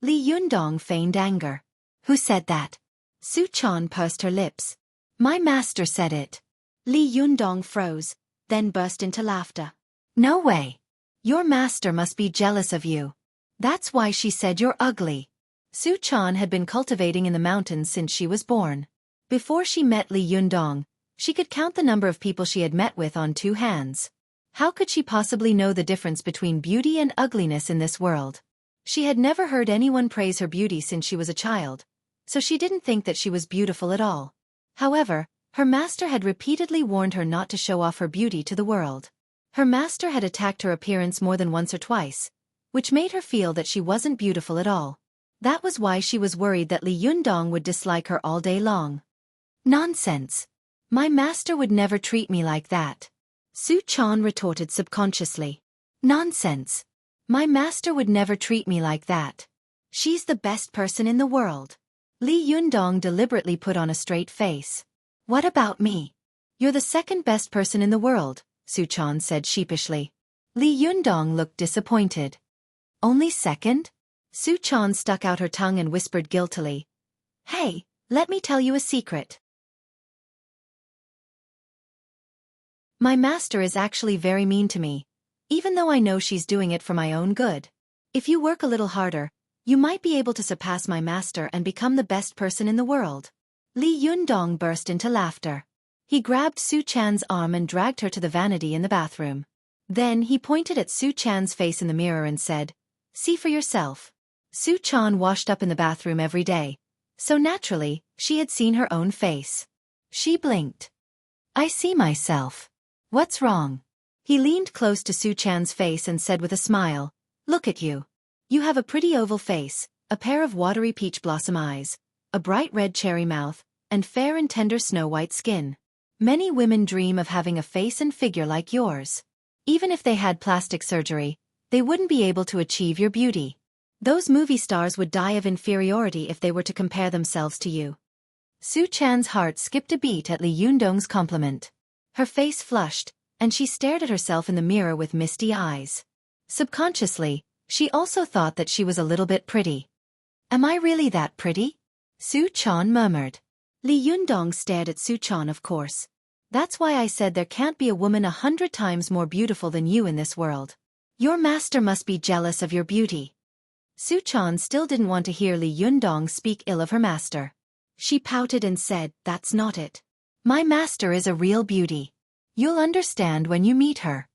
Li Yundong feigned anger. Who said that? Su Chan pursed her lips. My master said it. Li Yundong froze, then burst into laughter. No way. Your master must be jealous of you. That's why she said you're ugly. Su Chan had been cultivating in the mountains since she was born. Before she met Li Yundong, she could count the number of people she had met with on 2 hands. How could she possibly know the difference between beauty and ugliness in this world? She had never heard anyone praise her beauty since she was a child, so she didn't think that she was beautiful at all. However, her master had repeatedly warned her not to show off her beauty to the world. Her master had attacked her appearance more than once or twice, which made her feel that she wasn't beautiful at all. That was why she was worried that Li Yundong would dislike her all day long. Nonsense. My master would never treat me like that. Su Chan retorted subconsciously. Nonsense. My master would never treat me like that. She's the best person in the world. Li Yundong deliberately put on a straight face. What about me? You're the second best person in the world, Su Chan said sheepishly. Li Yundong looked disappointed. Only second? Su Chan stuck out her tongue and whispered guiltily. Hey, let me tell you a secret. My master is actually very mean to me, even though I know she's doing it for my own good. If you work a little harder, you might be able to surpass my master and become the best person in the world. Li Yundong burst into laughter. He grabbed Su Chan's arm and dragged her to the vanity in the bathroom. Then he pointed at Su Chan's face in the mirror and said, See for yourself. Su Chan washed up in the bathroom every day, so naturally, she had seen her own face. She blinked. I see myself. What's wrong? He leaned close to Su Chan's face and said with a smile, Look at you. You have a pretty oval face, a pair of watery peach blossom eyes, a bright red cherry mouth, and fair and tender snow-white skin. Many women dream of having a face and figure like yours. Even if they had plastic surgery, they wouldn't be able to achieve your beauty. Those movie stars would die of inferiority if they were to compare themselves to you. Su Chan's heart skipped a beat at Li Yundong's compliment. Her face flushed, and she stared at herself in the mirror with misty eyes. Subconsciously, she also thought that she was a little bit pretty. Am I really that pretty? Su Chan murmured. Li Yundong stared at Su Chan, of course. That's why I said there can't be a woman 100 times more beautiful than you in this world. Your master must be jealous of your beauty. Su Chan still didn't want to hear Li Yundong speak ill of her master. She pouted and said, That's not it. My master is a real beauty. You'll understand when you meet her.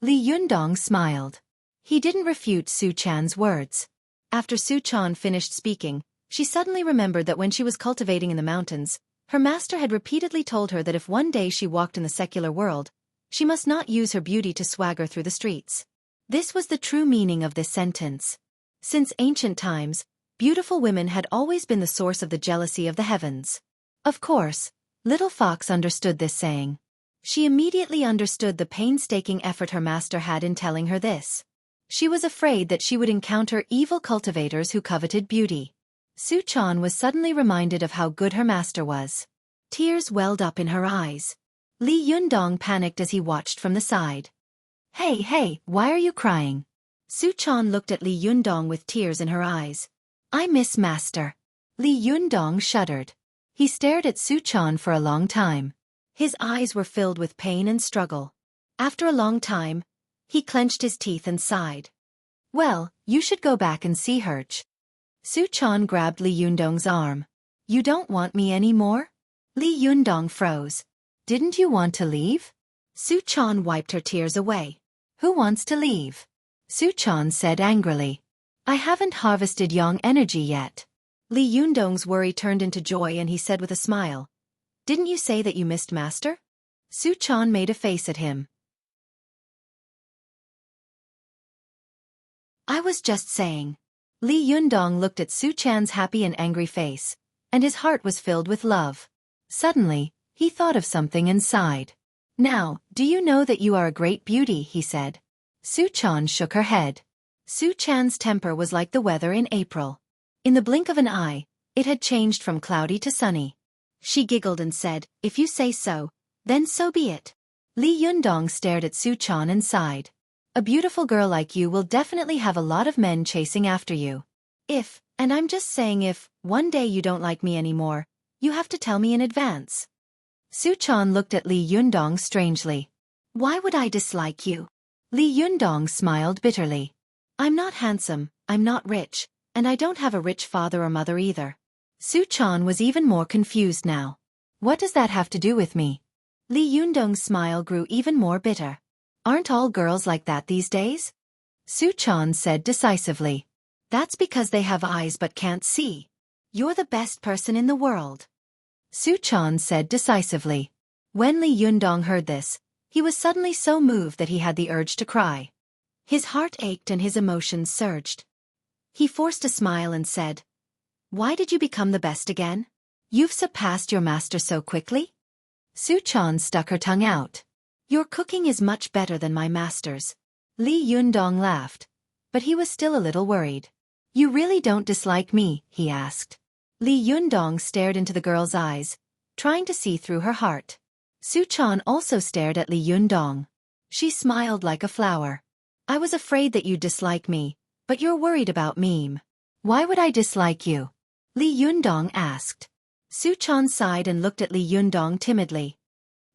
Li Yundong smiled. He didn't refute Su Chan's words. After Su Chan finished speaking, she suddenly remembered that when she was cultivating in the mountains, her master had repeatedly told her that if one day she walked in the secular world, she must not use her beauty to swagger through the streets. This was the true meaning of this sentence. Since ancient times, beautiful women had always been the source of the jealousy of the heavens. Of course, Little Fox understood this saying. She immediately understood the painstaking effort her master had in telling her this. She was afraid that she would encounter evil cultivators who coveted beauty. Su Chan was suddenly reminded of how good her master was. Tears welled up in her eyes. Li Yundong panicked as he watched from the side. Hey, why are you crying? Su Chan looked at Li Yundong with tears in her eyes. I miss master. Li Yundong shuddered. He stared at Su Chan for a long time. His eyes were filled with pain and struggle. After a long time, he clenched his teeth and sighed. Well, you should go back and see her. Su Chan grabbed Li Yundong's arm. You don't want me anymore? Li Yundong froze. Didn't you want to leave? Su Chan wiped her tears away. Who wants to leave? Su Chan said angrily. I haven't harvested yang energy yet. Li Yundong's worry turned into joy and he said with a smile. Didn't you say that you missed master? Su Chan made a face at him. I was just saying. Li Yundong looked at Su Chan's happy and angry face, and his heart was filled with love. Suddenly, he thought of something and sighed. Now, do you know that you are a great beauty, he said. Su Chan shook her head. Su Chan's temper was like the weather in April. In the blink of an eye, it had changed from cloudy to sunny. She giggled and said, If you say so, then so be it. Li Yundong stared at Su Chan and sighed. A beautiful girl like you will definitely have a lot of men chasing after you. If, and I'm just saying if, one day you don't like me anymore, you have to tell me in advance. Su-chan looked at Li Yundong strangely. Why would I dislike you? Li Yundong smiled bitterly. I'm not handsome, I'm not rich, and I don't have a rich father or mother either. Su-chan was even more confused now. What does that have to do with me? Li Yundong's smile grew even more bitter. Aren't all girls like that these days? Su-chan said decisively. That's because they have eyes but can't see. You're the best person in the world. Su-chan said decisively. When Li Yundong heard this, he was suddenly so moved that he had the urge to cry. His heart ached and his emotions surged. He forced a smile and said, Why did you become the best again? You've surpassed your master so quickly? Su-chan stuck her tongue out. Your cooking is much better than my master's. Li Yundong laughed, but he was still a little worried. You really don't dislike me? He asked. Li Yundong stared into the girl's eyes, trying to see through her heart. Su-chan also stared at Li Yundong. She smiled like a flower. I was afraid that you'd dislike me, but you're worried about me. Why would I dislike you? Li Yundong asked. Su-chan sighed and looked at Li Yundong timidly.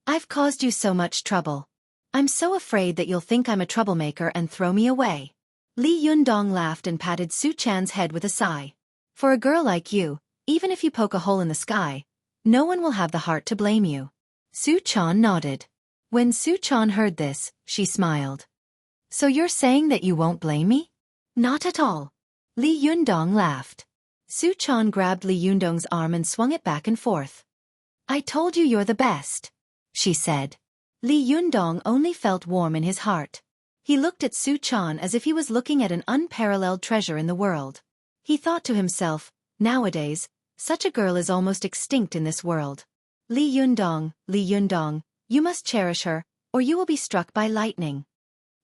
I've caused you so much trouble. I'm so afraid that you'll think I'm a troublemaker and throw me away. Li Yundong laughed and patted Su-chan's head with a sigh. For a girl like you, even if you poke a hole in the sky, no one will have the heart to blame you. Su-chan nodded. When Su-chan heard this, she smiled. So you're saying that you won't blame me? Not at all. Li Yundong laughed. Su-chan grabbed Li Yundong's arm and swung it back and forth. I told you you're the best, she said. Li Yundong only felt warm in his heart. He looked at Su-chan as if he was looking at an unparalleled treasure in the world. He thought to himself, nowadays, such a girl is almost extinct in this world. Li Yundong, you must cherish her, or you will be struck by lightning.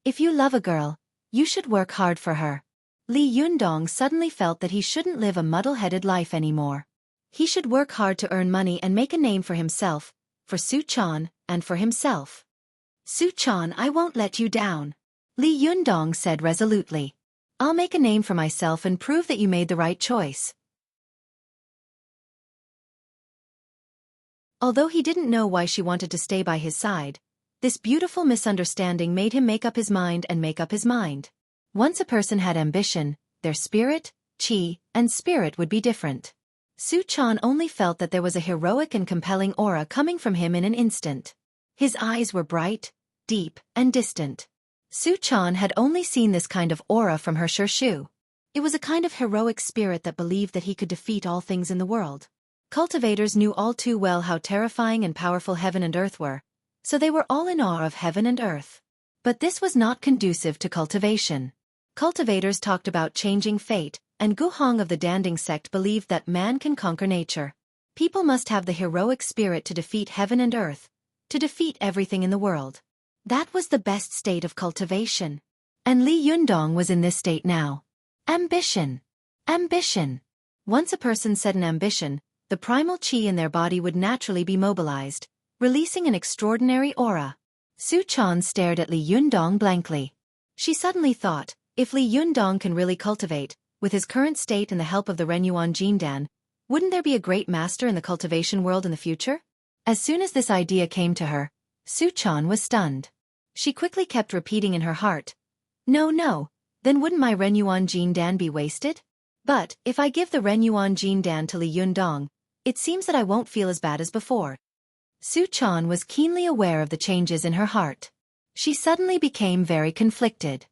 If you love a girl, you should work hard for her. Li Yundong suddenly felt that he shouldn't live a muddle-headed life anymore. He should work hard to earn money and make a name for himself, for Su-chan, and for himself. Su-chan, I won't let you down. Li Yundong said resolutely. I'll make a name for myself and prove that you made the right choice. Although he didn't know why she wanted to stay by his side, this beautiful misunderstanding made him make up his mind and make up his mind. Once a person had ambition, their spirit, chi, and spirit would be different. Su-chan only felt that there was a heroic and compelling aura coming from him in an instant. His eyes were bright, deep, and distant. Su-chan had only seen this kind of aura from her Xueqi. It was a kind of heroic spirit that believed that he could defeat all things in the world. Cultivators knew all too well how terrifying and powerful heaven and earth were, so they were all in awe of heaven and earth. But this was not conducive to cultivation. Cultivators talked about changing fate, and Guhong of the Danding sect believed that man can conquer nature. People must have the heroic spirit to defeat heaven and earth, to defeat everything in the world. That was the best state of cultivation. And Li Yundong was in this state now. Ambition. Ambition. Once a person set an ambition, the primal chi in their body would naturally be mobilized, releasing an extraordinary aura. Su-chan stared at Li Yundong blankly. She suddenly thought, if Li Yundong can really cultivate, with his current state and the help of the Renyuan Jindan, wouldn't there be a great master in the cultivation world in the future? As soon as this idea came to her, Su-chan was stunned. She quickly kept repeating in her heart, No, then wouldn't my Renyuan Jindan be wasted? But, if I give the Renyuan Jindan to Li Yundong, it seems that I won't feel as bad as before. Su-chan was keenly aware of the changes in her heart. She suddenly became very conflicted.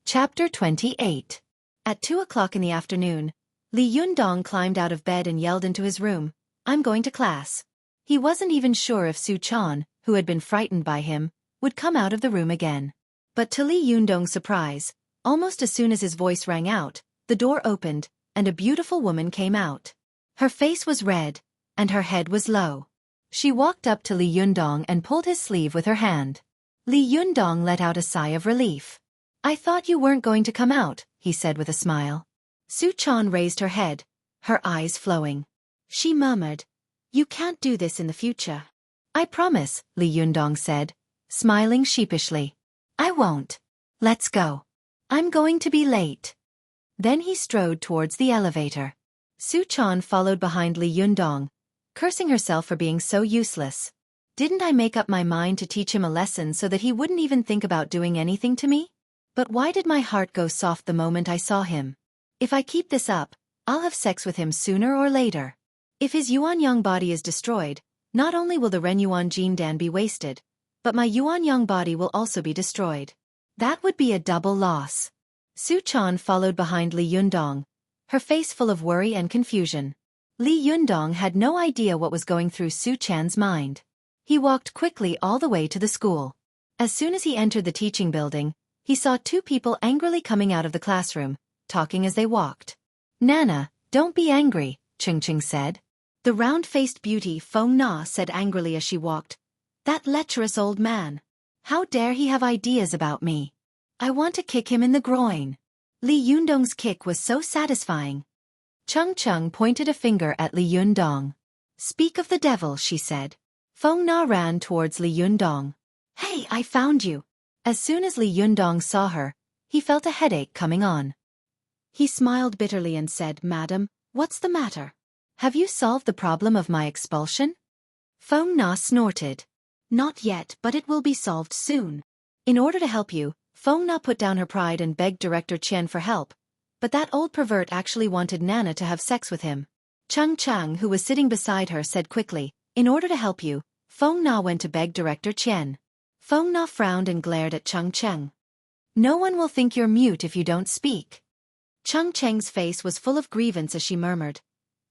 Chapter 28. At 2 o'clock in the afternoon, Li Yundong climbed out of bed and yelled into his room, I'm going to class. He wasn't even sure if Su-chan, who had been frightened by him, would come out of the room again. But to Li Yundong's surprise, almost as soon as his voice rang out, the door opened, and a beautiful woman came out. Her face was red, and her head was low. She walked up to Li Yundong and pulled his sleeve with her hand. Li Yundong let out a sigh of relief. I thought you weren't going to come out, he said with a smile. Su Chan raised her head, her eyes flowing. She murmured, "You can't do this in the future." "I promise," Li Yundong said, smiling sheepishly. "I won't. Let's go. I'm going to be late." Then he strode towards the elevator. Su Chan followed behind Li Yundong, cursing herself for being so useless. Didn't I make up my mind to teach him a lesson so that he wouldn't even think about doing anything to me? But why did my heart go soft the moment I saw him? If I keep this up, I'll have sex with him sooner or later. If his Yuanyang body is destroyed, not only will the Ren Yuan Jin Dan be wasted, but my Yuanyang body will also be destroyed. That would be a double loss. Su Chan followed behind Li Yundong, her face full of worry and confusion. Li Yundong had no idea what was going through Su Chan's mind. He walked quickly all the way to the school. As soon as he entered the teaching building, he saw two people angrily coming out of the classroom, talking as they walked. "Nana, don't be angry," Ching Ching said. The round-faced beauty Feng Na said angrily as she walked. "That lecherous old man. How dare he have ideas about me? I want to kick him in the groin." Li Yundong's kick was so satisfying. Chung Chung pointed a finger at Li Yundong. "Speak of the devil," she said. Feng Na ran towards Li Yundong. "Hey, I found you." As soon as Li Yundong saw her, he felt a headache coming on. He smiled bitterly and said, "Madam, what's the matter? Have you solved the problem of my expulsion?" Feng Na snorted. "Not yet, but it will be solved soon." In order to help you, Feng Na put down her pride and begged Director Chen for help, but that old pervert actually wanted Nana to have sex with him. Chung Chang, who was sitting beside her, said quickly, "In order to help you, Feng Na went to beg Director Chen." Feng Na frowned and glared at Chung Cheng. "No one will think you're mute if you don't speak." Chung Cheng's face was full of grievance as she murmured,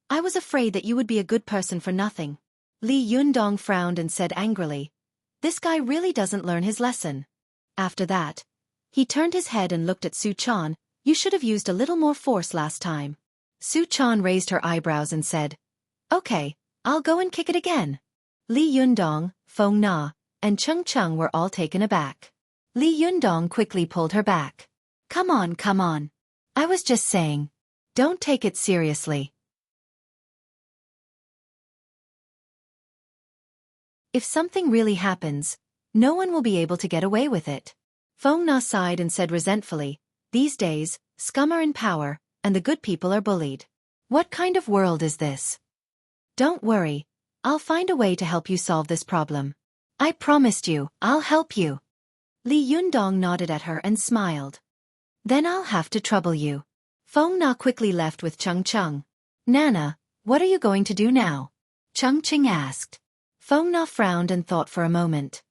"I was afraid that you would be a good person for nothing." Li Yundong frowned and said angrily, "This guy really doesn't learn his lesson." After that, he turned his head and looked at Su Chan. "You should have used a little more force last time." Su Chan raised her eyebrows and said, "Okay, I'll go and kick it again." Li Yundong, Feng Na, and Chung Chung were all taken aback. Li Yundong quickly pulled her back. Come on. I was just saying. Don't take it seriously." If something really happens, no one will be able to get away with it. Feng Na sighed and said resentfully, "These days, scum are in power, and the good people are bullied. What kind of world is this?" "Don't worry, I'll find a way to help you solve this problem. I promised you, I'll help you." Li Yundong nodded at her and smiled. "Then I'll have to trouble you." Feng Na quickly left with Chung Chung. "Nana, what are you going to do now?" Chung Ching asked. Feng Na frowned and thought for a moment.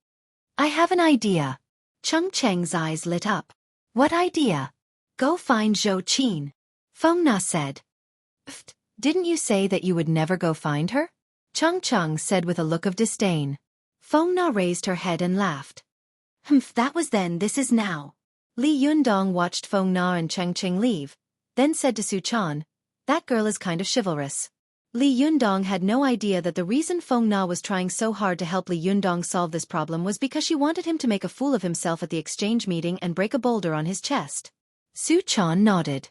"I have an idea." Chung Cheng's eyes lit up. "What idea?" "Go find Zhou Qin," Feng Na said. "Pfft, didn't you say that you would never go find her?" Chung Chung said with a look of disdain. Feng Na raised her head and laughed. "Humph, that was then, this is now." Li Yundong watched Feng Na and Cheng Ching leave, then said to Su Chan, "That girl is kind of chivalrous." Li Yundong had no idea that the reason Feng Na was trying so hard to help Li Yundong solve this problem was because she wanted him to make a fool of himself at the exchange meeting and break a boulder on his chest. Su Chan nodded.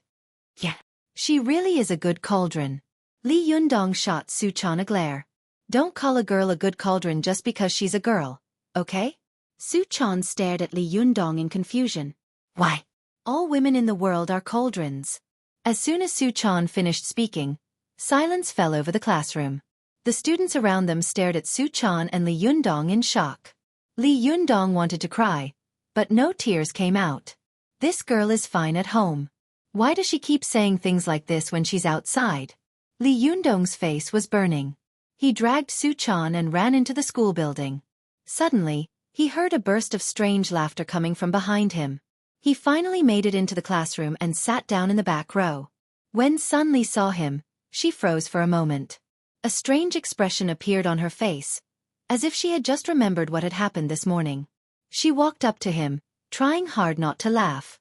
"Yeah, she really is a good cauldron." Li Yundong shot Su Chan a glare. "Don't call a girl a good cauldron just because she's a girl, okay?" Su Chan stared at Li Yundong in confusion. "Why? All women in the world are cauldrons." As soon as Su Chan finished speaking, silence fell over the classroom. The students around them stared at Su Chan and Li Yundong in shock. Li Yundong wanted to cry, but no tears came out. This girl is fine at home. Why does she keep saying things like this when she's outside? Li Yundong's face was burning. He dragged Su Chan and ran into the school building. Suddenly, he heard a burst of strange laughter coming from behind him. He finally made it into the classroom and sat down in the back row. When Sun Li saw him, she froze for a moment. A strange expression appeared on her face, as if she had just remembered what had happened this morning. She walked up to him, trying hard not to laugh.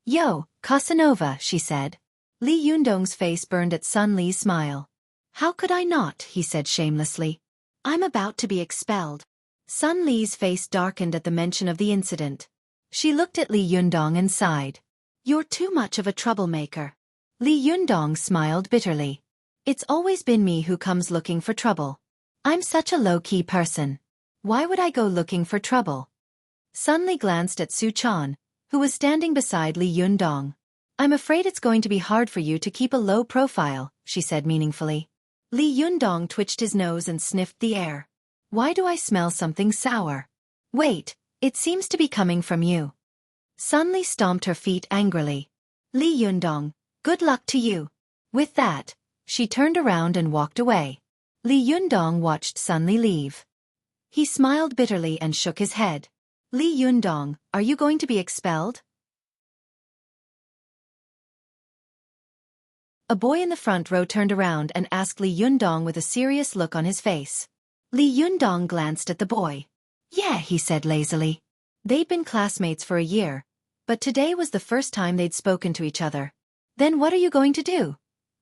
"Yo, Casanova," she said. Li Yundong's face burned at Sun Li's smile. "How could I not?" he said shamelessly. "I'm about to be expelled." Sun Li's face darkened at the mention of the incident. She looked at Li Yundong and sighed. "You're too much of a troublemaker." Li Yundong smiled bitterly. It's always been me who comes looking for trouble. I'm such a low-key person. Why would I go looking for trouble? Sun Li glanced at Su Chan, who was standing beside Li Yundong. I'm afraid it's going to be hard for you to keep a low profile, she said meaningfully. Li Yundong twitched his nose and sniffed the air. Why do I smell something sour? Wait, it seems to be coming from you. Sun Li stomped her feet angrily. Li Yundong, good luck to you. With that, she turned around and walked away. Li Yundong watched Sun Li leave. He smiled bitterly and shook his head. Li Yundong, are you going to be expelled? A boy in the front row turned around and asked Li Yundong with a serious look on his face. Li Yundong glanced at the boy. Yeah, he said lazily. They'd been classmates for a year, but today was the first time they'd spoken to each other. Then what are you going to do?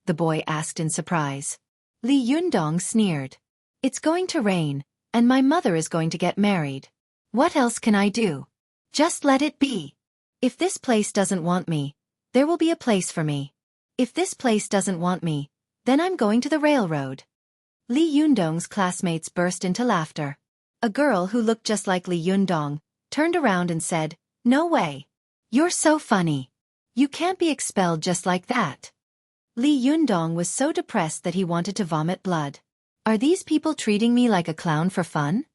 The boy asked in surprise. Li Yundong sneered. It's going to rain, and my mother is going to get married. What else can I do? Just let it be. If this place doesn't want me, there will be a place for me. If this place doesn't want me, then I'm going to the railroad. Li Yundong's classmates burst into laughter. A girl who looked just like Li Yundong turned around and said, No way. You're so funny. You can't be expelled just like that. Li Yundong was so depressed that he wanted to vomit blood. Are these people treating me like a clown for fun?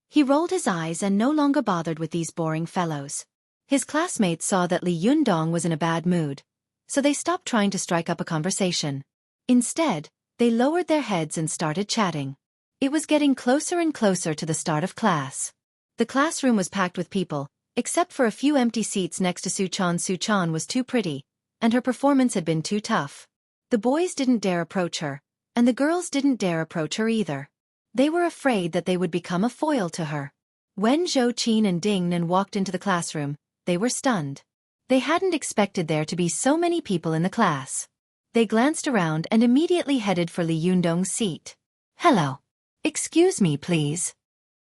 He rolled his eyes and no longer bothered with these boring fellows. His classmates saw that Li Yundong was in a bad mood, so they stopped trying to strike up a conversation. Instead, they lowered their heads and started chatting. It was getting closer and closer to the start of class. The classroom was packed with people, except for a few empty seats next to Su Chan. Su Chan was too pretty, and her performance had been too tough. The boys didn't dare approach her, and the girls didn't dare approach her either. They were afraid that they would become a foil to her. When Xueqi and Ding Nan walked into the classroom, they were stunned. They hadn't expected there to be so many people in the class. They glanced around and immediately headed for Li Yundong's seat. Hello. Excuse me, please.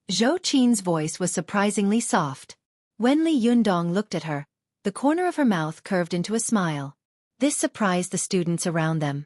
Xueqi's voice was surprisingly soft. When Li Yundong looked at her, the corner of her mouth curved into a smile. This surprised the students around them.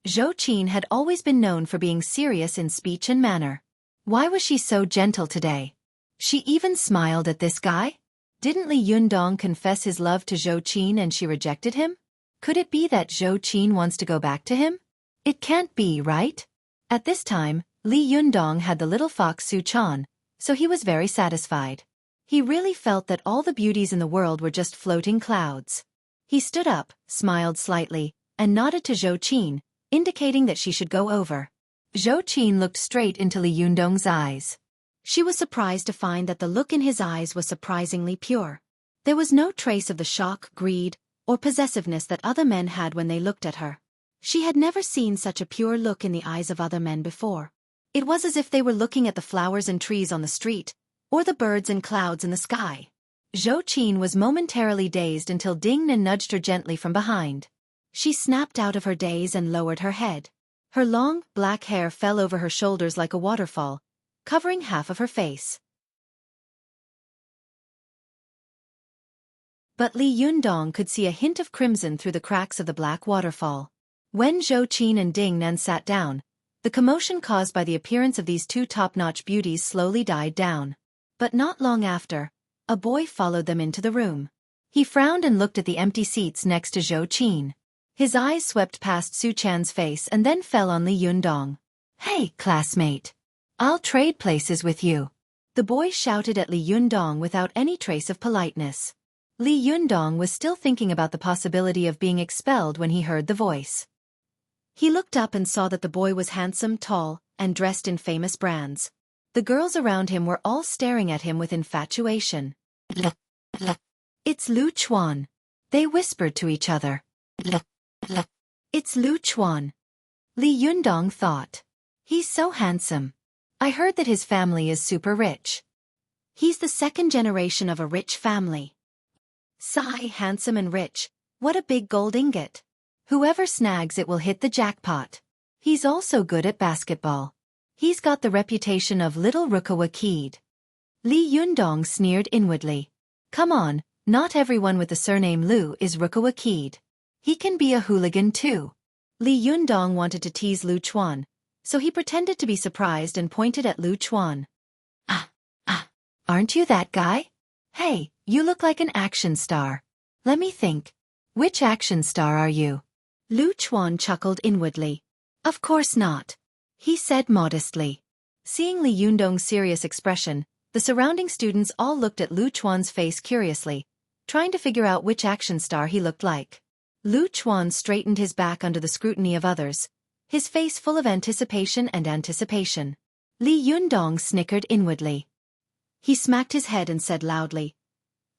Xueqi had always been known for being serious in speech and manner. Why was she so gentle today? She even smiled at this guy? Didn't Li Yundong confess his love to Xueqi and she rejected him? Could it be that Xueqi wants to go back to him? It can't be, right? At this time, Li Yundong had the little fox Su Chan, so he was very satisfied. He really felt that all the beauties in the world were just floating clouds. He stood up, smiled slightly, and nodded to Xueqi, indicating that she should go over. Xueqi looked straight into Li Yundong's eyes. She was surprised to find that the look in his eyes was surprisingly pure. There was no trace of the shock, greed, or possessiveness that other men had when they looked at her. She had never seen such a pure look in the eyes of other men before. It was as if they were looking at the flowers and trees on the street, or the birds and clouds in the sky. Xueqi was momentarily dazed until Ding Nan nudged her gently from behind. She snapped out of her daze and lowered her head. Her long, black hair fell over her shoulders like a waterfall, covering half of her face. But Li Yundong could see a hint of crimson through the cracks of the black waterfall. When Xueqi and Ding Nan sat down, the commotion caused by the appearance of these two top-notch beauties slowly died down. But not long after, a boy followed them into the room. He frowned and looked at the empty seats next to Xueqi. His eyes swept past Su Chan's face and then fell on Li Yundong. Hey, classmate. I'll trade places with you. The boy shouted at Li Yundong without any trace of politeness. Li Yundong was still thinking about the possibility of being expelled when he heard the voice. He looked up and saw that the boy was handsome, tall, and dressed in famous brands. The girls around him were all staring at him with infatuation. It's Lu Chuan. They whispered to each other. It's Lu Chuan. Li Yundong thought. He's so handsome. I heard that his family is super rich. He's the second generation of a rich family. Sigh, handsome and rich. What a big gold ingot. Whoever snags it will hit the jackpot. He's also good at basketball. He's got the reputation of little Xueqi kid. Li Yundong sneered inwardly. Come on, not everyone with the surname Lu is Xueqi kid. He can be a hooligan too. Li Yundong wanted to tease Lu Chuan, so he pretended to be surprised and pointed at Lu Chuan. Aren't you that guy? Hey, you look like an action star. Let me think. Which action star are you? Lu Chuan chuckled inwardly. Of course not, he said modestly. Seeing Li Yundong's serious expression, the surrounding students all looked at Lu Chuan's face curiously, trying to figure out which action star he looked like. Lu Chuan straightened his back under the scrutiny of others, his face full of anticipation and anticipation. Li Yundong snickered inwardly. He smacked his head and said loudly,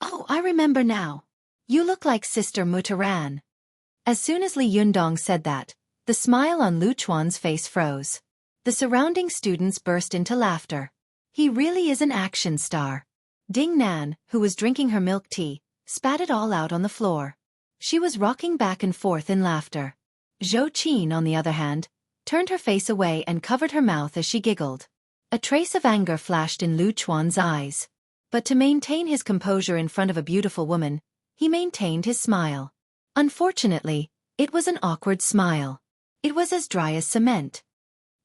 "Oh, I remember now. You look like Sister Mutaran." As soon as Li Yundong said that, the smile on Lu Chuan's face froze. The surrounding students burst into laughter. He really is an action star. Ding Nan, who was drinking her milk tea, spat it all out on the floor. She was rocking back and forth in laughter. Xueqi, on the other hand, turned her face away and covered her mouth as she giggled. A trace of anger flashed in Lu Chuan's eyes. But to maintain his composure in front of a beautiful woman, he maintained his smile. Unfortunately, it was an awkward smile. It was as dry as cement.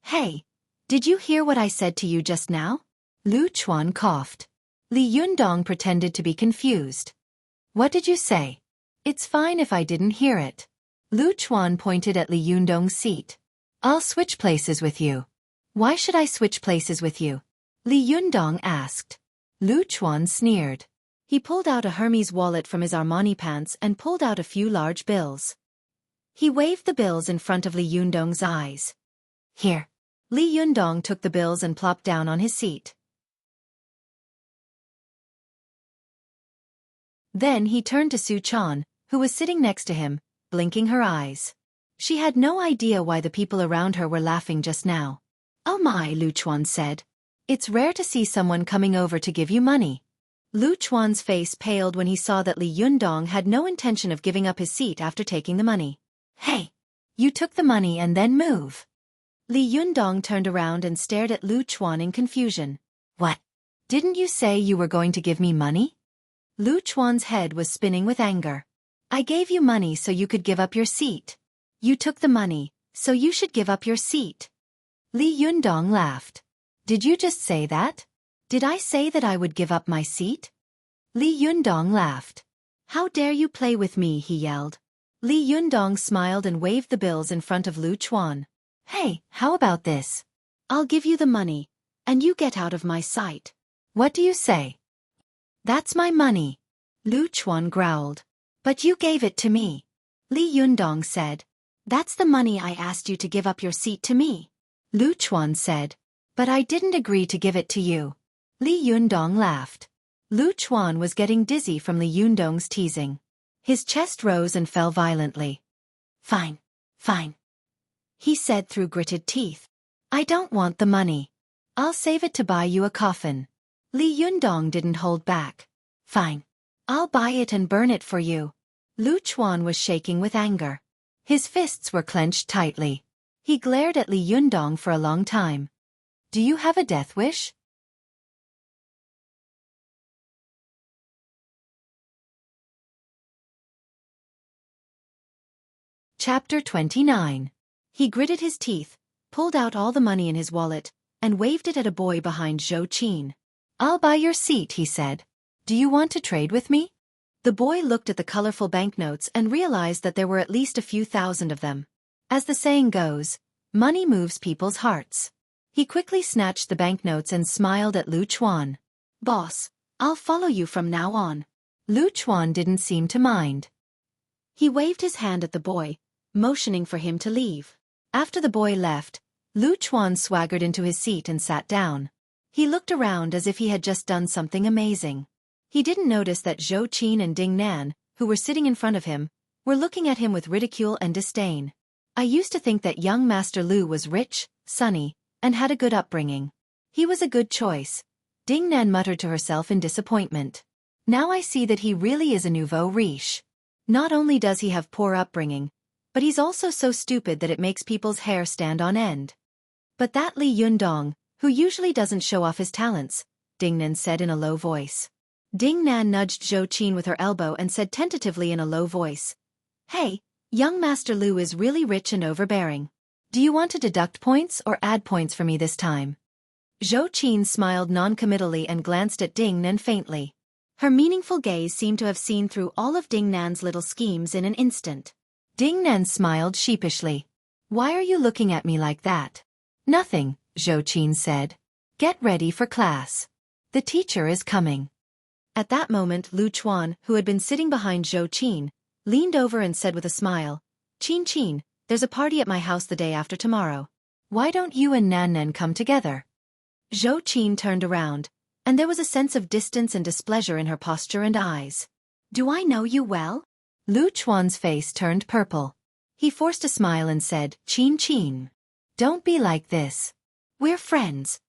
"Hey, did you hear what I said to you just now?" Lu Chuan coughed. Li Yundong pretended to be confused. "What did you say?" "It's fine if I didn't hear it." Lu Chuan pointed at Li Yundong's seat. "I'll switch places with you." "Why should I switch places with you?" Li Yundong asked. Lu Chuan sneered. He pulled out a Hermes wallet from his Armani pants and pulled out a few large bills. He waved the bills in front of Li Yundong's eyes. "Here." Li Yundong took the bills and plopped down on his seat. Then he turned to Su Chan, who was sitting next to him, blinking her eyes. She had no idea why the people around her were laughing just now. "Oh my," Lu Chuan said. "It's rare to see someone coming over to give you money." Lu Chuan's face paled when he saw that Li Yundong had no intention of giving up his seat after taking the money. "Hey! You took the money and then move." Li Yundong turned around and stared at Lu Chuan in confusion. "What? Didn't you say you were going to give me money?" Lu Chuan's head was spinning with anger. "I gave you money so you could give up your seat. You took the money, so you should give up your seat." Li Yundong laughed. "Did you just say that? Did I say that I would give up my seat?" Li Yundong laughed. "How dare you play with me," he yelled. Li Yundong smiled and waved the bills in front of Lu Chuan. "Hey, how about this? I'll give you the money, and you get out of my sight. What do you say?" "That's my money," Lu Chuan growled. "But you gave it to me," Li Yundong said. "That's the money I asked you to give up your seat to me," Lu Chuan said. "But I didn't agree to give it to you." Li Yundong laughed. Lu Chuan was getting dizzy from Li Yundong's teasing. His chest rose and fell violently. Fine, he said through gritted teeth. "I don't want the money. I'll save it to buy you a coffin." Li Yundong didn't hold back. "Fine. I'll buy it and burn it for you." Lu Chuan was shaking with anger. His fists were clenched tightly. He glared at Li Yundong for a long time. "Do you have a death wish?" Chapter 29. He gritted his teeth, pulled out all the money in his wallet, and waved it at a boy behind Xueqi. "I'll buy your seat," he said. "Do you want to trade with me?" The boy looked at the colorful banknotes and realized that there were at least a few thousand of them. As the saying goes, money moves people's hearts. He quickly snatched the banknotes and smiled at Lu Chuan. "Boss, I'll follow you from now on." Lu Chuan didn't seem to mind. He waved his hand at the boy, motioning for him to leave. After the boy left, Lu Chuan swaggered into his seat and sat down. He looked around as if he had just done something amazing. He didn't notice that Xueqi and Ding Nan, who were sitting in front of him, were looking at him with ridicule and disdain. "I used to think that young Master Lu was rich, sunny, and had a good upbringing. He was a good choice," Ding Nan muttered to herself in disappointment. "Now I see that he really is a nouveau riche. Not only does he have poor upbringing, but he's also so stupid that it makes people's hair stand on end." "But that Li Yundong, who usually doesn't show off his talents," Ding Nan said in a low voice. Ding Nan nudged Xueqi with her elbow and said tentatively in a low voice, "Hey, Young Master Lu is really rich and overbearing. Do you want to deduct points or add points for me this time? Xueqi smiled non-committally and glanced at Ding Nan faintly. Her meaningful gaze seemed to have seen through all of Ding Nan's little schemes in an instant. Ding Nan smiled sheepishly. Why are you looking at me like that? Nothing, Xueqi said. Get ready for class. The teacher is coming. At that moment Lu Chuan, who had been sitting behind Xueqi, leaned over and said with a smile, Qin, there's a party at my house the day after tomorrow. Why don't you and Nan come together? Xueqi turned around, and there was a sense of distance and displeasure in her posture and eyes. Do I know you well? Lu Chuan's face turned purple. He forced a smile and said, Qin. Don't be like this. We're friends.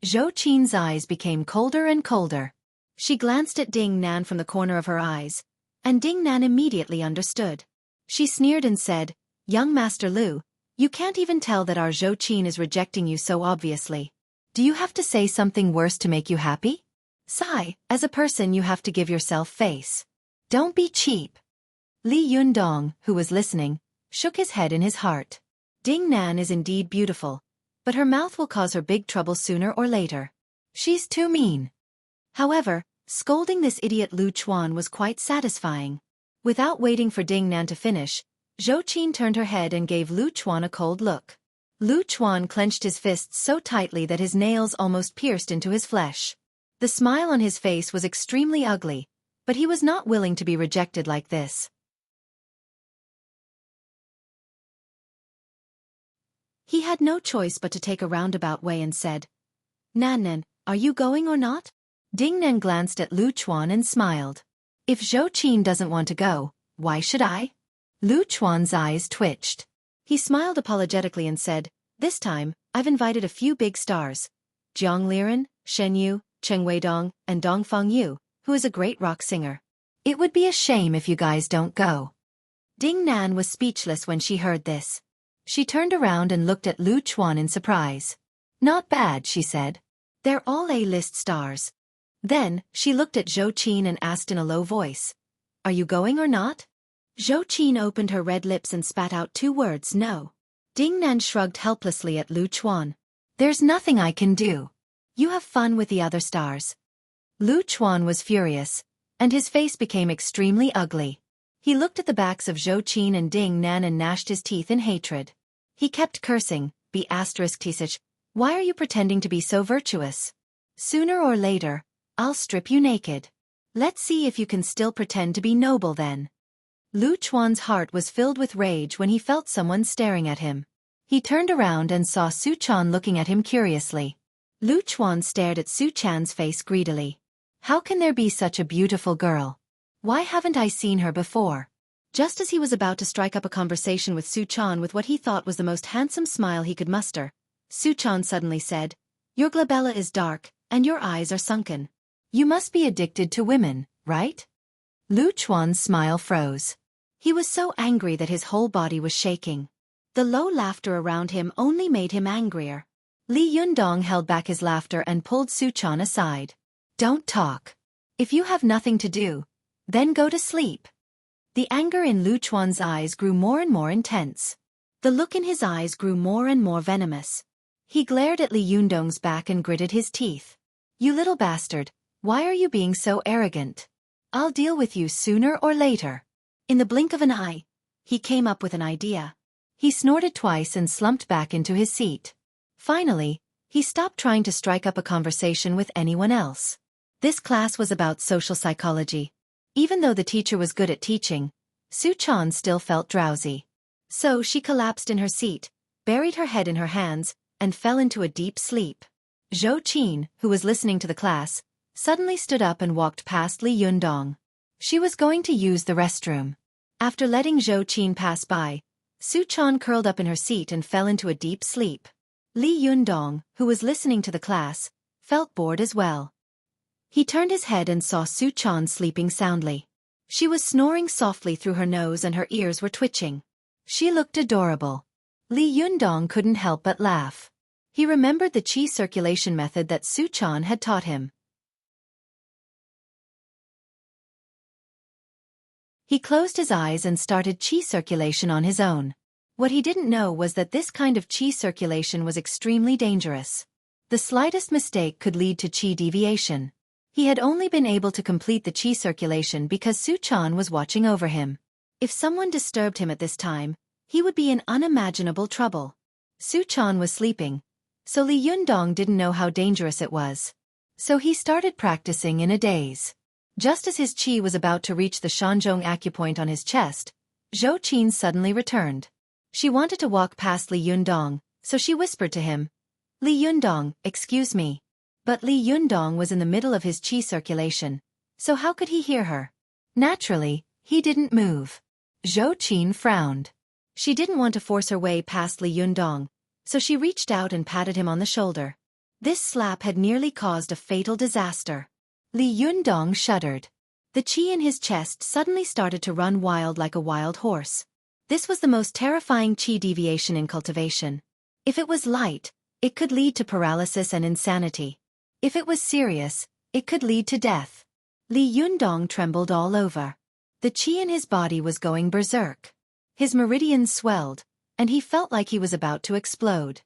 Xueqi's eyes became colder and colder. She glanced at Ding Nan from the corner of her eyes, and Ding Nan immediately understood. She sneered and said, Young Master Lu, you can't even tell that our Xueqi is rejecting you so obviously. Do you have to say something worse to make you happy? Sigh, as a person you have to give yourself face. Don't be cheap. Li Yundong, who was listening, shook his head in his heart. Ding Nan is indeed beautiful, but her mouth will cause her big trouble sooner or later. She's too mean. However, scolding this idiot Lu Chuan was quite satisfying. Without waiting for Ding Nan to finish, Xueqi turned her head and gave Lu Chuan a cold look. Lu Chuan clenched his fists so tightly that his nails almost pierced into his flesh. The smile on his face was extremely ugly, but he was not willing to be rejected like this. He had no choice but to take a roundabout way and said, Nan, are you going or not? Ding Nan glanced at Lu Chuan and smiled. If Xueqi doesn't want to go, why should I? Lu Chuan's eyes twitched. He smiled apologetically and said, This time, I've invited a few big stars. Jiang Liren, Shen Yu, Cheng Weidong, and Dongfang Yu, who is a great rock singer. It would be a shame if you guys don't go. Ding Nan was speechless when she heard this. She turned around and looked at Lu Chuan in surprise. Not bad, she said. They're all A-list stars. Then, she looked at Xueqi and asked in a low voice, Are you going or not? Xueqi opened her red lips and spat out 2 words, no. Ding Nan shrugged helplessly at Lu Chuan. There's nothing I can do. You have fun with the other stars. Lu Chuan was furious, and his face became extremely ugly. He looked at the backs of Xueqi and Ding Nan and gnashed his teeth in hatred. He kept cursing, B****, why are you pretending to be so virtuous? Sooner or later, I'll strip you naked. Let's see if you can still pretend to be noble then. Lu Chuan's heart was filled with rage when he felt someone staring at him. He turned around and saw Su Chan looking at him curiously. Lu Chuan stared at Su Chan's face greedily. How can there be such a beautiful girl? Why haven't I seen her before? Just as he was about to strike up a conversation with Su Chan with what he thought was the most handsome smile he could muster, Su Chan suddenly said, Your glabella is dark, and your eyes are sunken. You must be addicted to women, right? Lu Chuan's smile froze. He was so angry that his whole body was shaking. The low laughter around him only made him angrier. Li Yundong held back his laughter and pulled Su Chan aside. Don't talk. If you have nothing to do, then go to sleep. The anger in Lu Chuan's eyes grew more and more intense. The look in his eyes grew more and more venomous. He glared at Li Yundong's back and gritted his teeth. You little bastard, why are you being so arrogant? I'll deal with you sooner or later. In the blink of an eye, he came up with an idea. He snorted twice and slumped back into his seat. Finally, he stopped trying to strike up a conversation with anyone else. This class was about social psychology. Even though the teacher was good at teaching, Su Chan still felt drowsy. So she collapsed in her seat, buried her head in her hands, and fell into a deep sleep. Xueqi, who was listening to the class, suddenly stood up and walked past Li Yundong. She was going to use the restroom. After letting Xueqi pass by, Su Chan curled up in her seat and fell into a deep sleep. Li Yundong, who was listening to the class, felt bored as well. He turned his head and saw Su Chan sleeping soundly. She was snoring softly through her nose and her ears were twitching. She looked adorable. Li Yundong couldn't help but laugh. He remembered the qi circulation method that Su Chan had taught him. He closed his eyes and started qi circulation on his own. What he didn't know was that this kind of qi circulation was extremely dangerous. The slightest mistake could lead to qi deviation. He had only been able to complete the qi circulation because Su Chan was watching over him. If someone disturbed him at this time, he would be in unimaginable trouble. Su Chan was sleeping, so Li Yundong didn't know how dangerous it was. So he started practicing in a daze. Just as his qi was about to reach the Shanzhong acupoint on his chest, Zhou Qin suddenly returned. She wanted to walk past Li Yundong, so she whispered to him, "Li Yundong, excuse me." But Li Yundong was in the middle of his qi circulation, so how could he hear her? Naturally, he didn't move. Zhou Qin frowned. She didn't want to force her way past Li Yundong, so she reached out and patted him on the shoulder. This slap had nearly caused a fatal disaster. Li Yundong shuddered. The qi in his chest suddenly started to run wild like a wild horse. This was the most terrifying qi deviation in cultivation. If it was light, it could lead to paralysis and insanity. If it was serious, it could lead to death. Li Yundong trembled all over. The qi in his body was going berserk. His meridians swelled, and he felt like he was about to explode.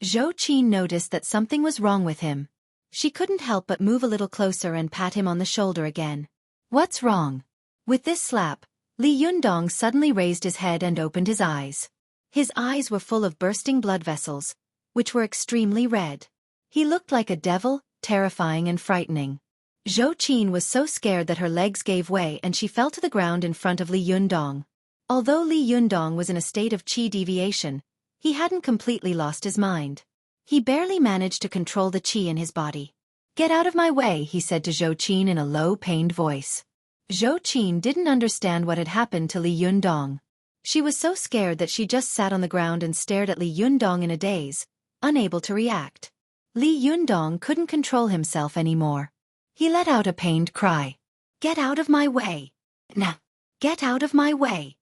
Zhou Qin noticed that something was wrong with him. She couldn't help but move a little closer and pat him on the shoulder again. "What's wrong?" With this slap, Li Yundong suddenly raised his head and opened his eyes. His eyes were full of bursting blood vessels, which were extremely red. He looked like a devil, terrifying and frightening. Zhou Qin was so scared that her legs gave way and she fell to the ground in front of Li Yundong. Although Li Yundong was in a state of qi deviation, he hadn't completely lost his mind. He barely managed to control the qi in his body. "Get out of my way," he said to Zhou Qin in a low, pained voice. Zhou Qin didn't understand what had happened to Li Yundong. She was so scared that she just sat on the ground and stared at Li Yundong in a daze, unable to react. Li Yundong couldn't control himself anymore. He let out a pained cry. "Get out of my way! Nah! Get out of my way!"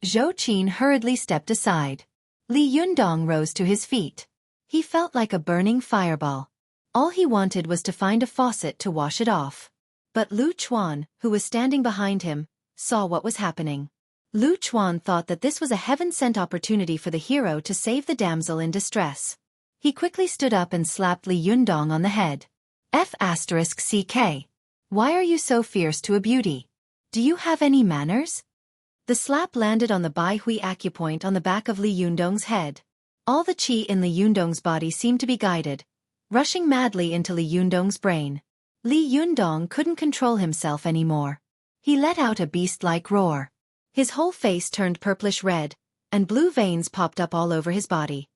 Zhou Qin hurriedly stepped aside. Li Yundong rose to his feet. He felt like a burning fireball. All he wanted was to find a faucet to wash it off. But Lu Chuan, who was standing behind him, saw what was happening. Lu Chuan thought that this was a heaven-sent opportunity for the hero to save the damsel in distress. He quickly stood up and slapped Li Yundong on the head. F***CK. Why are you so fierce to a beauty? Do you have any manners? The slap landed on the Bai Hui acupoint on the back of Li Yundong's head. All the qi in Li Yundong's body seemed to be guided, rushing madly into Li Yundong's brain. Li Yundong couldn't control himself anymore. He let out a beast-like roar. His whole face turned purplish red, and blue veins popped up all over his body.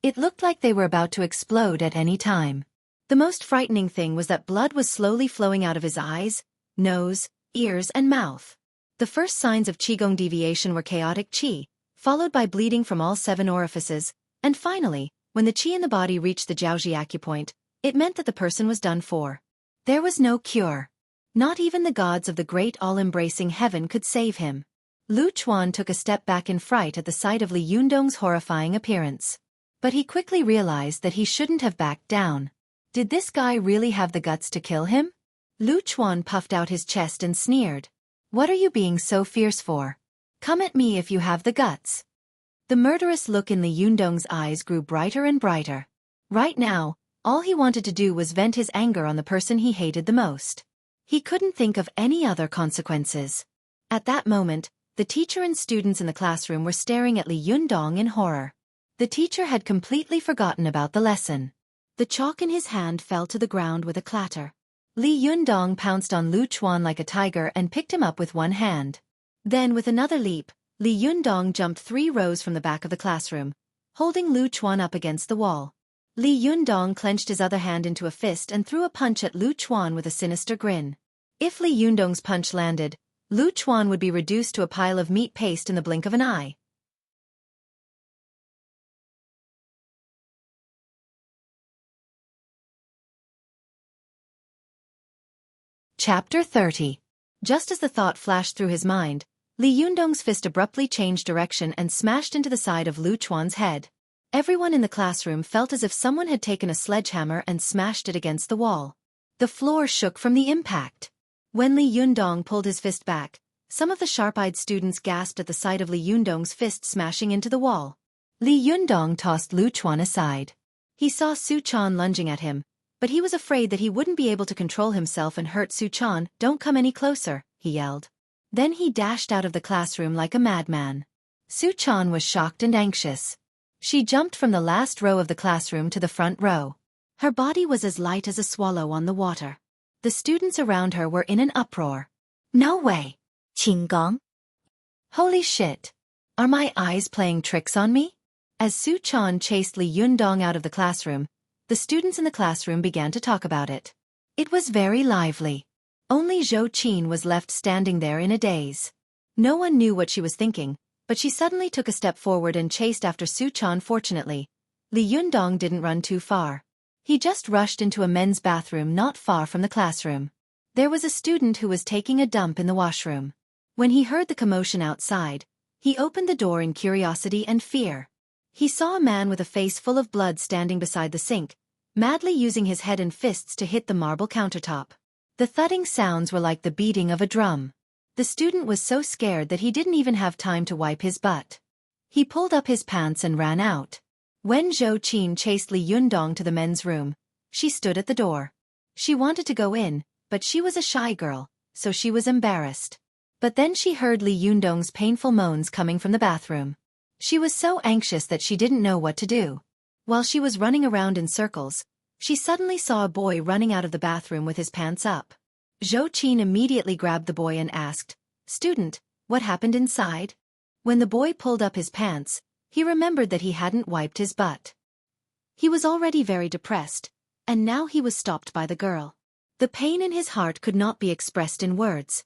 It looked like they were about to explode at any time. The most frightening thing was that blood was slowly flowing out of his eyes, nose, ears and mouth. The first signs of qigong deviation were chaotic qi, followed by bleeding from all 7 orifices, and finally, when the qi in the body reached the jiaozhi acupoint, it meant that the person was done for. There was no cure. Not even the gods of the great all-embracing heaven could save him. Lu Chuan took a step back in fright at the sight of Li Yundong's horrifying appearance. But he quickly realized that he shouldn't have backed down. Did this guy really have the guts to kill him? Lu Chuan puffed out his chest and sneered. "What are you being so fierce for? Come at me if you have the guts." The murderous look in Li Yundong's eyes grew brighter and brighter. Right now, all he wanted to do was vent his anger on the person he hated the most. He couldn't think of any other consequences. At that moment, the teacher and students in the classroom were staring at Li Yundong in horror. The teacher had completely forgotten about the lesson. The chalk in his hand fell to the ground with a clatter. Li Yundong pounced on Lu Chuan like a tiger and picked him up with one hand. Then with another leap, Li Yundong jumped 3 rows from the back of the classroom, holding Lu Chuan up against the wall. Li Yundong clenched his other hand into a fist and threw a punch at Lu Chuan with a sinister grin. If Li Yundong's punch landed, Lu Chuan would be reduced to a pile of meat paste in the blink of an eye. Chapter 30. Just as the thought flashed through his mind, Li Yundong's fist abruptly changed direction and smashed into the side of Lu Chuan's head. Everyone in the classroom felt as if someone had taken a sledgehammer and smashed it against the wall. The floor shook from the impact. When Li Yundong pulled his fist back, some of the sharp-eyed students gasped at the sight of Li Yundong's fist smashing into the wall. Li Yundong tossed Lu Chuan aside. He saw Su Chan lunging at him, but he was afraid that he wouldn't be able to control himself and hurt Su Chan. "Don't come any closer," he yelled. Then he dashed out of the classroom like a madman. Su Chan was shocked and anxious. She jumped from the last row of the classroom to the front row. Her body was as light as a swallow on the water. The students around her were in an uproar. "No way! Qinggong! Holy shit! Are my eyes playing tricks on me?" As Su Chan chased Li Yundong out of the classroom, the students in the classroom began to talk about it. It was very lively. Only Zhou Qin was left standing there in a daze. No one knew what she was thinking, but she suddenly took a step forward and chased after Su Chan. Fortunately, Li Yundong didn't run too far. He just rushed into a men's bathroom not far from the classroom. There was a student who was taking a dump in the washroom. When he heard the commotion outside, he opened the door in curiosity and fear. He saw a man with a face full of blood standing beside the sink, madly using his head and fists to hit the marble countertop. The thudding sounds were like the beating of a drum. The student was so scared that he didn't even have time to wipe his butt. He pulled up his pants and ran out. When Zhou Qin chased Li Yundong to the men's room, she stood at the door. She wanted to go in, but she was a shy girl, so she was embarrassed. But then she heard Li Yundong's painful moans coming from the bathroom. She was so anxious that she didn't know what to do. While she was running around in circles, she suddenly saw a boy running out of the bathroom with his pants up. Zhou Qin immediately grabbed the boy and asked, "Student, what happened inside?" When the boy pulled up his pants, he remembered that he hadn't wiped his butt. He was already very depressed, and now he was stopped by the girl. The pain in his heart could not be expressed in words.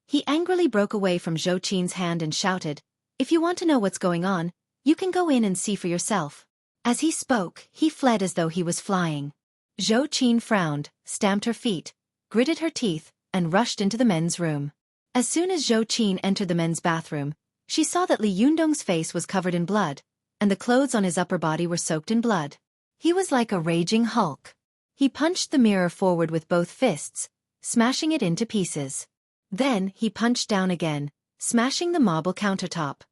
He angrily broke away from Zhou Qin's hand and shouted, "If you want to know what's going on, you can go in and see for yourself." As he spoke, he fled as though he was flying. Zhou Qin frowned, stamped her feet, gritted her teeth, and rushed into the men's room. As soon as Zhou Qin entered the men's bathroom, she saw that Li Yundong's face was covered in blood, and the clothes on his upper body were soaked in blood. He was like a raging Hulk. He punched the mirror forward with both fists, smashing it into pieces. Then, he punched down again, smashing the marble countertop.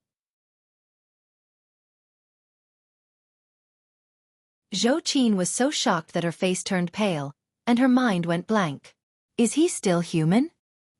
Zhou Qin was so shocked that her face turned pale, and her mind went blank. Is he still human?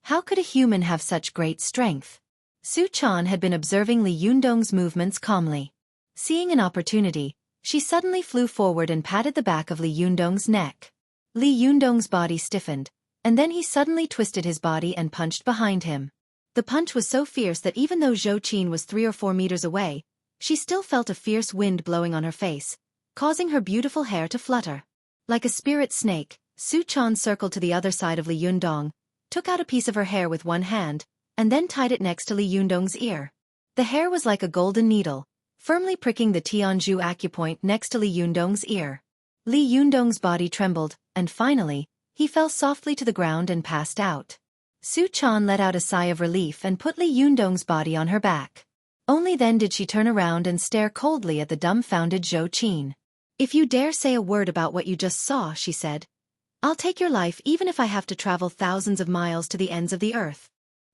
How could a human have such great strength? Su Chan had been observing Li Yundong's movements calmly. Seeing an opportunity, she suddenly flew forward and patted the back of Li Yundong's neck. Li Yundong's body stiffened, and then he suddenly twisted his body and punched behind him. The punch was so fierce that even though Zhou Qin was 3 or 4 meters away, she still felt a fierce wind blowing on her face, causing her beautiful hair to flutter. Like a spirit snake, Su Chan circled to the other side of Li Yundong, took out a piece of her hair with one hand, and then tied it next to Li Yundong's ear. The hair was like a golden needle, firmly pricking the Tianzhu acupoint next to Li Yundong's ear. Li Yundong's body trembled, and finally, he fell softly to the ground and passed out. Su Chan let out a sigh of relief and put Li Yundong's body on her back. Only then did she turn around and stare coldly at the dumbfounded Zhou Qin. "If you dare say a word about what you just saw," she said, "I'll take your life even if I have to travel thousands of miles to the ends of the earth."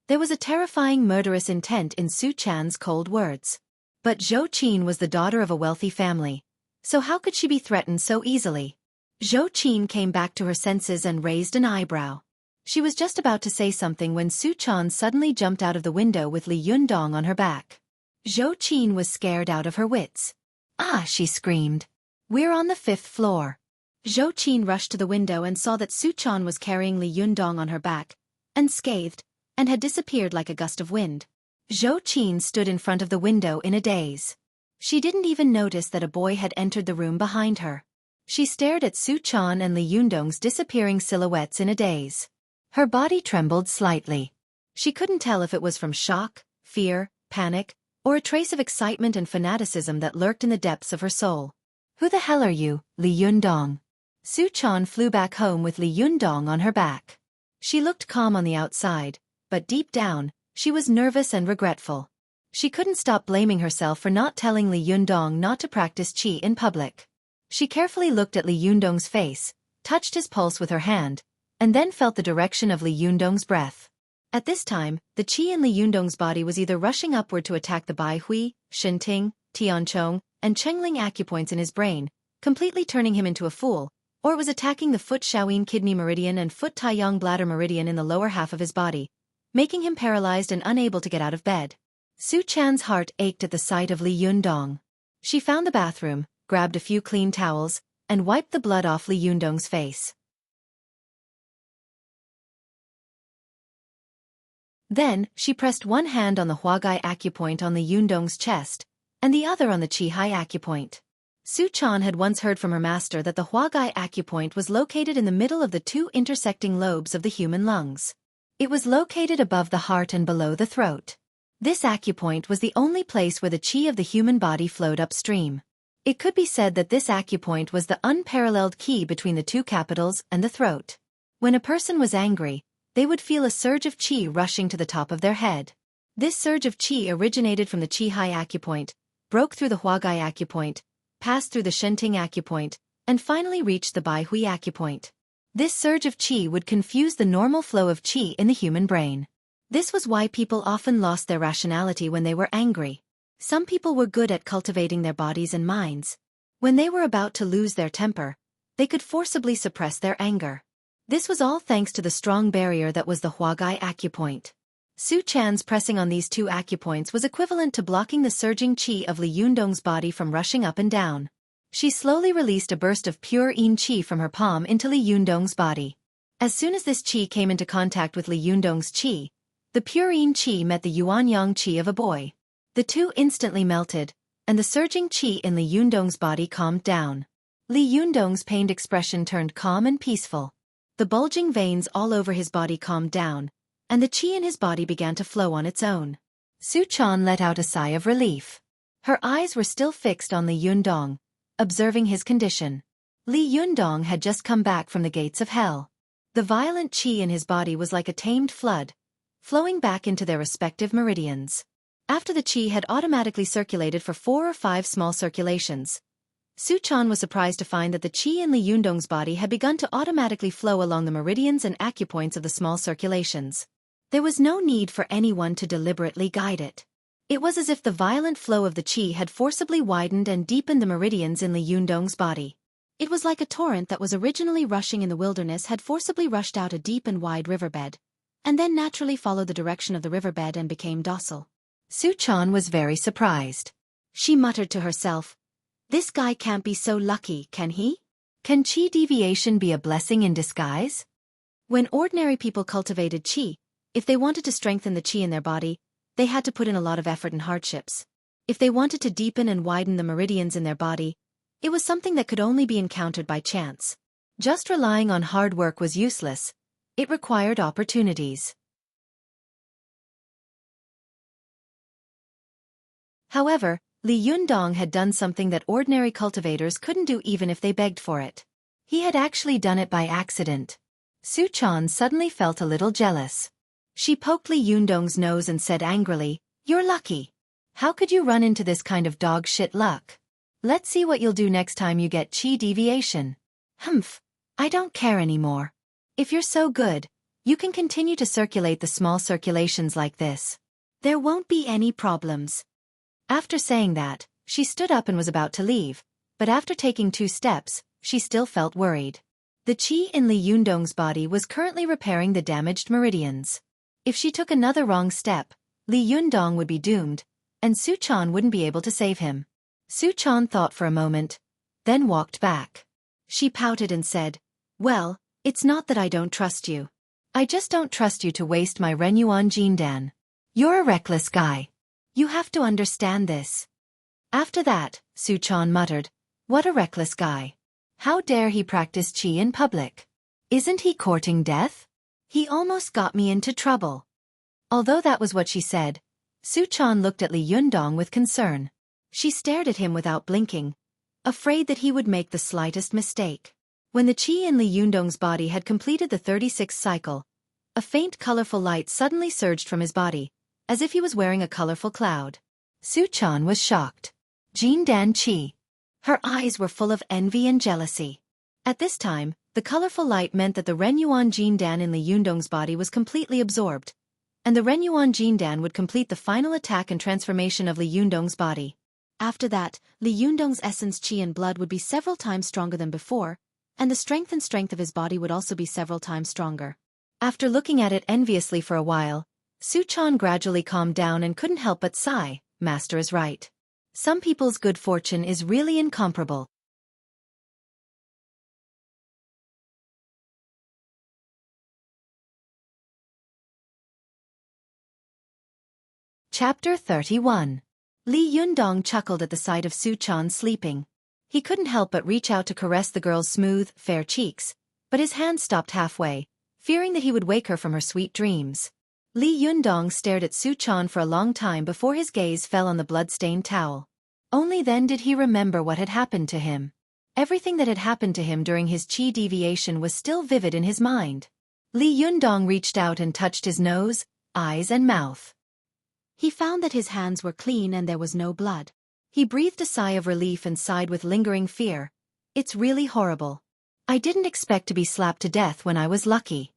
There was a terrifying murderous intent in Su Chan's cold words. But Zhou Qin was the daughter of a wealthy family, so how could she be threatened so easily? Zhou Qin came back to her senses and raised an eyebrow. She was just about to say something when Su Chan suddenly jumped out of the window with Li Yundong on her back. Zhou Qin was scared out of her wits. "Ah!" she screamed. "We're on the 5th floor." Zhou Qin rushed to the window and saw that Su Chan was carrying Li Yundong on her back, unscathed, and had disappeared like a gust of wind. Zhou Qin stood in front of the window in a daze. She didn't even notice that a boy had entered the room behind her. She stared at Su Chan and Li Yundong's disappearing silhouettes in a daze. Her body trembled slightly. She couldn't tell if it was from shock, fear, panic, or a trace of excitement and fanaticism that lurked in the depths of her soul. "Who the hell are you, Li Yundong?" Su Chan flew back home with Li Yundong on her back. She looked calm on the outside, but deep down, she was nervous and regretful. She couldn't stop blaming herself for not telling Li Yundong not to practice qi in public. She carefully looked at Li Yundong's face, touched his pulse with her hand, and then felt the direction of Li Yundong's breath. At this time, the qi in Li Yundong's body was either rushing upward to attack the Bai Hui, Shinting, Tianchong, and Chengling acupoints in his brain, completely turning him into a fool, or it was attacking the foot Shaoyin kidney meridian and foot Taiyang bladder meridian in the lower half of his body, making him paralyzed and unable to get out of bed. Su Chan's heart ached at the sight of Li Yundong. She found the bathroom, grabbed a few clean towels, and wiped the blood off Li Yundong's face. Then, she pressed one hand on the Huagai acupoint on Li Yundong's chest, and the other on the Qihai acupoint. Su Chan had once heard from her master that the Huagai acupoint was located in the middle of the two intersecting lobes of the human lungs. It was located above the heart and below the throat. This acupoint was the only place where the qi of the human body flowed upstream. It could be said that this acupoint was the unparalleled key between the two capitals and the throat. When a person was angry, they would feel a surge of qi rushing to the top of their head. This surge of qi originated from the Qihai acupoint, broke through the Huagai acupoint, passed through the Shenting acupoint, and finally reached the Bai Hui acupoint. This surge of qi would confuse the normal flow of qi in the human brain. This was why people often lost their rationality when they were angry. Some people were good at cultivating their bodies and minds. When they were about to lose their temper, they could forcibly suppress their anger. This was all thanks to the strong barrier that was the Huagai acupoint. Su Chan's pressing on these two acupoints was equivalent to blocking the surging qi of Li Yundong's body from rushing up and down. She slowly released a burst of pure yin qi from her palm into Li Yundong's body. As soon as this qi came into contact with Li Yundong's qi, the pure yin qi met the yuan yang qi of a boy. The two instantly melted, and the surging qi in Li Yundong's body calmed down. Li Yundong's pained expression turned calm and peaceful. The bulging veins all over his body calmed down, and the qi in his body began to flow on its own. Su Chan let out a sigh of relief. Her eyes were still fixed on Li Yundong, observing his condition. Li Yundong had just come back from the gates of hell. The violent qi in his body was like a tamed flood, flowing back into their respective meridians. After the qi had automatically circulated for 4 or 5 small circulations, Su Chan was surprised to find that the qi in Li Yundong's body had begun to automatically flow along the meridians and acupoints of the small circulations. There was no need for anyone to deliberately guide it. It was as if the violent flow of the qi had forcibly widened and deepened the meridians in Li Yundong's body. It was like a torrent that was originally rushing in the wilderness had forcibly rushed out a deep and wide riverbed, and then naturally followed the direction of the riverbed and became docile. Su Chan was very surprised. She muttered to herself, "This guy can't be so lucky, can he? Can qi deviation be a blessing in disguise?" When ordinary people cultivated qi, if they wanted to strengthen the qi in their body, they had to put in a lot of effort and hardships. If they wanted to deepen and widen the meridians in their body, it was something that could only be encountered by chance. Just relying on hard work was useless. It required opportunities. However, Li Yundong had done something that ordinary cultivators couldn't do even if they begged for it. He had actually done it by accident. Su Chan suddenly felt a little jealous. She poked Li Yundong's nose and said angrily, "You're lucky. How could you run into this kind of dog shit luck? Let's see what you'll do next time you get qi deviation." "Humph, I don't care anymore. If you're so good, you can continue to circulate the small circulations like this. There won't be any problems." After saying that, she stood up and was about to leave, but after taking 2 steps, she still felt worried. The qi in Li Yundong's body was currently repairing the damaged meridians. If she took another wrong step, Li Yundong would be doomed, and Su Chan wouldn't be able to save him. Su Chan thought for a moment, then walked back. She pouted and said, "Well, it's not that I don't trust you. I just don't trust you to waste my Renyuan Jindan. You're a reckless guy. You have to understand this." After that, Su Chan muttered, "What a reckless guy. How dare he practice qi in public? Isn't he courting death? He almost got me into trouble." Although that was what she said, Su Chan looked at Li Yundong with concern. She stared at him without blinking, afraid that he would make the slightest mistake. When the qi in Li Yundong's body had completed the 36th cycle, a faint colorful light suddenly surged from his body, as if he was wearing a colorful cloud. Su Chan was shocked. Jindan qi. Her eyes were full of envy and jealousy. At this time, The colorful light meant that the Renyuan Jindan in Li Yundong's body was completely absorbed, and the Renyuan Jindan would complete the final attack and transformation of Li Yundong's body. After that, Li Yundong's essence qi and blood would be several times stronger than before, and the strength of his body would also be several times stronger. After looking at it enviously for a while, Suchan gradually calmed down and couldn't help but sigh. Master is right. Some people's good fortune is really incomparable. Chapter 31. Li Yundong chuckled at the sight of Suchan sleeping. He couldn't help but reach out to caress the girl's smooth, fair cheeks, but his hand stopped halfway, fearing that he would wake her from her sweet dreams. Li Yundong stared at Suchan for a long time before his gaze fell on the blood-stained towel. Only then did he remember what had happened to him. Everything that had happened to him during his qi deviation was still vivid in his mind. Li Yundong reached out and touched his nose, eyes and mouth. He found that his hands were clean and there was no blood. He breathed a sigh of relief and sighed with lingering fear. It's really horrible. I didn't expect to be slapped to death when I was lucky.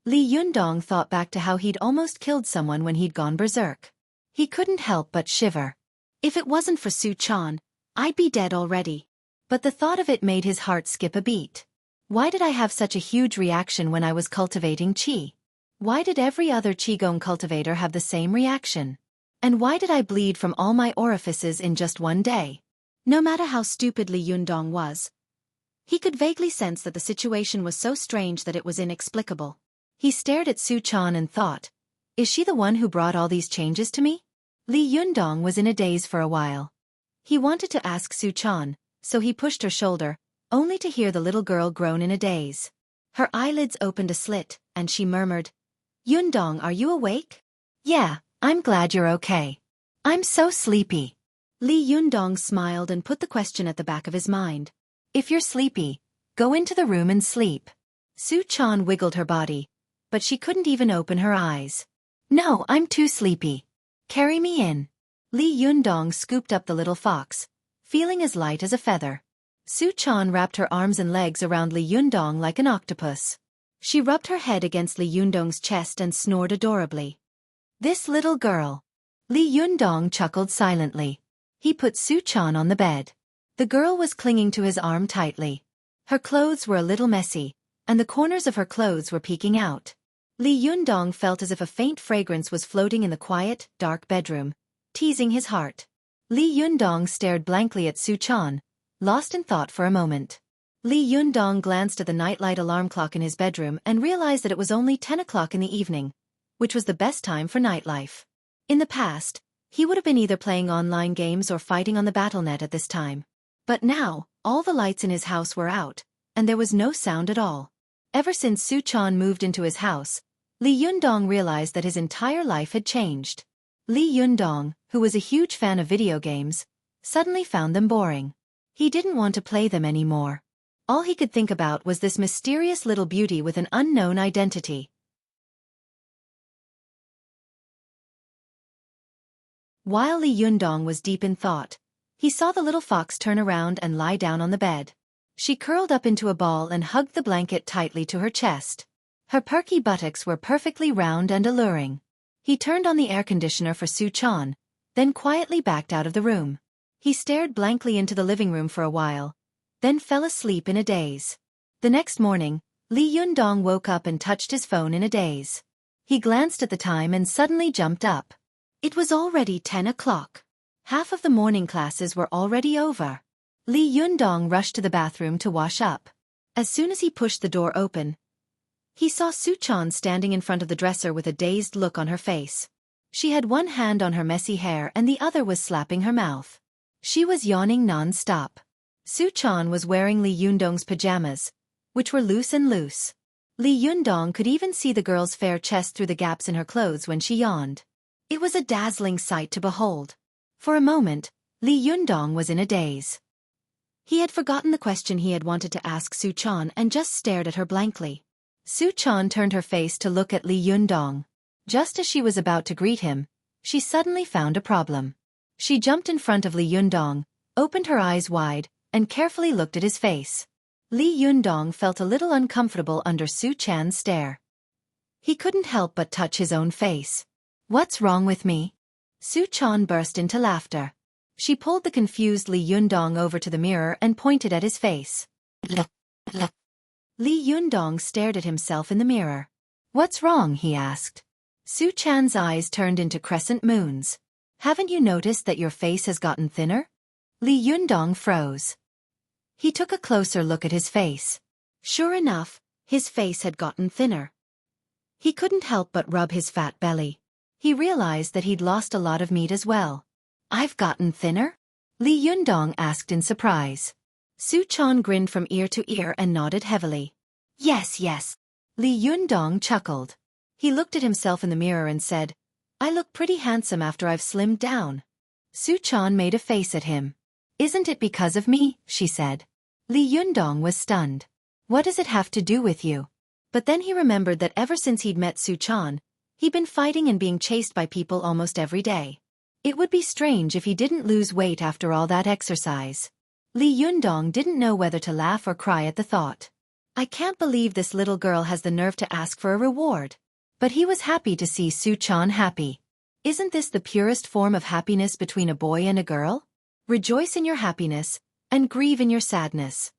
Li Yundong thought back to how he'd almost killed someone when he'd gone berserk. He couldn't help but shiver. If it wasn't for Suchan, I'd be dead already. But the thought of it made his heart skip a beat. Why did I have such a huge reaction when I was cultivating qi? Why did every other qigong cultivator have the same reaction? And why did I bleed from all my orifices in just one day? No matter how stupid Li Yundong was, he could vaguely sense that the situation was so strange that it was inexplicable. He stared at Suchan and thought, is she the one who brought all these changes to me? Li Yundong was in a daze for a while. He wanted to ask Suchan, so he pushed her shoulder, only to hear the little girl groan in a daze. Her eyelids opened a slit, and she murmured, Yundong, are you awake? Yeah, I'm glad you're okay. I'm so sleepy. Li Yundong smiled and put the question at the back of his mind. If you're sleepy, go into the room and sleep. Suchan wiggled her body, but she couldn't even open her eyes. No, I'm too sleepy. Carry me in. Li Yundong scooped up the little fox, feeling as light as a feather. Suchan wrapped her arms and legs around Li Yundong like an octopus. She rubbed her head against Li Yundong's chest and snored adorably. This little girl. Li Yundong chuckled silently. He put Suchan on the bed. The girl was clinging to his arm tightly. Her clothes were a little messy, and the corners of her clothes were peeking out. Li Yundong felt as if a faint fragrance was floating in the quiet, dark bedroom, teasing his heart. Li Yundong stared blankly at Suchan, lost in thought for a moment. Li Yundong glanced at the nightlight alarm clock in his bedroom and realized that it was only 10 o'clock in the evening, which was the best time for nightlife. In the past, he would have been either playing online games or fighting on the BattleNet at this time. But now, all the lights in his house were out, and there was no sound at all. Ever since Suchan moved into his house, Li Yundong realized that his entire life had changed. Li Yundong, who was a huge fan of video games, suddenly found them boring. He didn't want to play them anymore. All he could think about was this mysterious little beauty with an unknown identity. While Li Yundong was deep in thought, he saw the little fox turn around and lie down on the bed. She curled up into a ball and hugged the blanket tightly to her chest. Her perky buttocks were perfectly round and alluring. He turned on the air conditioner for Suchan, then quietly backed out of the room. He stared blankly into the living room for a while, then fell asleep in a daze. The next morning, Li Yundong woke up and touched his phone in a daze. He glanced at the time and suddenly jumped up. It was already 10 o'clock. Half of the morning classes were already over. Li Yundong rushed to the bathroom to wash up. As soon as he pushed the door open, he saw Suchan standing in front of the dresser with a dazed look on her face. She had one hand on her messy hair and the other was slapping her mouth. She was yawning non-stop. Suchan was wearing Li Yundong's pajamas, which were loose. Li Yundong could even see the girl's fair chest through the gaps in her clothes when she yawned. It was a dazzling sight to behold. For a moment, Li Yundong was in a daze. He had forgotten the question he had wanted to ask Suchan and just stared at her blankly. Suchan turned her face to look at Li Yundong. Just as she was about to greet him, she suddenly found a problem. She jumped in front of Li Yundong, opened her eyes wide, and carefully looked at his face. Li Yundong felt a little uncomfortable under Su Chan's stare. He couldn't help but touch his own face. What's wrong with me? Su Chan burst into laughter. She pulled the confused Li Yundong over to the mirror and pointed at his face. Li Yundong stared at himself in the mirror. What's wrong? He asked. Su Chan's eyes turned into crescent moons. Haven't you noticed that your face has gotten thinner? Li Yundong froze. He took a closer look at his face. Sure enough, his face had gotten thinner. He couldn't help but rub his fat belly. He realized that he'd lost a lot of meat as well. I've gotten thinner? Li Yundong asked in surprise. Su Chan grinned from ear to ear and nodded heavily. Yes, yes. Li Yundong chuckled. He looked at himself in the mirror and said, I look pretty handsome after I've slimmed down. Su Chan made a face at him. Isn't it because of me? She said. Li Yundong was stunned. What does it have to do with you? But then he remembered that ever since he'd met Su Chan, he'd been fighting and being chased by people almost every day. It would be strange if he didn't lose weight after all that exercise. Li Yundong didn't know whether to laugh or cry at the thought. I can't believe this little girl has the nerve to ask for a reward. But he was happy to see Su Chan happy. Isn't this the purest form of happiness between a boy and a girl? Rejoice in your happiness, and grieve in your sadness.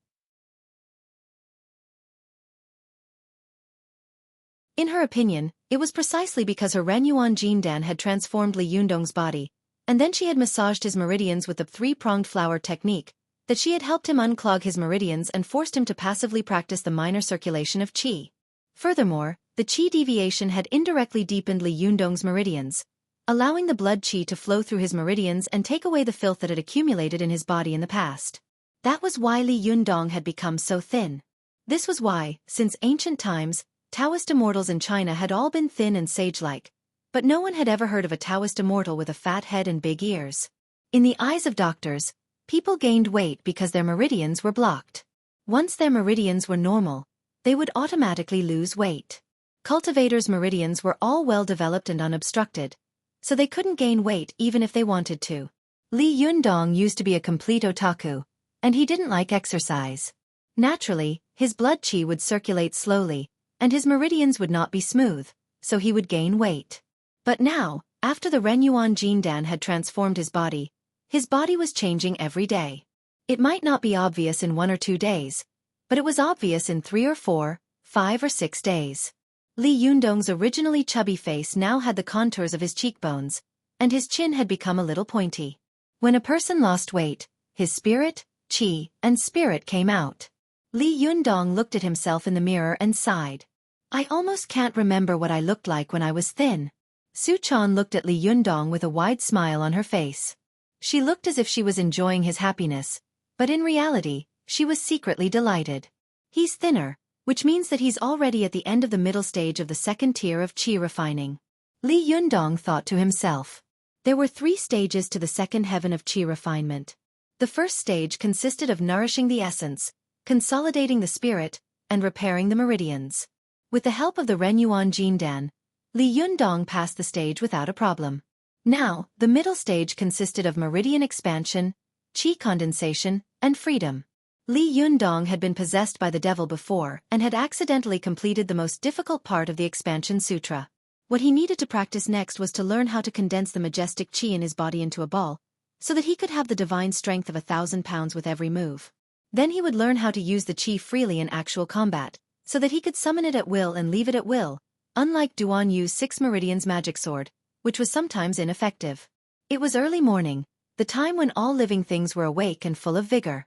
In her opinion, it was precisely because her Renyuan Jindan had transformed Li Yundong's body, and then she had massaged his meridians with the three-pronged flower technique, that she had helped him unclog his meridians and forced him to passively practice the minor circulation of qi. Furthermore, the qi deviation had indirectly deepened Li Yundong's meridians, allowing the blood qi to flow through his meridians and take away the filth that had accumulated in his body in the past. That was why Li Yundong had become so thin. This was why, since ancient times, Taoist immortals in China had all been thin and sage-like, but no one had ever heard of a Taoist immortal with a fat head and big ears. In the eyes of doctors, people gained weight because their meridians were blocked. Once their meridians were normal, they would automatically lose weight. Cultivators' meridians were all well-developed and unobstructed, so they couldn't gain weight even if they wanted to. Li Yundong used to be a complete otaku, and he didn't like exercise. Naturally, his blood qi would circulate slowly, and his meridians would not be smooth, so he would gain weight. But now, after the Renyuan Jindan had transformed his body was changing every day. It might not be obvious in 1 or 2 days, but it was obvious in 3 or 4, 5 or 6 days. Li Yundong's originally chubby face now had the contours of his cheekbones, and his chin had become a little pointy. When a person lost weight, his spirit, qi, and spirit came out. Li Yundong looked at himself in the mirror and sighed. I almost can't remember what I looked like when I was thin. Su Chan looked at Li Yundong with a wide smile on her face. She looked as if she was enjoying his happiness, but in reality, she was secretly delighted. He's thinner, which means that he's already at the end of the middle stage of the second tier of qi refining. Li Yundong thought to himself. There were 3 stages to the second heaven of qi refinement. The first stage consisted of nourishing the essence, consolidating the spirit, and repairing the meridians. With the help of the Renyuan Jindan, Li Yundong passed the stage without a problem. Now, the middle stage consisted of meridian expansion, qi condensation, and freedom. Li Yundong had been possessed by the devil before and had accidentally completed the most difficult part of the expansion sutra. What he needed to practice next was to learn how to condense the majestic qi in his body into a ball, so that he could have the divine strength of 1,000 pounds with every move. Then he would learn how to use the qi freely in actual combat, so that he could summon it at will and leave it at will, unlike Duan Yu's 6 meridians magic sword, which was sometimes ineffective. It was early morning, the time when all living things were awake and full of vigor.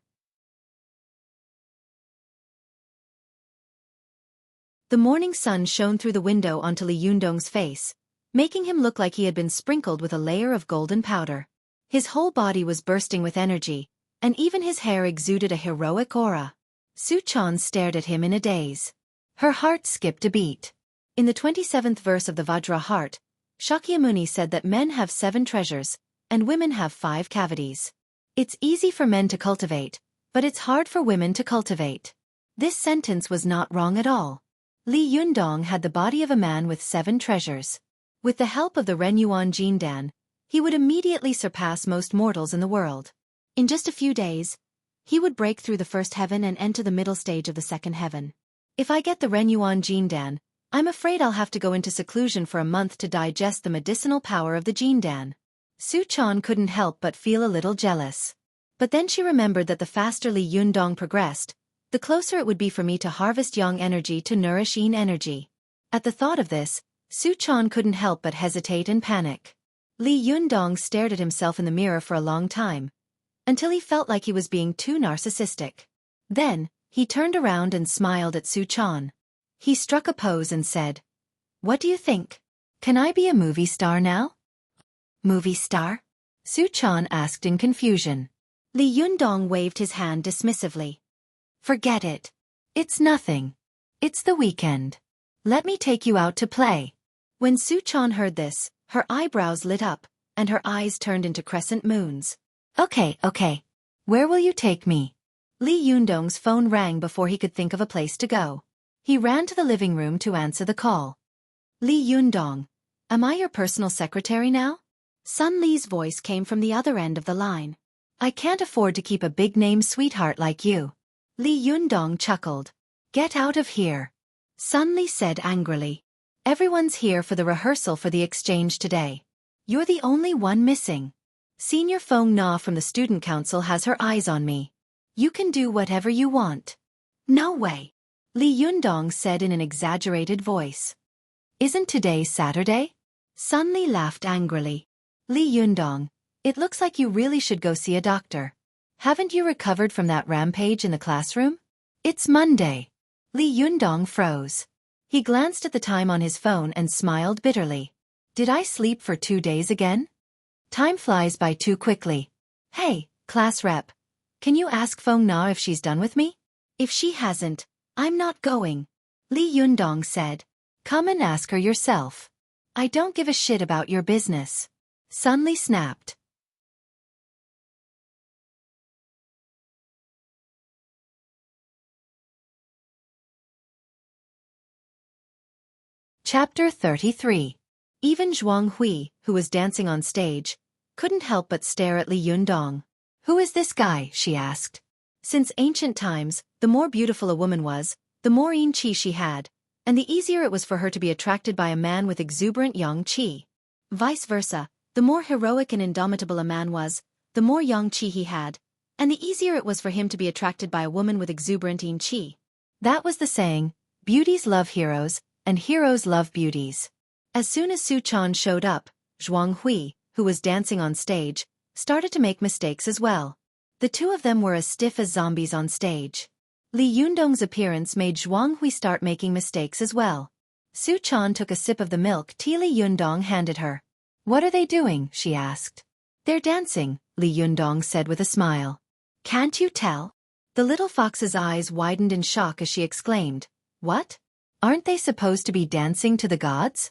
The morning sun shone through the window onto Li Yundong's face, making him look like he had been sprinkled with a layer of golden powder. His whole body was bursting with energy, and even his hair exuded a heroic aura. Su Chan stared at him in a daze. Her heart skipped a beat. In the 27th verse of the Vajra heart, Shakyamuni said that men have 7 treasures, and women have 5 cavities. It's easy for men to cultivate, but it's hard for women to cultivate. This sentence was not wrong at all. Li Yundong had the body of a man with 7 treasures. With the help of the Renyuan Jindan, he would immediately surpass most mortals in the world. In just a few days, He would break through the first heaven and enter the middle stage of the second heaven. If I get the Renyuan Jindan, I'm afraid I'll have to go into seclusion for a month to digest the medicinal power of the Jindan. Su Chan couldn't help but feel a little jealous. But then she remembered that the faster Li Yundong progressed, the closer it would be for me to harvest yang energy to nourish yin energy. At the thought of this, Su Chan couldn't help but hesitate and panic. Li Yundong stared at himself in the mirror for a long time, until he felt like he was being too narcissistic. Then, he turned around and smiled at Su Chan. He struck a pose and said, "What do you think? Can I be a movie star now?" "Movie star?" Su Chan asked in confusion. Li Yundong waved his hand dismissively. "Forget it. It's nothing. It's the weekend. Let me take you out to play." When Su Chan heard this, her eyebrows lit up, and her eyes turned into crescent moons. Okay. Where will you take me?" Li Yundong's phone rang before he could think of a place to go. He ran to the living room to answer the call. "Li Yundong, am I your personal secretary now?" Sun Li's voice came from the other end of the line. "I can't afford to keep a big-name sweetheart like you." Li Yundong chuckled. "Get out of here," Sun Li said angrily. "Everyone's here for the rehearsal for the exchange today. You're the only one missing. Senior Feng Na from the student council has her eyes on me. You can do whatever you want." "No way," Li Yundong said in an exaggerated voice. "Isn't today Saturday?" Sun Li laughed angrily. "Li Yundong, it looks like you really should go see a doctor. Haven't you recovered from that rampage in the classroom?" "It's Monday." Li Yundong froze. He glanced at the time on his phone and smiled bitterly. "Did I sleep for 2 days again? Time flies by too quickly. Hey, class rep. Can you ask Feng Na if she's done with me? If she hasn't, I'm not going," Li Yundong said. "Come and ask her yourself. I don't give a shit about your business." Sun Li snapped. Chapter 33. Even Zhuang Hui, who was dancing on stage, couldn't help but stare at Li Yundong. "Who is this guy?" she asked. Since ancient times, the more beautiful a woman was, the more yin qi she had, and the easier it was for her to be attracted by a man with exuberant yang qi. Vice versa, the more heroic and indomitable a man was, the more yang qi he had, and the easier it was for him to be attracted by a woman with exuberant yin qi. That was the saying, beauties love heroes, and heroes love beauties. As soon as Su Chan showed up, Zhuang Hui, who was dancing on stage, started to make mistakes as well. The two of them were as stiff as zombies on stage. Li Yundong's appearance made Zhuang Hui start making mistakes as well. Su Chan took a sip of the milk tea Li Yundong handed her. "What are they doing?" she asked. "They're dancing," Li Yundong said with a smile. "Can't you tell?" The little fox's eyes widened in shock as she exclaimed, "What? Aren't they supposed to be dancing to the gods?"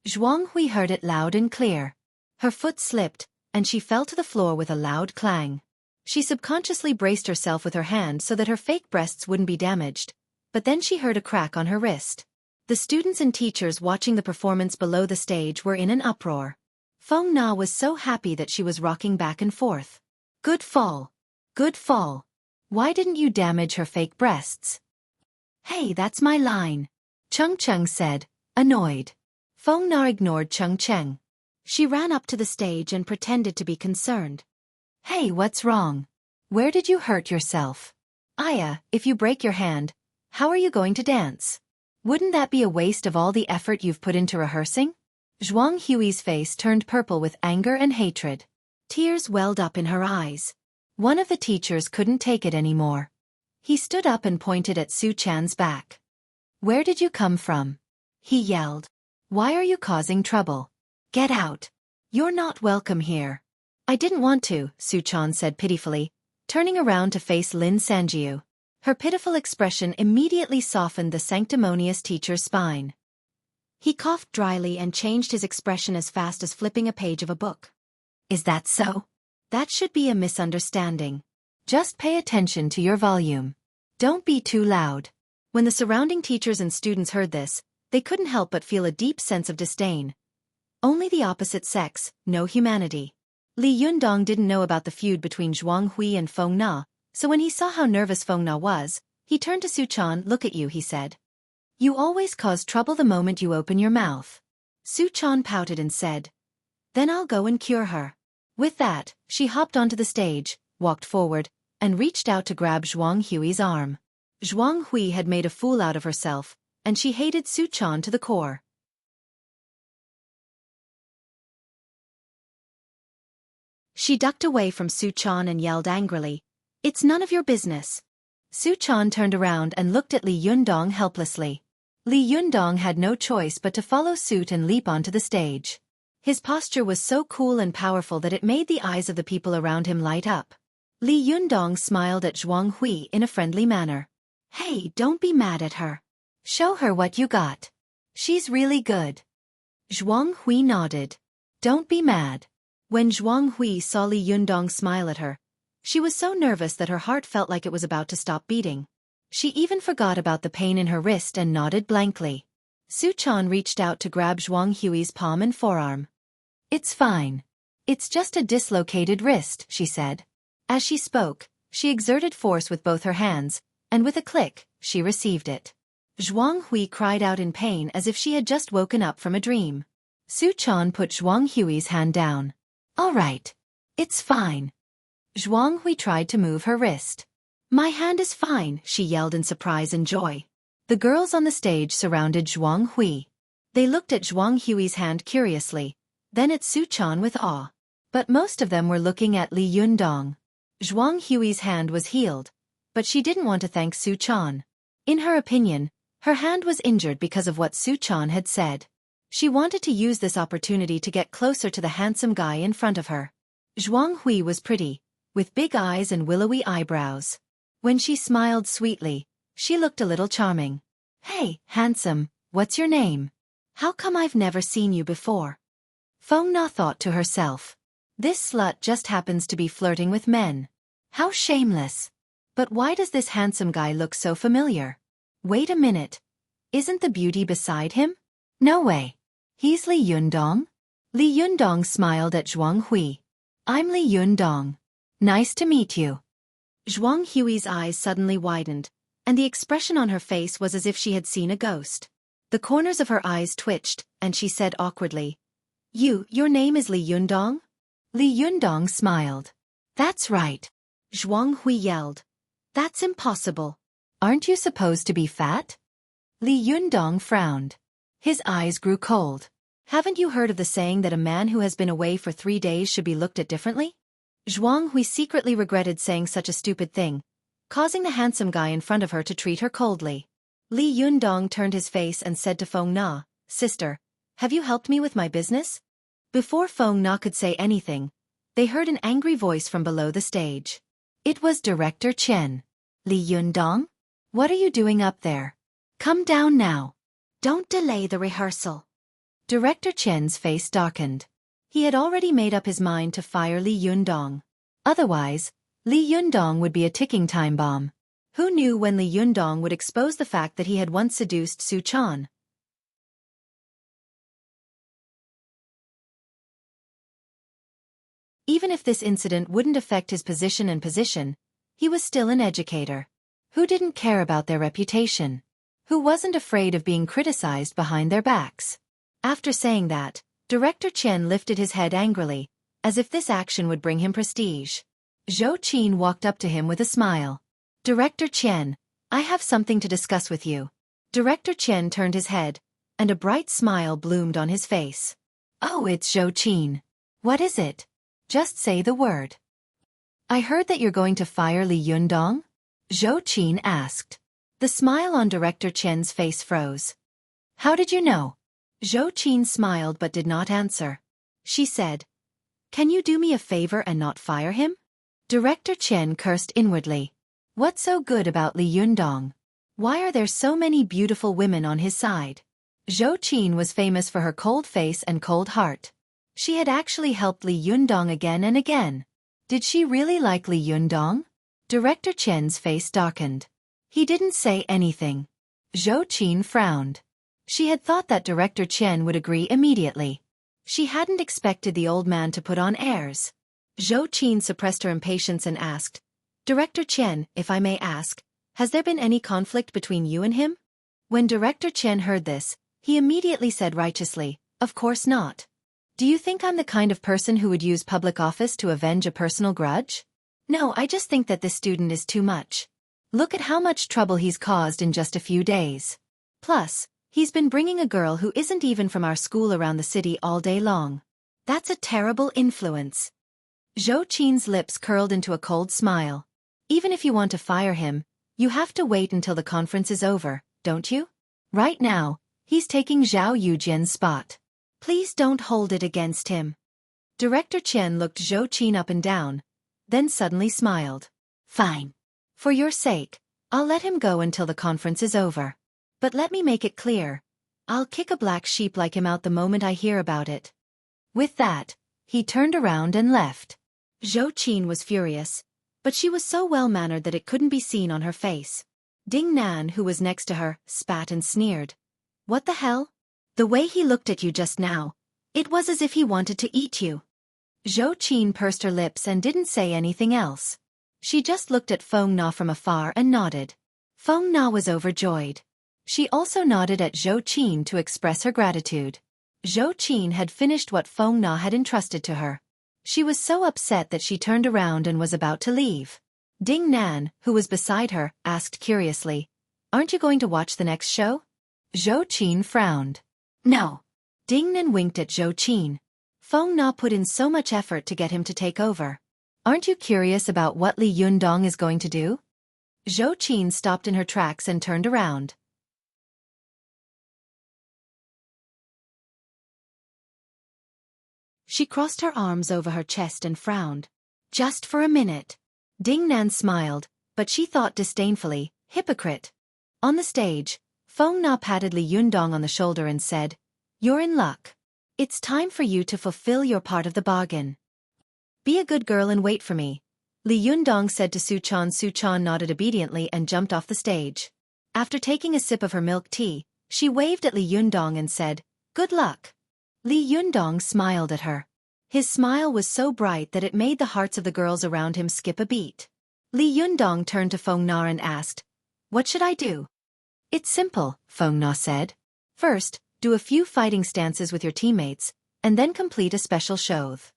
Zhuang Hui heard it loud and clear. Her foot slipped, and she fell to the floor with a loud clang. She subconsciously braced herself with her hand so that her fake breasts wouldn't be damaged, but then she heard a crack on her wrist. The students and teachers watching the performance below the stage were in an uproar. Feng Na was so happy that she was rocking back and forth. Good fall. Good fall. Why didn't you damage her fake breasts?" "Hey, that's my line," Cheng Cheng said, annoyed. Feng Na ignored Cheng Cheng. She ran up to the stage and pretended to be concerned. "Hey, what's wrong? Where did you hurt yourself? Aya, if you break your hand, how are you going to dance? Wouldn't that be a waste of all the effort you've put into rehearsing?" Zhuang Hui's face turned purple with anger and hatred. Tears welled up in her eyes. One of the teachers couldn't take it anymore. He stood up and pointed at Su Chan's back. "Where did you come from?" he yelled. "Why are you causing trouble? Get out. You're not welcome here." "I didn't want to," Su Chan said pitifully, turning around to face Lin Sanjiu. Her pitiful expression immediately softened the sanctimonious teacher's spine. He coughed dryly and changed his expression as fast as flipping a page of a book. "Is that so? That should be a misunderstanding. Just pay attention to your volume. Don't be too loud." When the surrounding teachers and students heard this, they couldn't help but feel a deep sense of disdain. Only the opposite sex, no humanity. Li Yundong didn't know about the feud between Zhuang Hui and Feng Na, So when he saw how nervous Feng Na was, he turned to Su Chan. "Look at you," he said. "You always cause trouble the moment you open your mouth." Su Chan pouted and said, "Then I'll go and cure her." With that, she hopped onto the stage, walked forward, and reached out to grab Zhuang Hui's arm. Zhuang Hui had made a fool out of herself, and she hated Su Chan to the core. She ducked away from Su Chan and yelled angrily, "It's none of your business." Su Chan turned around and looked at Li Yundong helplessly. Li Yundong had no choice but to follow suit and leap onto the stage. His posture was so cool and powerful that it made the eyes of the people around him light up. Li Yundong smiled at Zhuang Hui in a friendly manner. "Hey, don't be mad at her. Show her what you got. She's really good." Zhuang Hui nodded. "Don't be mad." When Zhuang Hui saw Li Yundong smile at her, she was so nervous that her heart felt like it was about to stop beating. She even forgot about the pain in her wrist and nodded blankly. Su Chan reached out to grab Zhuang Hui's palm and forearm. "It's fine. It's just a dislocated wrist," she said. As she spoke, she exerted force with both her hands, and with a click, she received it. Zhuang Hui cried out in pain as if she had just woken up from a dream. Su Chan put Zhuang Hui's hand down. "All right. It's fine." Zhuang Hui tried to move her wrist. "My hand is fine," she yelled in surprise and joy. The girls on the stage surrounded Zhuang Hui. They looked at Zhuang Hui's hand curiously, then at Su Chan with awe. But most of them were looking at Li Yundong. Zhuang Hui's hand was healed, but she didn't want to thank Su Chan. In her opinion, her hand was injured because of what Su Chan had said. She wanted to use this opportunity to get closer to the handsome guy in front of her. Zhuang Hui was pretty, with big eyes and willowy eyebrows. When she smiled sweetly, she looked a little charming. "Hey, handsome, what's your name? How come I've never seen you before?" Feng Na thought to herself. This slut just happens to be flirting with men. How shameless. But why does this handsome guy look so familiar? Wait a minute. Isn't the beauty beside him? No way. He's Li Yundong? Li Yundong smiled at Zhuang Hui. "I'm Li Yundong. Nice to meet you." Zhuang Hui's eyes suddenly widened, and the expression on her face was as if she had seen a ghost. The corners of her eyes twitched, and she said awkwardly, Your name is Li Yundong?" Li Yundong smiled. "That's right." Zhuang Hui yelled. "That's impossible. Aren't you supposed to be fat?" Li Yundong frowned. His eyes grew cold. "Haven't you heard of the saying that a man who has been away for 3 days should be looked at differently?" Zhuang Hui secretly regretted saying such a stupid thing, causing the handsome guy in front of her to treat her coldly. Li Yundong turned his face and said to Feng Na, "Sister, have you helped me with my business?" Before Feng Na could say anything, they heard an angry voice from below the stage. It was Director Chen. "Li Yundong? What are you doing up there? Come down now. Don't delay the rehearsal." Director Chen's face darkened. He had already made up his mind to fire Li Yundong. Otherwise, Li Yundong would be a ticking time bomb. Who knew when Li Yundong would expose the fact that he had once seduced Su Chan? Even if this incident wouldn't affect his position, he was still an educator. Who didn't care about their reputation? Who wasn't afraid of being criticized behind their backs? After saying that, Director Chen lifted his head angrily, as if this action would bring him prestige. Zhou Qin walked up to him with a smile. "Director Chen, I have something to discuss with you." Director Chen turned his head, and a bright smile bloomed on his face. "Oh, it's Zhou Qin. What is it? Just say the word." "I heard that you're going to fire Li Yundong?" Zhou Qin asked. The smile on Director Chen's face froze. "How did you know?" Zhou Qin smiled but did not answer. She said, "Can you do me a favor and not fire him?" Director Chen cursed inwardly. What's so good about Li Yundong? Why are there so many beautiful women on his side? Zhou Qin was famous for her cold face and cold heart. She had actually helped Li Yundong again and again. Did she really like Li Yundong? Director Chen's face darkened. He didn't say anything. Zhou Qin frowned. She had thought that Director Chen would agree immediately. She hadn't expected the old man to put on airs. Zhou Qin suppressed her impatience and asked, Director Chen, if I may ask, has there been any conflict between you and him? When Director Chen heard this, he immediately said righteously, of course not. Do you think I'm the kind of person who would use public office to avenge a personal grudge? No, I just think that this student is too much. Look at how much trouble he's caused in just a few days. Plus, he's been bringing a girl who isn't even from our school around the city all day long. That's a terrible influence. Xueqi's lips curled into a cold smile. Even if you want to fire him, you have to wait until the conference is over, don't you? Right now, he's taking Zhao Yujian's spot. Please don't hold it against him. Director Chen looked Xueqi up and down, then suddenly smiled. Fine. For your sake, I'll let him go until the conference is over. But let me make it clear. I'll kick a black sheep like him out the moment I hear about it. With that, he turned around and left. Xueqi was furious, but she was so well-mannered that it couldn't be seen on her face. Ding Nan, who was next to her, spat and sneered. What the hell? The way he looked at you just now, it was as if he wanted to eat you. Xueqi pursed her lips and didn't say anything else. She just looked at Feng Na from afar and nodded. Feng Na was overjoyed. She also nodded at Xueqi to express her gratitude. Xueqi had finished what Feng Na had entrusted to her. She was so upset that she turned around and was about to leave. Ding Nan, who was beside her, asked curiously, "Aren't you going to watch the next show?" Xueqi frowned. No. Ding Nan winked at Xueqi. Feng Na put in so much effort to get him to take over. Aren't you curious about what Li Yundong is going to do? Xueqi stopped in her tracks and turned around. She crossed her arms over her chest and frowned. Just for a minute. Ding Nan smiled, but she thought disdainfully, hypocrite. On the stage, Feng Na patted Li Yundong on the shoulder and said, "You're in luck. It's time for you to fulfill your part of the bargain. Be a good girl and wait for me," Li Yundong said to Suchan. Suchan nodded obediently and jumped off the stage. After taking a sip of her milk tea, she waved at Li Yundong and said, "Good luck." Li Yundong smiled at her. His smile was so bright that it made the hearts of the girls around him skip a beat. Li Yundong turned to Feng Na and asked, "What should I do?" "It's simple," Feng Na said. "First, do a few fighting stances with your teammates, and then complete a special shove."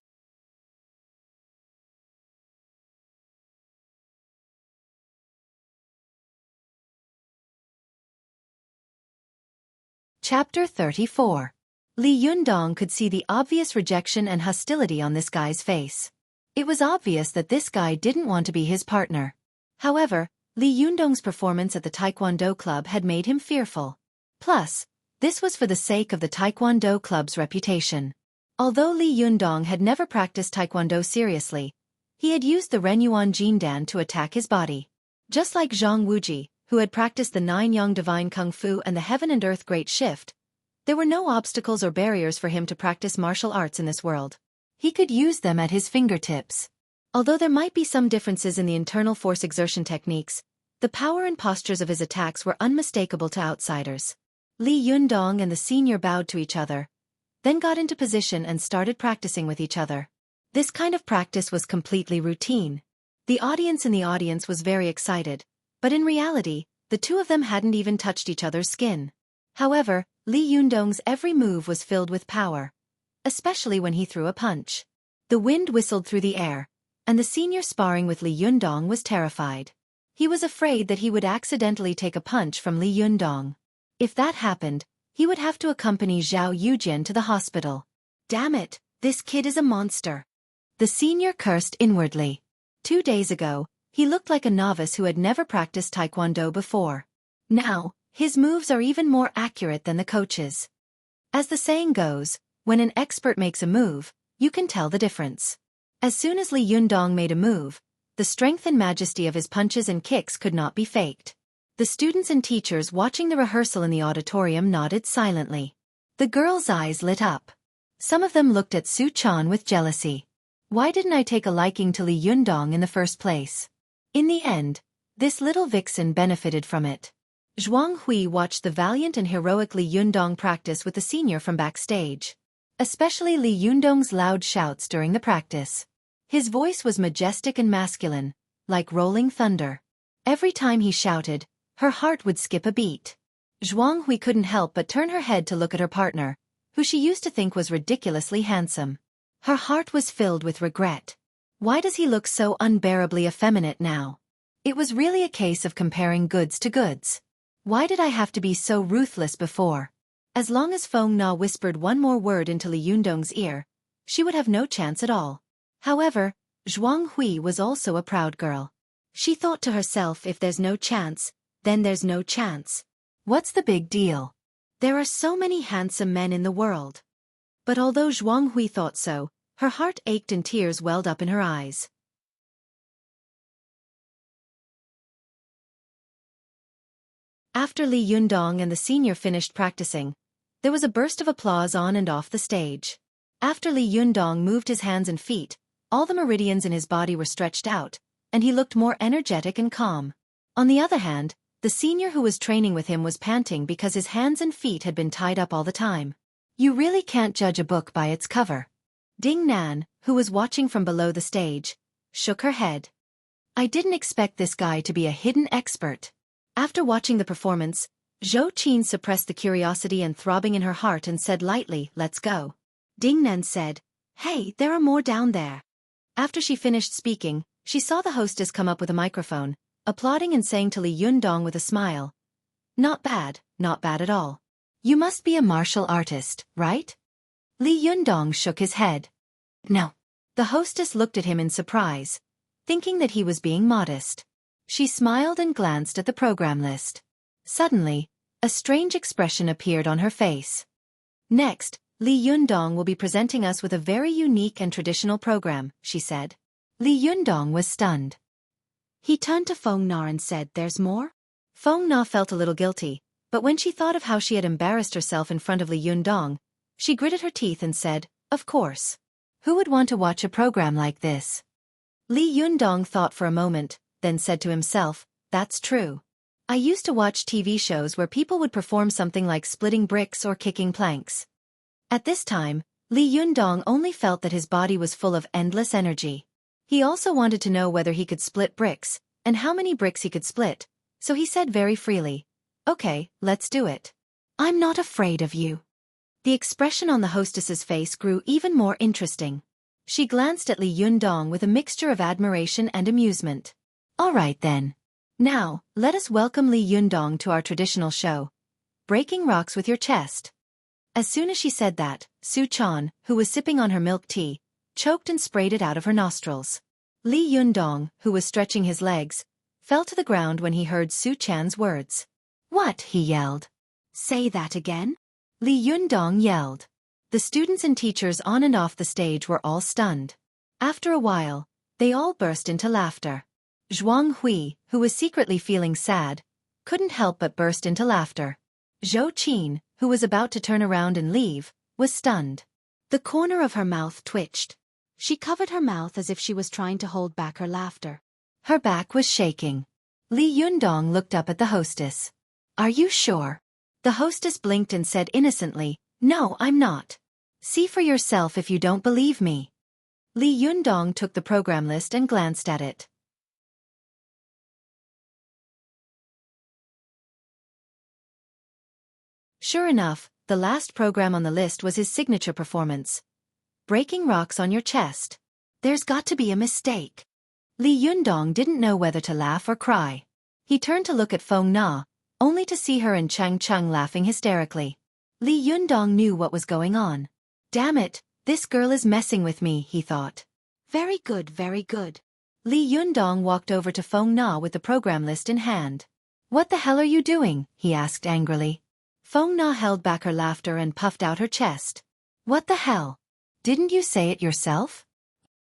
Chapter 34. Li Yundong could see the obvious rejection and hostility on this guy's face. It was obvious that this guy didn't want to be his partner. However, Li Yundong's performance at the Taekwondo club had made him fearful. Plus, this was for the sake of the Taekwondo club's reputation. Although Li Yundong had never practiced Taekwondo seriously, he had used the Renyuan Jindan to attack his body. Just like Zhang Wuji, who had practiced the 9 Yang Divine Kung Fu and the Heaven and Earth Great Shift, there were no obstacles or barriers for him to practice martial arts in this world. He could use them at his fingertips. Although there might be some differences in the internal force exertion techniques, the power and postures of his attacks were unmistakable to outsiders. Li Yundong and the senior bowed to each other, then got into position and started practicing with each other. This kind of practice was completely routine. The audience in the audience was very excited, but in reality, the two of them hadn't even touched each other's skin. However, Li Yundong's every move was filled with power, especially when he threw a punch. The wind whistled through the air, and the senior sparring with Li Yundong was terrified. He was afraid that he would accidentally take a punch from Li Yundong. If that happened, he would have to accompany Zhao Yujian to the hospital. Damn it, this kid is a monster. The senior cursed inwardly. 2 days ago, he looked like a novice who had never practiced Taekwondo before. Now, his moves are even more accurate than the coach's. As the saying goes, when an expert makes a move, you can tell the difference. As soon as Li Yundong made a move, the strength and majesty of his punches and kicks could not be faked. The students and teachers watching the rehearsal in the auditorium nodded silently. The girls' eyes lit up. Some of them looked at Su Chan with jealousy. Why didn't I take a liking to Li Yundong in the first place? In the end, this little vixen benefited from it. Zhuang Hui watched the valiant and heroic Li Yundong practice with the senior from backstage. Especially Li Yundong's loud shouts during the practice. His voice was majestic and masculine, like rolling thunder. Every time he shouted, her heart would skip a beat. Xueqi couldn't help but turn her head to look at her partner, who she used to think was ridiculously handsome. Her heart was filled with regret. Why does he look so unbearably effeminate now? It was really a case of comparing goods to goods. Why did I have to be so ruthless before? As long as Feng Na whispered one more word into Li Yundong's ear, she would have no chance at all. However, Xueqi was also a proud girl. She thought to herself, if there's no chance, then there's no chance. What's the big deal? There are so many handsome men in the world. But although Xueqi thought so, her heart ached and tears welled up in her eyes. After Li Yundong and the senior finished practicing, there was a burst of applause on and off the stage. After Li Yundong moved his hands and feet, all the meridians in his body were stretched out, and he looked more energetic and calm. On the other hand, the senior who was training with him was panting because his hands and feet had been tied up all the time. You really can't judge a book by its cover. Ding Nan, who was watching from below the stage, shook her head. I didn't expect this guy to be a hidden expert. After watching the performance, Xueqi suppressed the curiosity and throbbing in her heart and said lightly, "Let's go." Ding Nan said, "Hey, there are more down there." After she finished speaking, she saw the hostess come up with a microphone, applauding and saying to Li Yundong with a smile, not bad at all. You must be a martial artist, right?" Li Yundong shook his head. No. The hostess looked at him in surprise, thinking that he was being modest. She smiled and glanced at the program list. Suddenly, a strange expression appeared on her face. Next, Li Yundong will be presenting us with a very unique and traditional program, she said. Li Yundong was stunned. He turned to Feng Na and said, "There's more?" Feng Na felt a little guilty, but when she thought of how she had embarrassed herself in front of Li Yundong, she gritted her teeth and said, "Of course. Who would want to watch a program like this?" Li Yundong thought for a moment, then said to himself, "That's true. I used to watch TV shows where people would perform something like splitting bricks or kicking planks." At this time, Li Yundong only felt that his body was full of endless energy. He also wanted to know whether he could split bricks, and how many bricks he could split, so he said very freely, "Okay, let's do it. I'm not afraid of you." The expression on the hostess's face grew even more interesting. She glanced at Li Yundong with a mixture of admiration and amusement. "All right then. Now, let us welcome Li Yundong to our traditional show, breaking rocks with your chest." As soon as she said that, Su Chan, who was sipping on her milk tea, choked and sprayed it out of her nostrils. Li Yundong, who was stretching his legs, fell to the ground when he heard Su Chan's words. "What?" he yelled. "Say that again?" Li Yundong yelled. The students and teachers on and off the stage were all stunned. After a while, they all burst into laughter. Xueqi, who was secretly feeling sad, couldn't help but burst into laughter. Xueqi, who was about to turn around and leave, was stunned. The corner of her mouth twitched. She covered her mouth as if she was trying to hold back her laughter. Her back was shaking. Li Yundong looked up at the hostess. "Are you sure?" The hostess blinked and said innocently, "No, I'm not. See for yourself if you don't believe me." Li Yundong took the program list and glanced at it. Sure enough, the last program on the list was his signature performance. Breaking rocks on your chest. There's got to be a mistake. Li Yundong didn't know whether to laugh or cry. He turned to look at Feng Na, only to see her and Chang Cheng laughing hysterically. Li Yundong knew what was going on. Damn it, this girl is messing with me, he thought. Very good, very good. Li Yundong walked over to Feng Na with the program list in hand. What the hell are you doing? He asked angrily. Feng Na held back her laughter and puffed out her chest. What the hell? Didn't you say it yourself?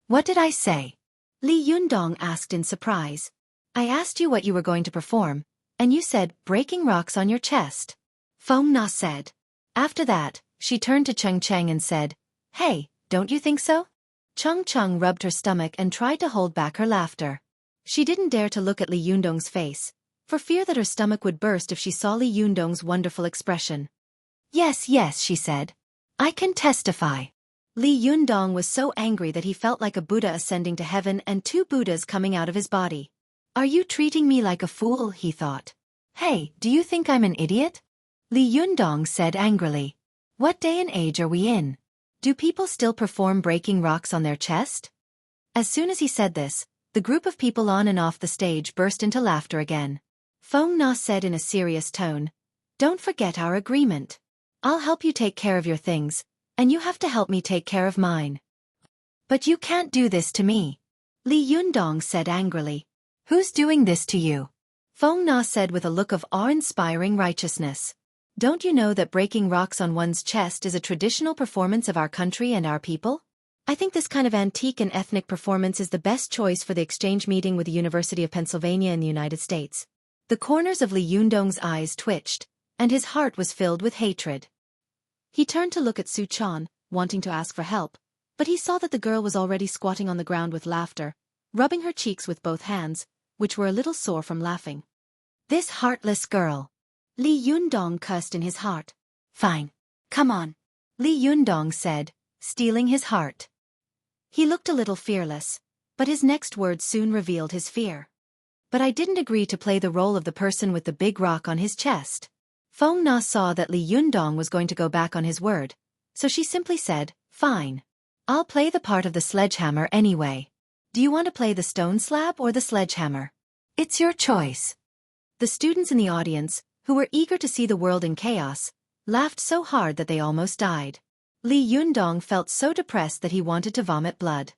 What did I say? Li Yundong asked in surprise. I asked you what you were going to perform, and you said breaking rocks on your chest. Feng Na said. After that, she turned to Cheng Cheng and said, Hey, don't you think so? Cheng Cheng rubbed her stomach and tried to hold back her laughter. She didn't dare to look at Li Yundong's face, for fear that her stomach would burst if she saw Li Yundong's wonderful expression. Yes, yes, she said. I can testify. Li Yundong was so angry that he felt like a Buddha ascending to heaven and two Buddhas coming out of his body. Are you treating me like a fool? He thought. Hey, do you think I'm an idiot? Li Yundong said angrily. What day and age are we in? Do people still perform breaking rocks on their chest? As soon as he said this, the group of people on and off the stage burst into laughter again. Feng Na said in a serious tone, Don't forget our agreement. I'll help you take care of your things, and you have to help me take care of mine. But you can't do this to me. Li Yundong said angrily. Who's doing this to you? Feng Na said with a look of awe-inspiring righteousness. Don't you know that breaking rocks on one's chest is a traditional performance of our country and our people? I think this kind of antique and ethnic performance is the best choice for the exchange meeting with the University of Pennsylvania in the United States. The corners of Li Yundong's eyes twitched, and his heart was filled with hatred. He turned to look at Su Chan, wanting to ask for help, but he saw that the girl was already squatting on the ground with laughter, rubbing her cheeks with both hands, which were a little sore from laughing. This heartless girl! Li Yundong cursed in his heart. Fine. Come on. Li Yundong said, stealing his heart. He looked a little fearless, but his next words soon revealed his fear. But I didn't agree to play the role of the person with the big rock on his chest. Feng Na saw that Li Yundong was going to go back on his word, so she simply said, Fine. I'll play the part of the sledgehammer anyway. Do you want to play the stone slab or the sledgehammer? It's your choice. The students in the audience, who were eager to see the world in chaos, laughed so hard that they almost died. Li Yundong felt so depressed that he wanted to vomit blood.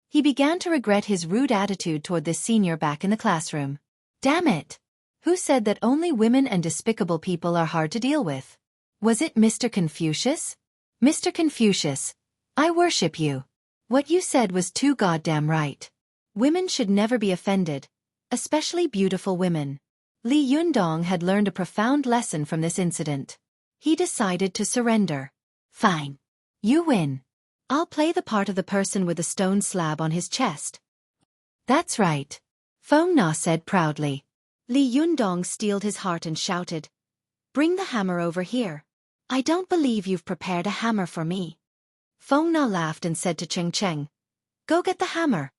He began to regret his rude attitude toward this senior back in the classroom. Damn it! Who said that only women and despicable people are hard to deal with? Was it Mr. Confucius? Mr. Confucius, I worship you. What you said was too goddamn right. Women should never be offended, especially beautiful women. Li Yundong had learned a profound lesson from this incident. He decided to surrender. Fine. You win. I'll play the part of the person with the stone slab on his chest. That's right. Feng Na said proudly. Li Yundong steeled his heart and shouted, Bring the hammer over here. I don't believe you've prepared a hammer for me. Feng Na laughed and said to Cheng Cheng, Go get the hammer.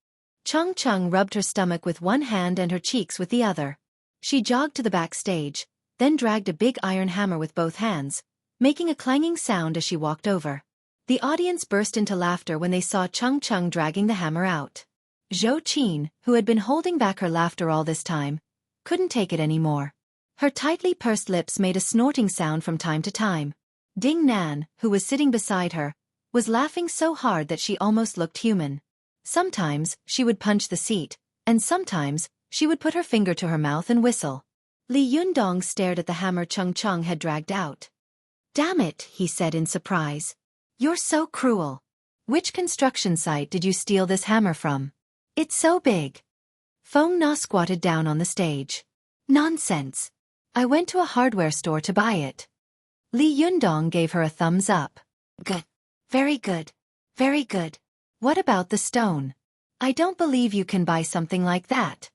Cheng Cheng rubbed her stomach with one hand and her cheeks with the other. She jogged to the backstage, then dragged a big iron hammer with both hands, making a clanging sound as she walked over. The audience burst into laughter when they saw Cheng Cheng dragging the hammer out. Zhou Qin, who had been holding back her laughter all this time, couldn't take it anymore. Her tightly pursed lips made a snorting sound from time to time. Ding Nan, who was sitting beside her, was laughing so hard that she almost looked human. Sometimes, she would punch the seat, and sometimes, she would put her finger to her mouth and whistle. Li Yundong stared at the hammer Cheng Cheng had dragged out. Damn it, he said in surprise. You're so cruel. Which construction site did you steal this hammer from? It's so big. Feng Na squatted down on the stage. Nonsense. I went to a hardware store to buy it. Li Yundong gave her a thumbs up. Good. Very good. Very good. What about the stone? I don't believe you can buy something like that.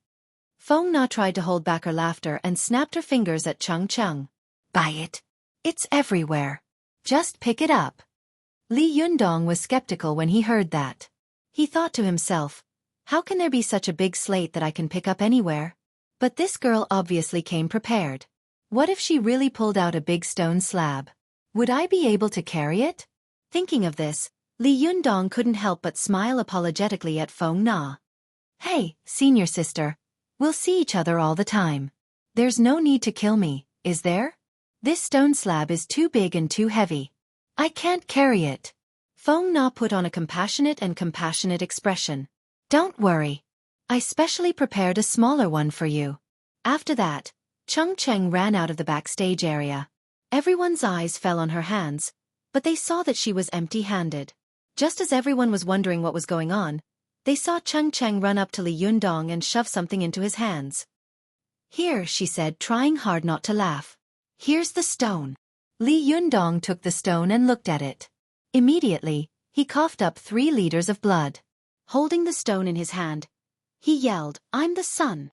Feng Na tried to hold back her laughter and snapped her fingers at Cheng Cheng. Buy it. It's everywhere. Just pick it up. Li Yundong was skeptical when he heard that. He thought to himself, how can there be such a big slate that I can pick up anywhere? But this girl obviously came prepared. What if she really pulled out a big stone slab? Would I be able to carry it? Thinking of this, Li Yundong couldn't help but smile apologetically at Feng Na. Hey, senior sister. We'll see each other all the time. There's no need to kill me, is there? This stone slab is too big and too heavy. I can't carry it. Feng Na put on a compassionate expression. Don't worry. I specially prepared a smaller one for you. After that, Cheng Cheng ran out of the backstage area. Everyone's eyes fell on her hands, but they saw that she was empty-handed. Just as everyone was wondering what was going on, they saw Cheng Cheng run up to Li Yundong and shove something into his hands. Here, she said, trying hard not to laugh. Here's the stone. Li Yundong took the stone and looked at it. Immediately, he coughed up 3 liters of blood. Holding the stone in his hand, he yelled, I'm the sun.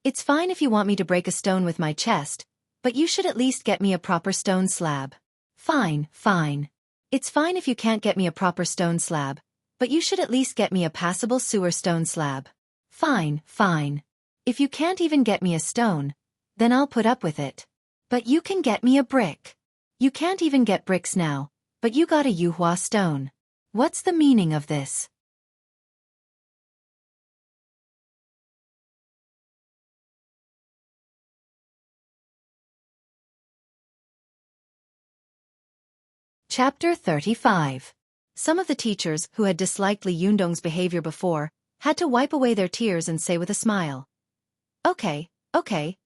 It's fine if you want me to break a stone with my chest, but you should at least get me a proper stone slab. Fine, fine. It's fine if you can't get me a proper stone slab, but you should at least get me a passable sewer stone slab. Fine, fine. If you can't even get me a stone, then I'll put up with it. But you can get me a brick. You can't even get bricks now, but you got a yuhua stone. What's the meaning of this? Chapter 35. Some of the teachers who had disliked Li Yundong's behavior before had to wipe away their tears and say with a smile, Okay,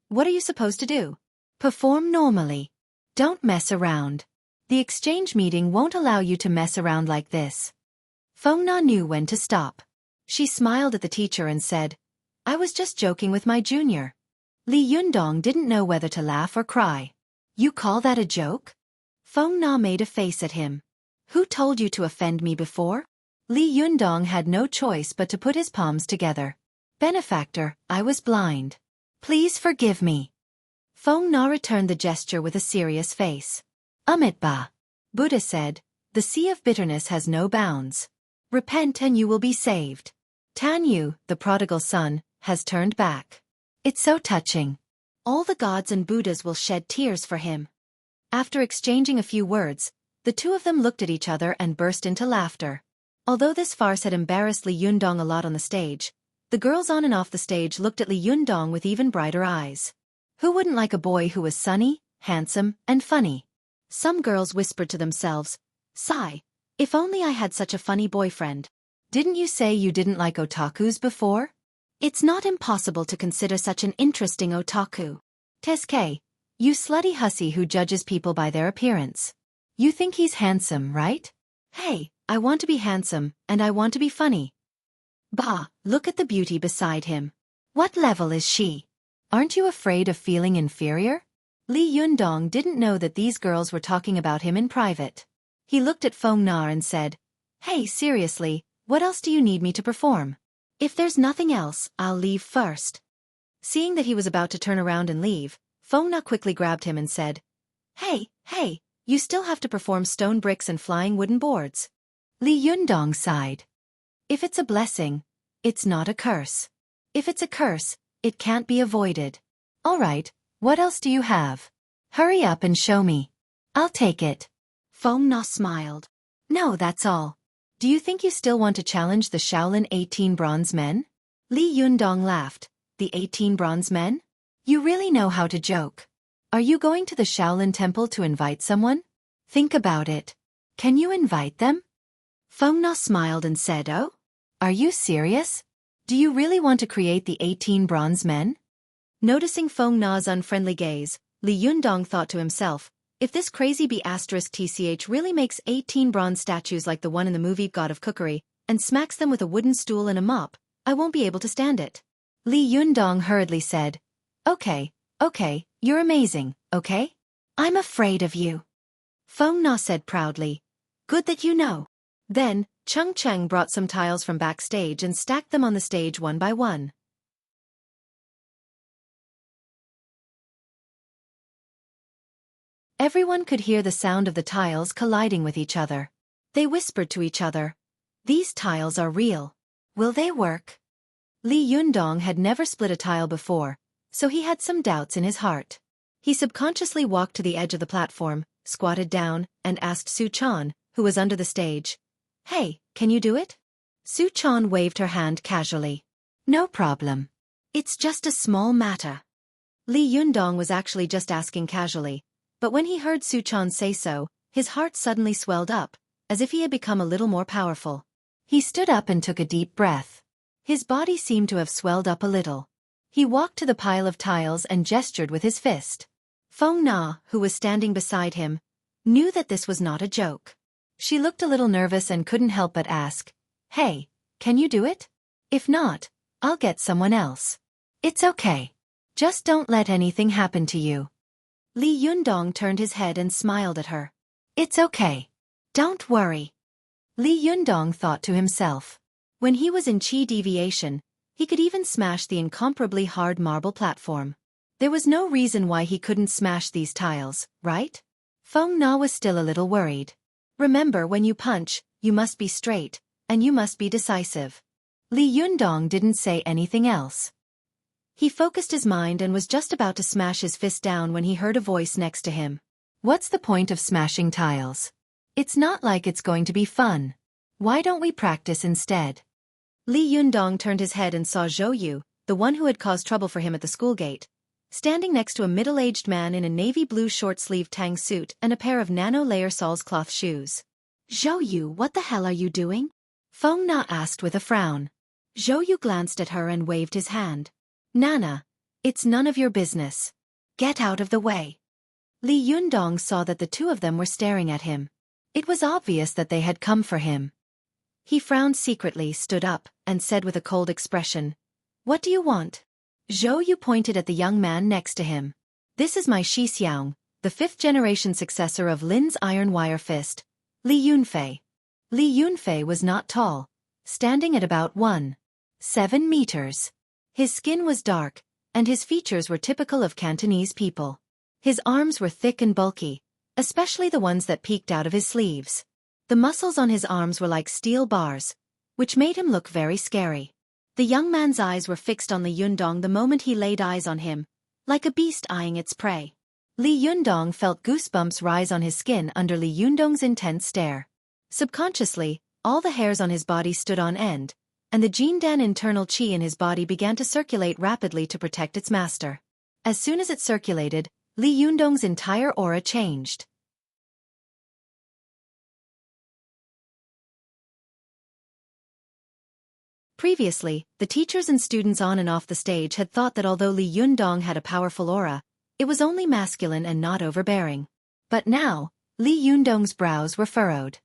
what are you supposed to do? Perform normally. Don't mess around. The exchange meeting won't allow you to mess around like this. Feng Na knew when to stop. She smiled at the teacher and said, I was just joking with my junior. Li Yundong didn't know whether to laugh or cry. You call that a joke? Feng Na made a face at him. Who told you to offend me before? Li Yundong had no choice but to put his palms together. Benefactor, I was blind. Please forgive me. Feng Na returned the gesture with a serious face. Amitabha. Buddha said, the sea of bitterness has no bounds. Repent and you will be saved. Tan Yu, the prodigal son, has turned back. It's so touching. All the gods and Buddhas will shed tears for him. After exchanging a few words, the two of them looked at each other and burst into laughter. Although this farce had embarrassed Li Yundong a lot on the stage, the girls on and off the stage looked at Li Yundong with even brighter eyes. Who wouldn't like a boy who was sunny, handsome, and funny? Some girls whispered to themselves, Sigh, if only I had such a funny boyfriend. Didn't you say you didn't like otakus before? It's not impossible to consider such an interesting otaku. Tesuke, you slutty hussy who judges people by their appearance. You think he's handsome, right? Hey, I want to be handsome, and I want to be funny. Bah, look at the beauty beside him. What level is she? Aren't you afraid of feeling inferior? Li Yundong didn't know that these girls were talking about him in private. He looked at Feng Na and said, Hey, seriously, what else do you need me to perform? If there's nothing else, I'll leave first. Seeing that he was about to turn around and leave, Feng Na quickly grabbed him and said, Hey, you still have to perform stone bricks and flying wooden boards. Li Yundong sighed. If it's a blessing, it's not a curse. If it's a curse, it can't be avoided. All right, what else do you have? Hurry up and show me. I'll take it. Feng Na smiled. No, that's all. Do you think you still want to challenge the Shaolin 18 bronze men? Li Yundong laughed. The 18 bronze men? You really know how to joke. Are you going to the Shaolin temple to invite someone? Think about it. Can you invite them? Feng Na smiled and said, Oh? Are you serious? Do you really want to create the 18 bronze men? Noticing Feng Na's unfriendly gaze, Li Yundong thought to himself, if this crazy B***TCH really makes 18 bronze statues like the one in the movie God of Cookery, and smacks them with a wooden stool and a mop, I won't be able to stand it. Li Yundong hurriedly said, Okay, you're amazing, okay? I'm afraid of you. Feng Na said proudly, Good that you know. Then, Chung Cheng brought some tiles from backstage and stacked them on the stage one by one. Everyone could hear the sound of the tiles colliding with each other. They whispered to each other, These tiles are real. Will they work? Li Yundong had never split a tile before, so he had some doubts in his heart. He subconsciously walked to the edge of the platform, squatted down, and asked Su Chan, who was under the stage, Hey, can you do it? Su Chan waved her hand casually. No problem. It's just a small matter. Li Yundong was actually just asking casually, but when he heard Su Chan say so, his heart suddenly swelled up, as if he had become a little more powerful. He stood up and took a deep breath. His body seemed to have swelled up a little. He walked to the pile of tiles and gestured with his fist. Feng Na, who was standing beside him, knew that this was not a joke. She looked a little nervous and couldn't help but ask, Hey, can you do it? If not, I'll get someone else. It's okay. Just don't let anything happen to you. Li Yundong turned his head and smiled at her. It's okay. Don't worry. Li Yundong thought to himself. When he was in Qi deviation, He could even smash the incomparably hard marble platform. There was no reason why he couldn't smash these tiles, right? Feng Na was still a little worried. Remember, when you punch, you must be straight, and you must be decisive. Li Yundong didn't say anything else. He focused his mind and was just about to smash his fist down when he heard a voice next to him. What's the point of smashing tiles? It's not like it's going to be fun. Why don't we practice instead? Li Yundong turned his head and saw Zhou Yu, the one who had caused trouble for him at the school gate, standing next to a middle-aged man in a navy blue short-sleeved tang suit and a pair of nano-layer soles cloth shoes. Zhou Yu, what the hell are you doing? Feng Na asked with a frown. Zhou Yu glanced at her and waved his hand. Nana, it's none of your business. Get out of the way. Li Yundong saw that the two of them were staring at him. It was obvious that they had come for him. He frowned secretly, stood up, and said with a cold expression, "What do you want?" Zhou Yu pointed at the young man next to him. "This is my Shi Xiang, the fifth-generation successor of Lin's iron wire fist, Li Yunfei." Li Yunfei was not tall, standing at about 1.7 meters. His skin was dark, and his features were typical of Cantonese people. His arms were thick and bulky, especially the ones that peeked out of his sleeves. The muscles on his arms were like steel bars, which made him look very scary. The young man's eyes were fixed on Li Yundong the moment he laid eyes on him, like a beast eyeing its prey. Li Yundong felt goosebumps rise on his skin under Li Yundong's intense stare. Subconsciously, all the hairs on his body stood on end, and the Jindan internal qi in his body began to circulate rapidly to protect its master. As soon as it circulated, Li Yundong's entire aura changed. Previously, the teachers and students on and off the stage had thought that although Li Yundong had a powerful aura, it was only masculine and not overbearing. But now, Li Yundong's brows were furrowed.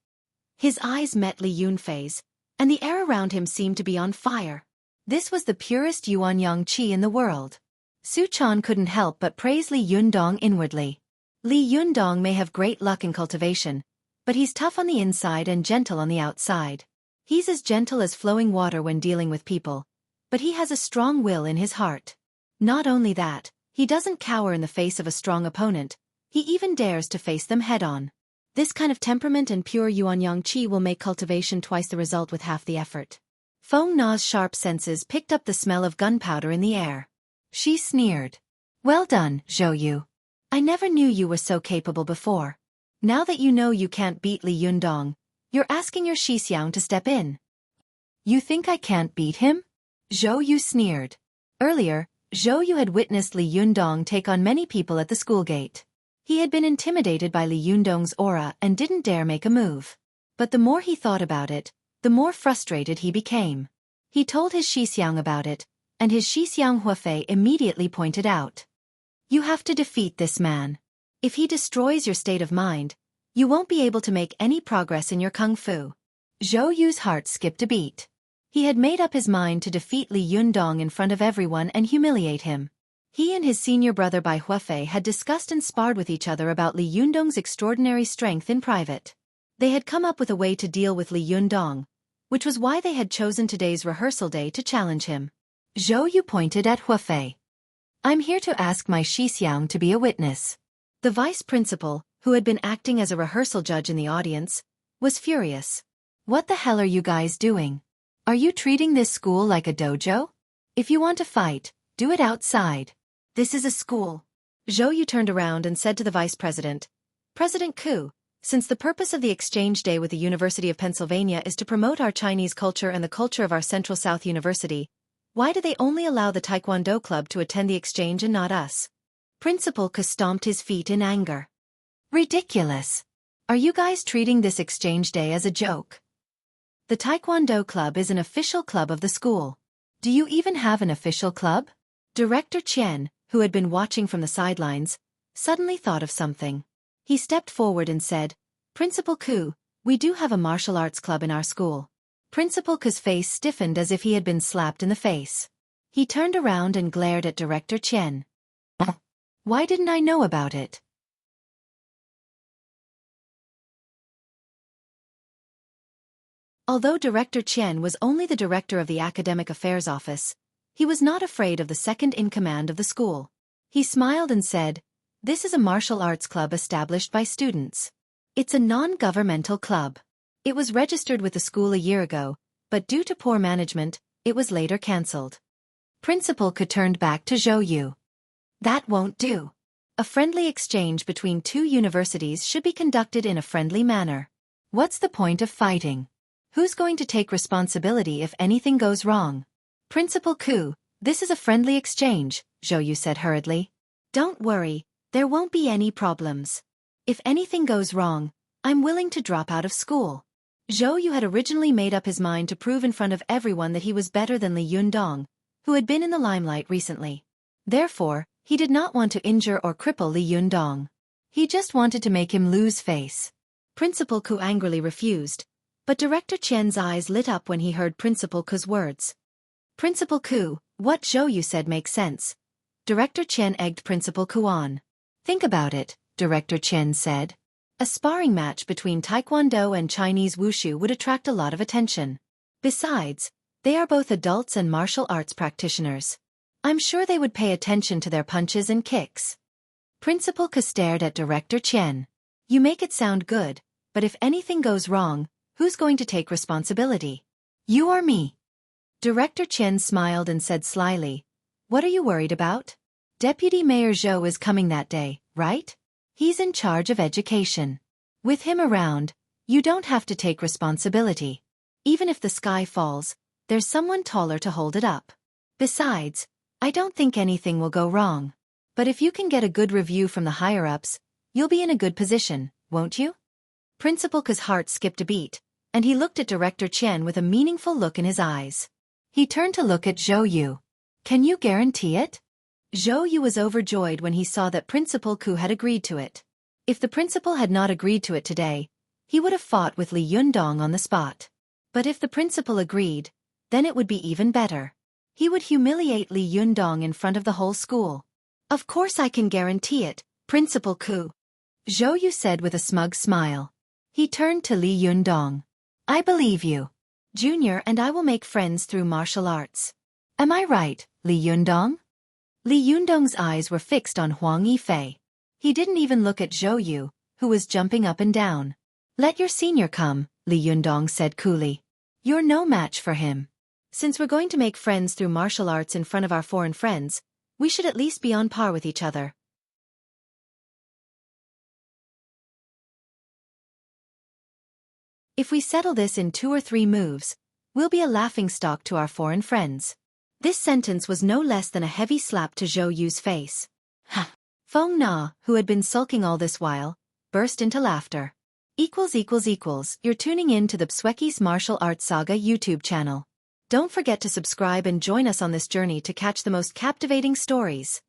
His eyes met Li Yunfei's, and the air around him seemed to be on fire. This was the purest Yuanyang qi in the world. Su Chan couldn't help but praise Li Yundong inwardly. Li Yundong may have great luck in cultivation, but he's tough on the inside and gentle on the outside. He's as gentle as flowing water when dealing with people, but he has a strong will in his heart. Not only that, he doesn't cower in the face of a strong opponent, he even dares to face them head-on. This kind of temperament and pure Yuanyang qi will make cultivation twice the result with half the effort. Feng Na's sharp senses picked up the smell of gunpowder in the air. She sneered. "Well done, Zhou Yu. I never knew you were so capable before. Now that you know you can't beat Li Yundong, you're asking your Shi Xiang to step in. You think I can't beat him?" Zhou Yu sneered. Earlier, Zhou Yu had witnessed Li Yundong take on many people at the school gate. He had been intimidated by Li Yundong's aura and didn't dare make a move. But the more he thought about it, the more frustrated he became. He told his Shi Xiang about it, and his Shi Xiang Huafei immediately pointed out. "You have to defeat this man. If he destroys your state of mind, you won't be able to make any progress in your kung fu." Zhou Yu's heart skipped a beat. He had made up his mind to defeat Li Yundong in front of everyone and humiliate him. He and his senior brother Bai Huafei had discussed and sparred with each other about Li Yundong's extraordinary strength in private. They had come up with a way to deal with Li Yundong, which was why they had chosen today's rehearsal day to challenge him. Zhou Yu pointed at Huafei. "I'm here to ask my Shi Xiang to be a witness." The vice principal, who had been acting as a rehearsal judge in the audience, was furious. "What the hell are you guys doing? Are you treating this school like a dojo? If you want to fight, do it outside. This is a school." Zhou Yu turned around and said to the vice president, "President Ku, since the purpose of the exchange day with the University of Pennsylvania is to promote our Chinese culture and the culture of our Central South University, why do they only allow the Taekwondo club to attend the exchange and not us?" Principal Ku stomped his feet in anger. "Ridiculous. Are you guys treating this exchange day as a joke? The Taekwondo club is an official club of the school. Do you even have an official club?" Director Qian, who had been watching from the sidelines, suddenly thought of something. He stepped forward and said, "Principal Ku, we do have a martial arts club in our school." Principal Ku's face stiffened as if he had been slapped in the face. He turned around and glared at Director Qian. "Why didn't I know about it?" Although Director Qian was only the director of the Academic Affairs Office, He was not afraid of the second-in-command of the school. He smiled and said, "This is a martial arts club established by students. It's a non-governmental club. It was registered with the school a year ago, but due to poor management, it was later cancelled." Principal Ku turned back to Xueqi. "That won't do. A friendly exchange between two universities should be conducted in a friendly manner. What's the point of fighting? Who's going to take responsibility if anything goes wrong?" "Principal Ku, this is a friendly exchange," Xueqi said hurriedly. "Don't worry, there won't be any problems. If anything goes wrong, I'm willing to drop out of school." Xueqi had originally made up his mind to prove in front of everyone that he was better than Li Yundong, who had been in the limelight recently. Therefore, he did not want to injure or cripple Li Yundong. He just wanted to make him lose face. Principal Ku angrily refused, but Director Qian's eyes lit up when he heard Principal Ku's words. "Principal Ku, what Xueqi said makes sense." Director Qian egged Principal Ku on. "Think about it," Director Qian said. "A sparring match between Taekwondo and Chinese Wushu would attract a lot of attention. Besides, they are both adults and martial arts practitioners. I'm sure they would pay attention to their punches and kicks." Principal Ku stared at Director Qian. "You make it sound good, but if anything goes wrong, who's going to take responsibility? You or me?" Director Qian smiled and said slyly, "What are you worried about? Deputy Mayor Zhou is coming that day, right? He's in charge of education. With him around, you don't have to take responsibility. Even if the sky falls, there's someone taller to hold it up. Besides, I don't think anything will go wrong. But if you can get a good review from the higher-ups, you'll be in a good position, won't you?" Principal Ku's heart skipped a beat, and he looked at Director Qian with a meaningful look in his eyes. He turned to look at Xueqi. "Can you guarantee it?" Xueqi was overjoyed when he saw that Principal Ku had agreed to it. If the principal had not agreed to it today, he would have fought with Li Yundong on the spot. But if the principal agreed, then it would be even better. He would humiliate Li Yundong in front of the whole school. "Of course I can guarantee it, Principal Ku," Xueqi said with a smug smile. He turned to Li Yundong. "I believe you. Junior and I will make friends through martial arts. Am I right, Li Yundong?" Li Yundong's eyes were fixed on Huang Yifei. He didn't even look at Xueqi, who was jumping up and down. "Let your senior come," Li Yundong said coolly. "You're no match for him. Since we're going to make friends through martial arts in front of our foreign friends, we should at least be on par with each other." "If we settle this in 2 or 3 moves, we'll be a laughingstock to our foreign friends." This sentence was no less than a heavy slap to Zhou face. Ha! Feng Na, who had been sulking all this while, burst into laughter. You're tuning in to the Xueqi's Martial Arts Saga YouTube channel. Don't forget to subscribe and join us on this journey to catch the most captivating stories.